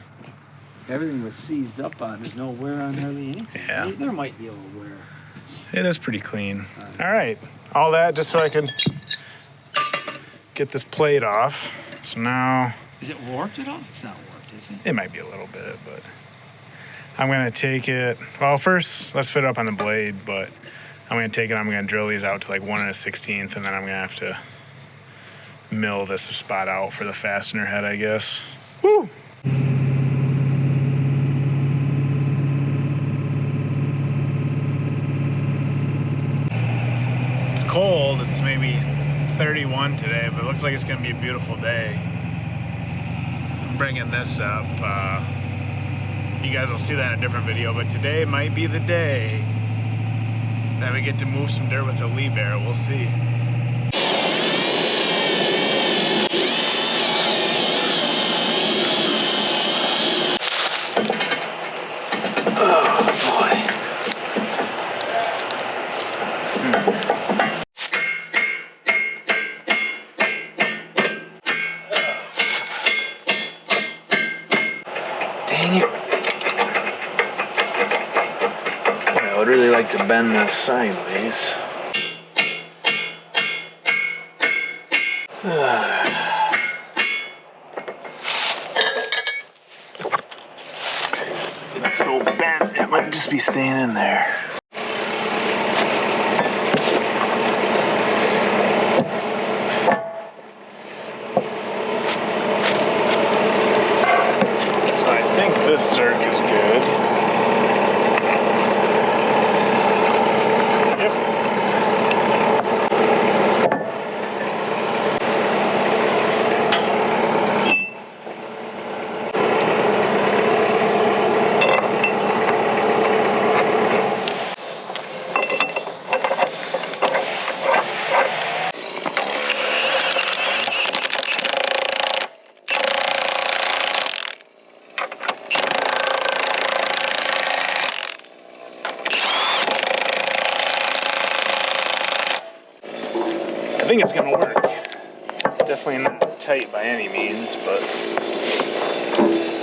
everything was seized up on. There's no wear on hardly anything. Yeah. There might be a little wear. It is pretty clean. All right, all that just so I can get this plate off. So now, Is it warped at all? It's not warped, is it? it might be a little bit, but I'm gonna take it. Well, first, let's fit it up on the blade, but I'm gonna take it, I'm gonna drill these out to like 1 1/16, and then I'm gonna have to mill this spot out for the fastener head, I guess. Woo! It's cold, it's maybe 31 today, but it looks like it's gonna be a beautiful day. I'm bringing this up. You guys will see that in a different video, but today might be the day that we get to move some dirt with the Liebherr. We'll see. Dang it. Boy, I would really like to bend this sideways. It's so bent, it might just be staying in there. So I think this zerk is good. Yep. I think it's gonna work. Definitely not tight by any means, but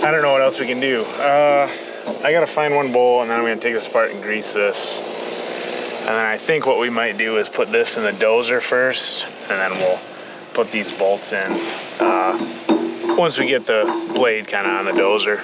I don't know what else we can do. I gotta find one bolt, and then I'm gonna take this apart and grease this. And then I think what we might do is put this in the dozer first, and then we'll put these bolts in once we get the blade kind of on the dozer.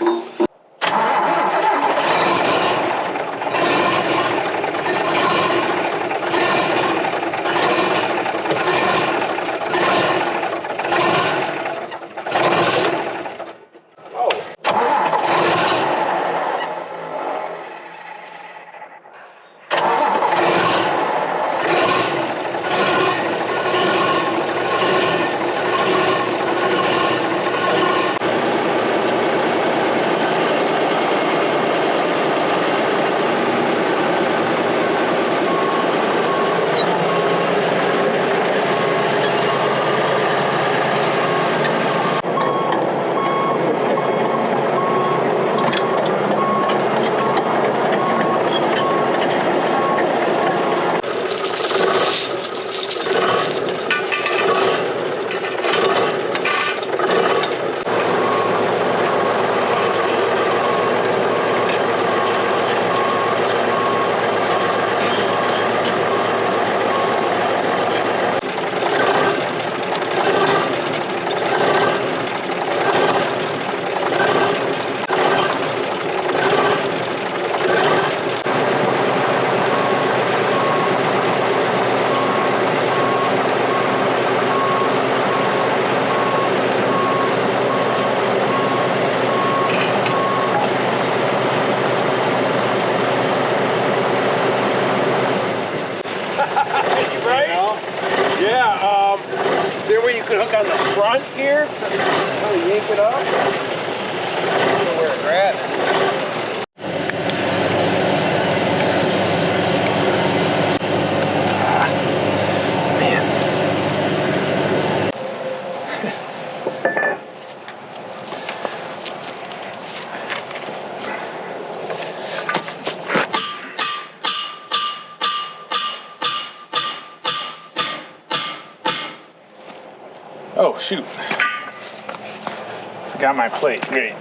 Oh, yank it up. So where it's at. Oh, shoot. Forgot my plate. Great.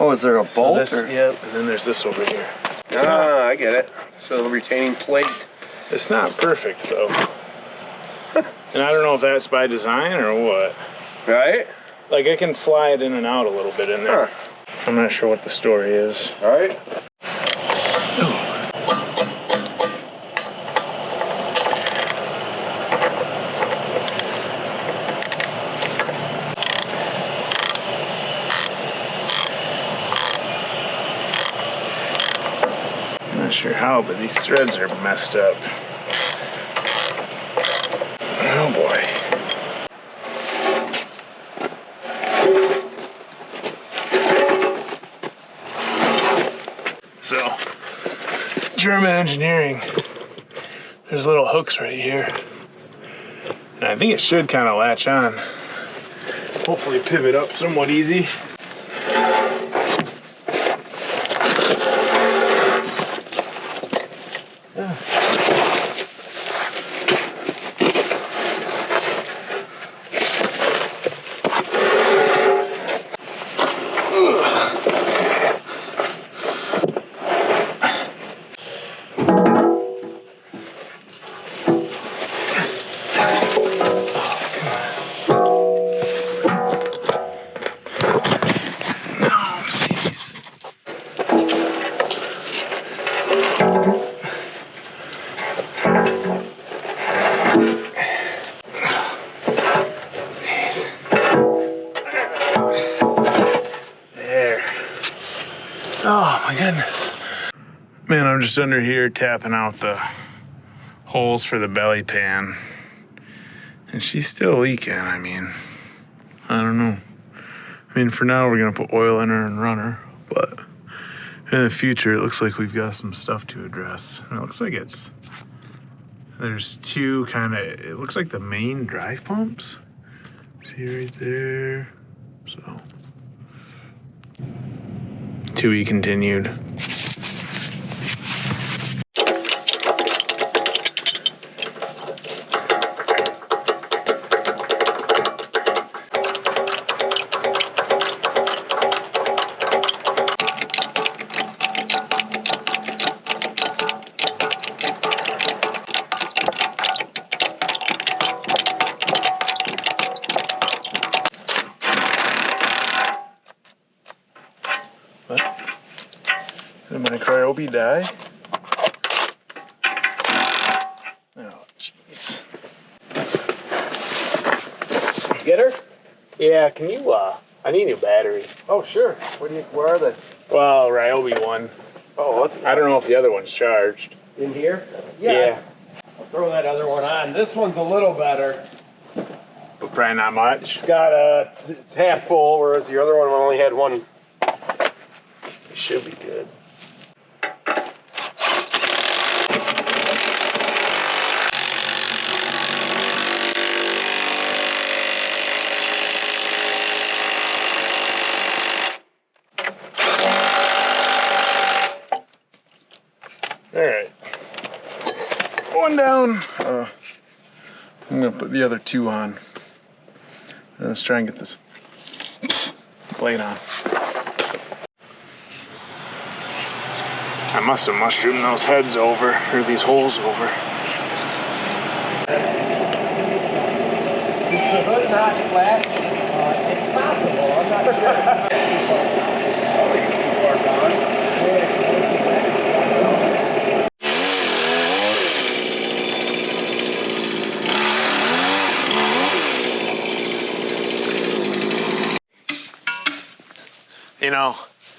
Oh, is there a bolt? Yep, and then there's this over here. I get it. So the retaining plate. It's not perfect though. And I don't know if that's by design or what. Right? Like I can fly it in and out a little bit in there. I'm not sure what the story is. All right. Not sure how, but these threads are messed up. Oh boy. So, German engineering. There's little hooks right here. And I think it should kind of latch on. Hopefully pivot up somewhat easy. Oh my goodness. Man, I'm just under here tapping out the holes for the belly pan. And she's still leaking, I mean, I don't know. I mean, for now we're gonna put oil in her and run her, but in the future it looks like we've got some stuff to address. And it looks like there's two kind of, it looks like the main drive pumps. See right there, so. To be continued. Did my Cryobi die? Oh, jeez. Get her? Yeah, can you, I need a new battery. Oh, sure. Where are they? Well, Ryobi one. Oh, what? I don't know if the other one's charged. In here? Yeah. I'll throw that other one on. This one's a little better. But probably not much. It's got it's half full, whereas the other one only had one. It should be good. All right, one down. I'm gonna put the other two on. Let's try and get this blade on. I must have mushroomed those heads over, or these holes over. not flat? It's possible. I'm not sure. You know,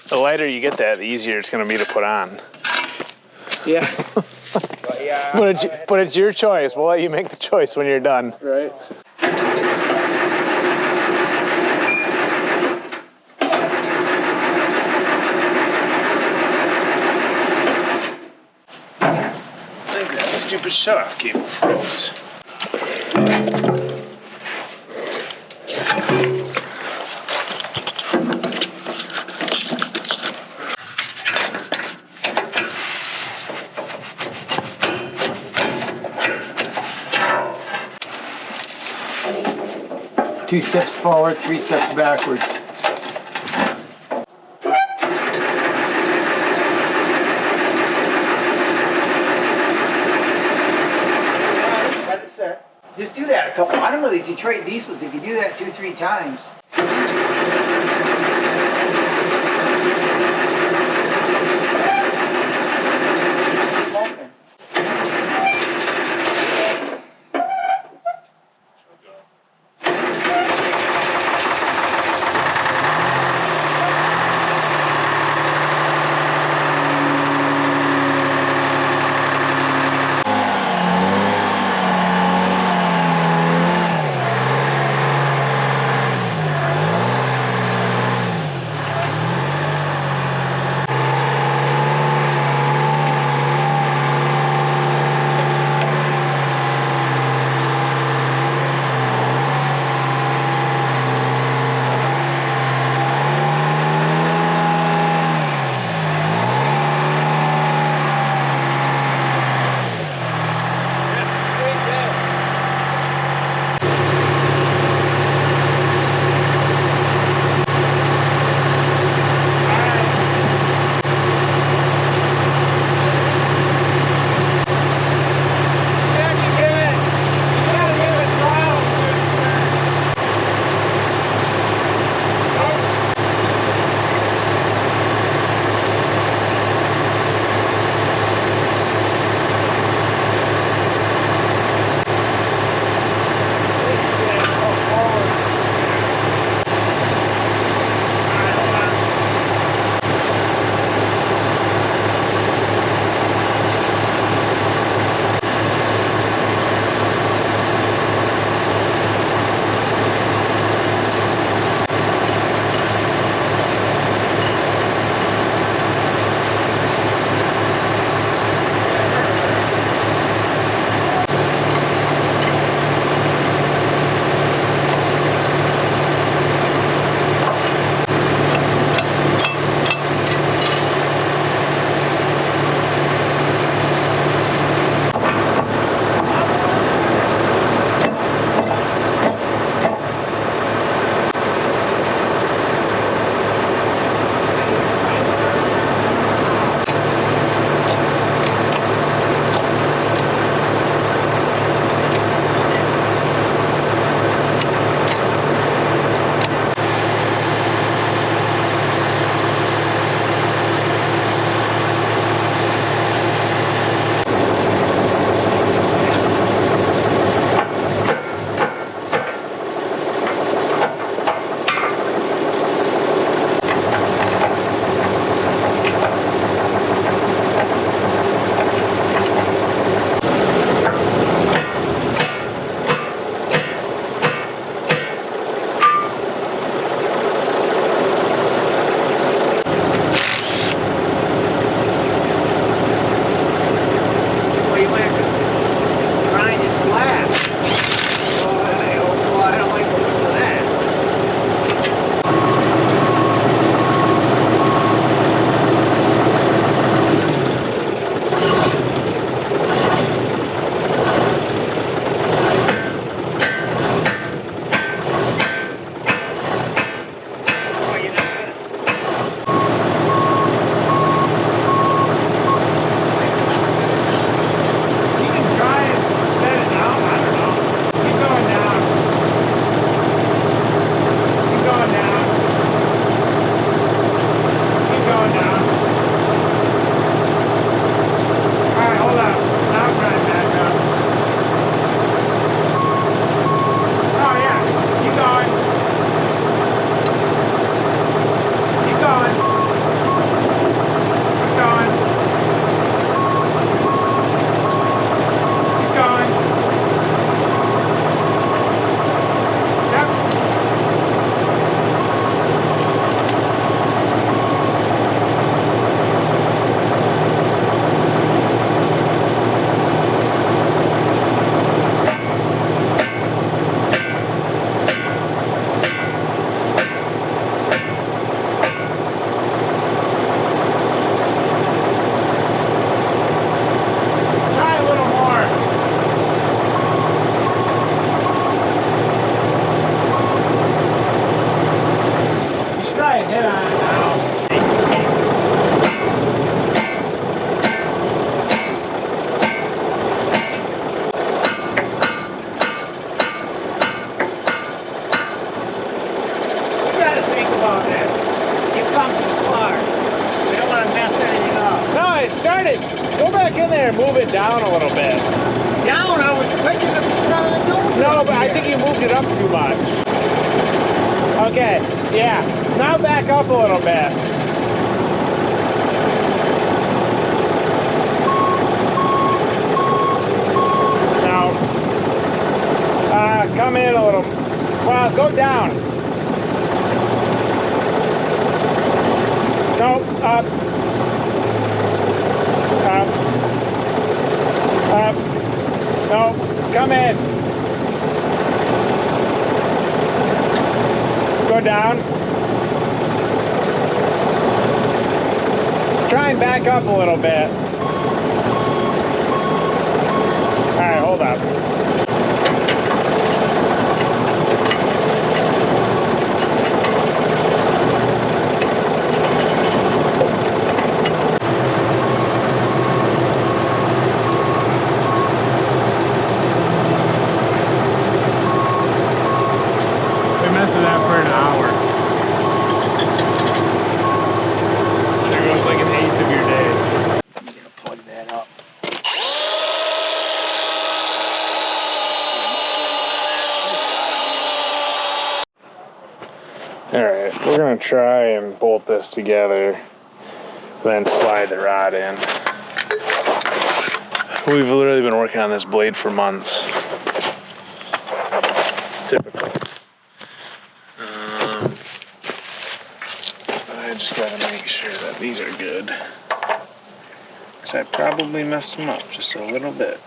the lighter you get that, the easier it's going to be to put on. Yeah. But it's your choice. We'll let you make the choice when you're done. Right. I think that stupid shut-off cable froze. Two steps forward, three steps backwards. Got it set. Just do that a couple. I don't know these Detroit diesels. If you do that 2-3 times. speed it up too much. Okay, yeah. Now back up a little bit. Now, come in a little. Well, go down. No, up. Up. Up. No, come in. Go down. Try and back up a little bit. All right, hold up. Messed it up for an hour. There goes like an eighth of your day. I'm gonna plug that up. Alright, we're gonna try and bolt this together, then slide the rod in. We've literally been working on this blade for months. Typical. I just gotta make sure that these are good, because I probably messed them up just a little bit.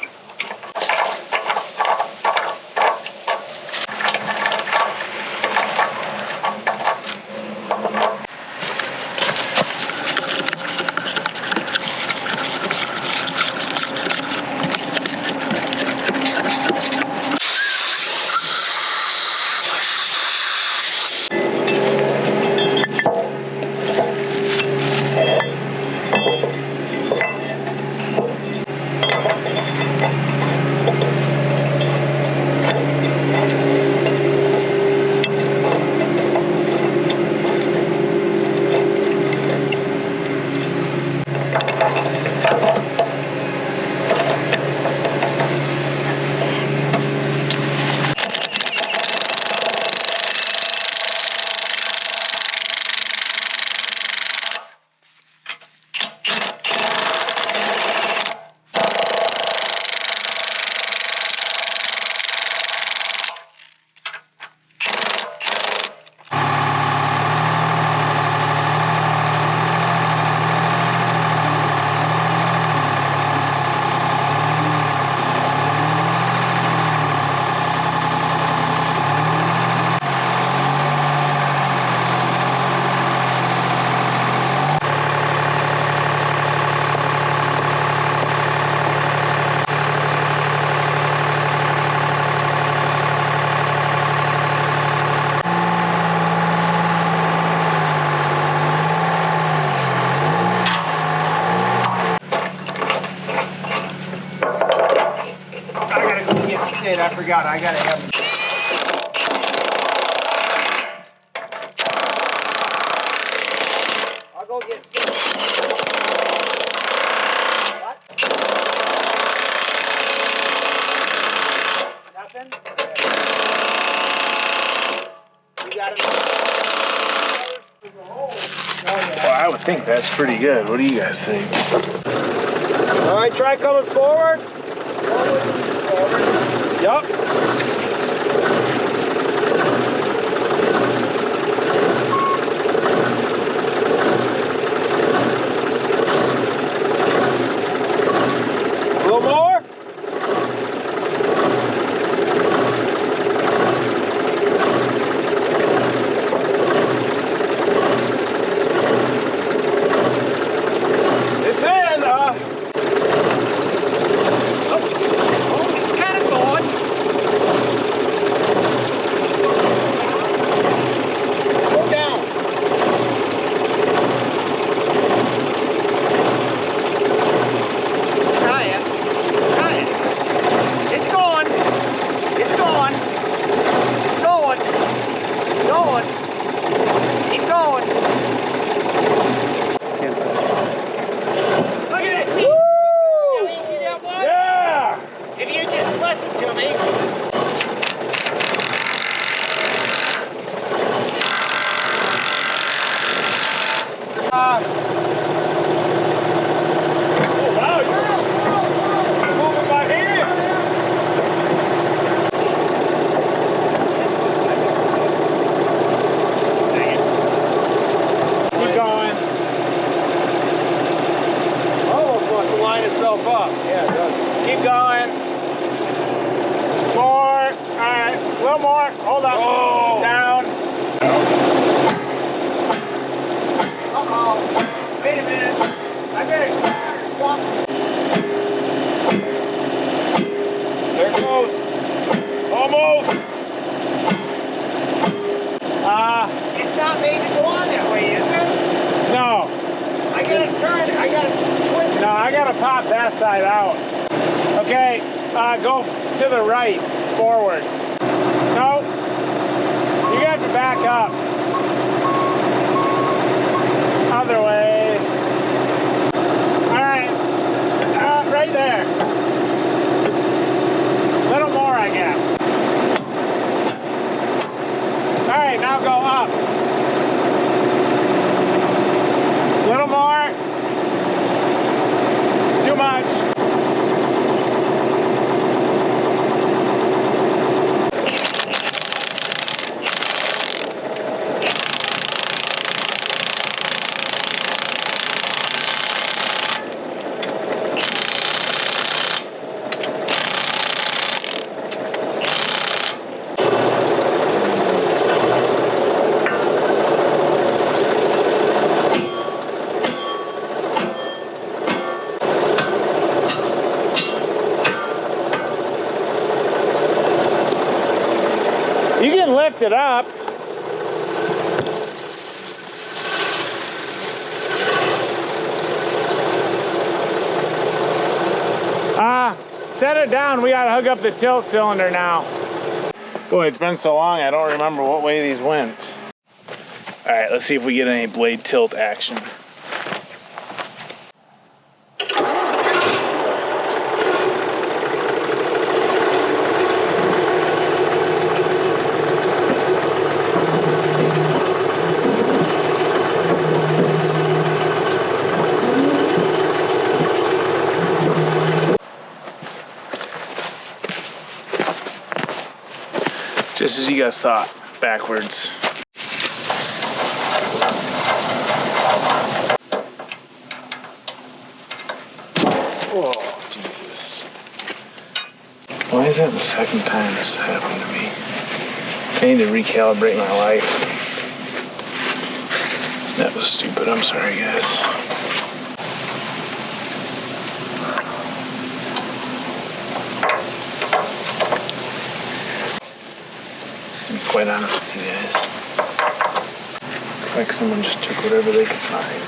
I forgot, I gotta have. I'll go get Sid. What? Nothing? You got it? Well, I would think that's pretty good. What do you guys think? All right, try coming forward. Yup. A little more. It's in. It's kind of gone. little more. Hold on. Oh. Down. Uh-oh. Wait a minute. I better stop. There it goes. Almost. It's not made to go on that way, is it? No. I gotta turn, I gotta twist. No, I gotta pop that side out. Okay, go to the right, forward. No, you got to back up. Other way. All right, right there. Little more, I guess. All right, now go up. Little more. Too much. You can lift it up. Set it down. We gotta hook up the tilt cylinder now. Boy, it's been so long, I don't remember what way these went. All right, let's see if we get any blade tilt action. Just as you guys thought, backwards. Whoa, Jesus. Why is that the second time this has happened to me? I need to recalibrate my life. That was stupid, I'm sorry guys. Quite honest with you guys. Looks like someone just took whatever they could find.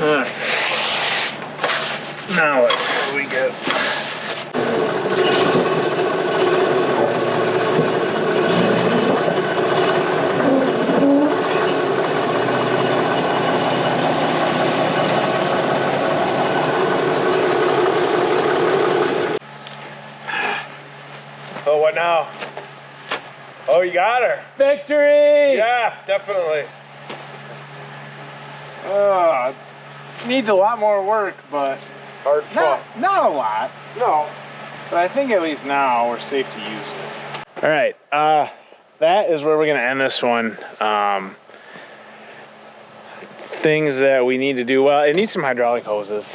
Alright. Now let's see what we get. Oh, what now? Oh, you got her. Victory! Yeah, definitely. It needs a lot more work, but Hard fought. not a lot. No. But I think at least now we're safe to use it. All right, that is where we're gonna end this one. Things that we need to do. Well, it needs some hydraulic hoses.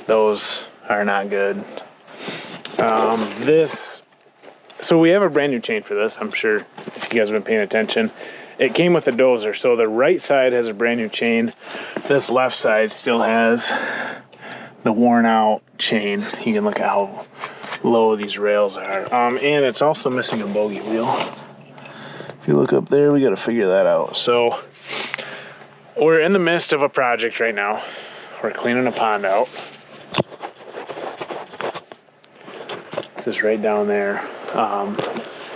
Those are not good. So we have a brand new chain for this. I'm sure if you guys have been paying attention. It came with a dozer, so the right side has a brand new chain. This left side still has the worn out chain. You can look at how low these rails are. And it's also missing a bogey wheel. If you look up there, we got to figure that out. So we're in the midst of a project right now. We're cleaning a pond out. Just right down there.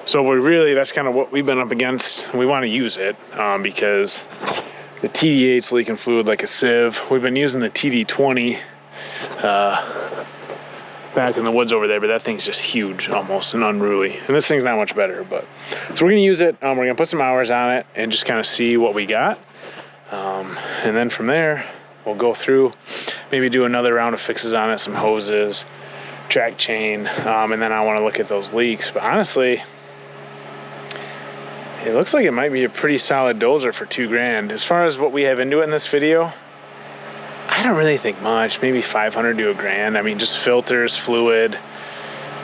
So that's kind of what we've been up against. We want to use it because the TD8's leaking fluid like a sieve. We've been using the TD20 back in the woods over there, but that thing's just huge almost and unruly. And this thing's not much better, but so we're gonna use it. We're gonna put some hours on it and just kind of see what we got. And then from there, we'll go through, maybe do another round of fixes on it, some hoses, track chain, and then I want to look at those leaks. But honestly, it looks like it might be a pretty solid dozer for $2,000. As far as what we have into it in this video, I don't really think much. Maybe 500 to $1,000. I mean, just filters, fluid,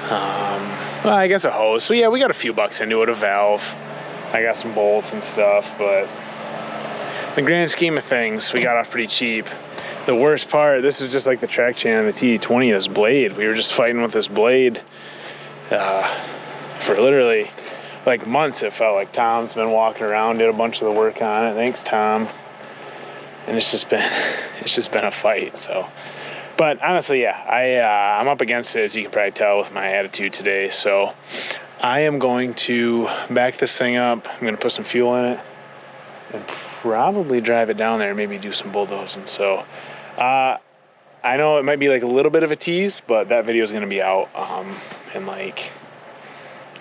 well, I guess a hose. So yeah, we got a few bucks into it, a valve. I got some bolts and stuff, but in the grand scheme of things, we got off pretty cheap. The worst part, this is just like the track chain on the TD20, this blade. We were just fighting with this blade for literally like months. It felt like Tom's been walking around, did a bunch of the work on it. Thanks, Tom. And it's just been a fight. So, but honestly, yeah, I'm up against it, as you can probably tell with my attitude today. So I am going to back this thing up. I'm going to put some fuel in it and probably drive it down there, maybe do some bulldozing. So I know it might be like a little bit of a tease, but that video is going to be out in like,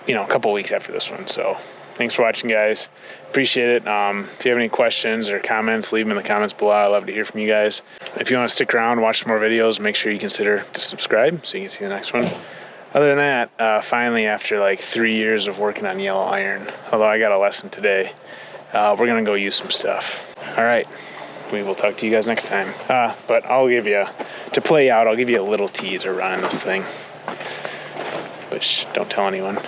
you know, a couple weeks after this one. So thanks for watching, guys. Appreciate it. If you have any questions or comments, leave them in the comments below. I love to hear from you guys. If you want to stick around, watch some more videos, make sure you consider to subscribe so you can see the next one. Other than that, finally, after like 3 years of working on yellow iron, although I got a lesson today, we're going to go use some stuff. All right. We will talk to you guys next time. But I'll give you, to play out, I'll give you a little teaser running this thing. But shh, don't tell anyone.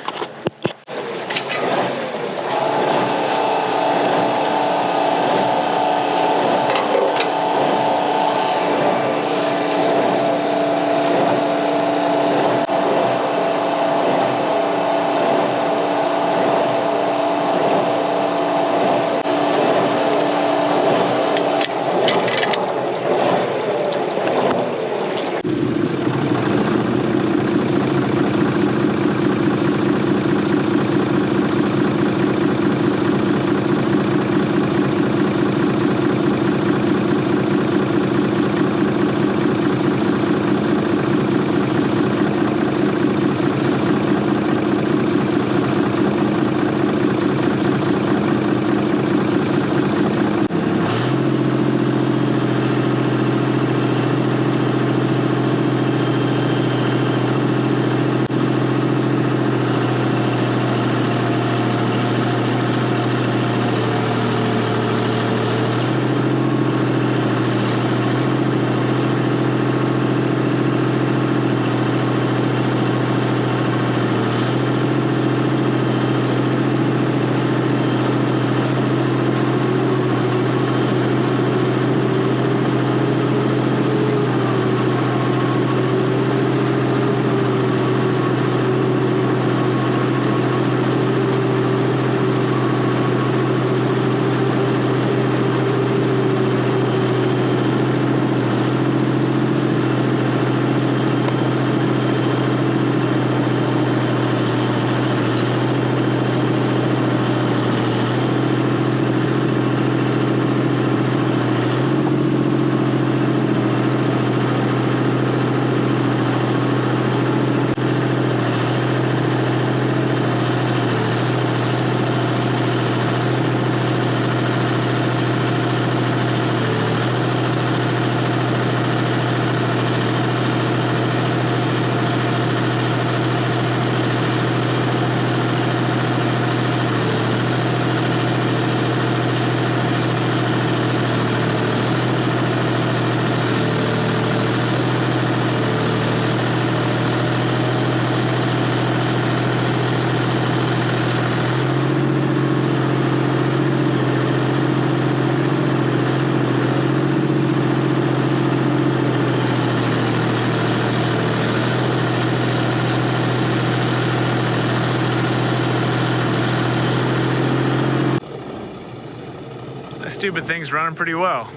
Stupid thing's running pretty well.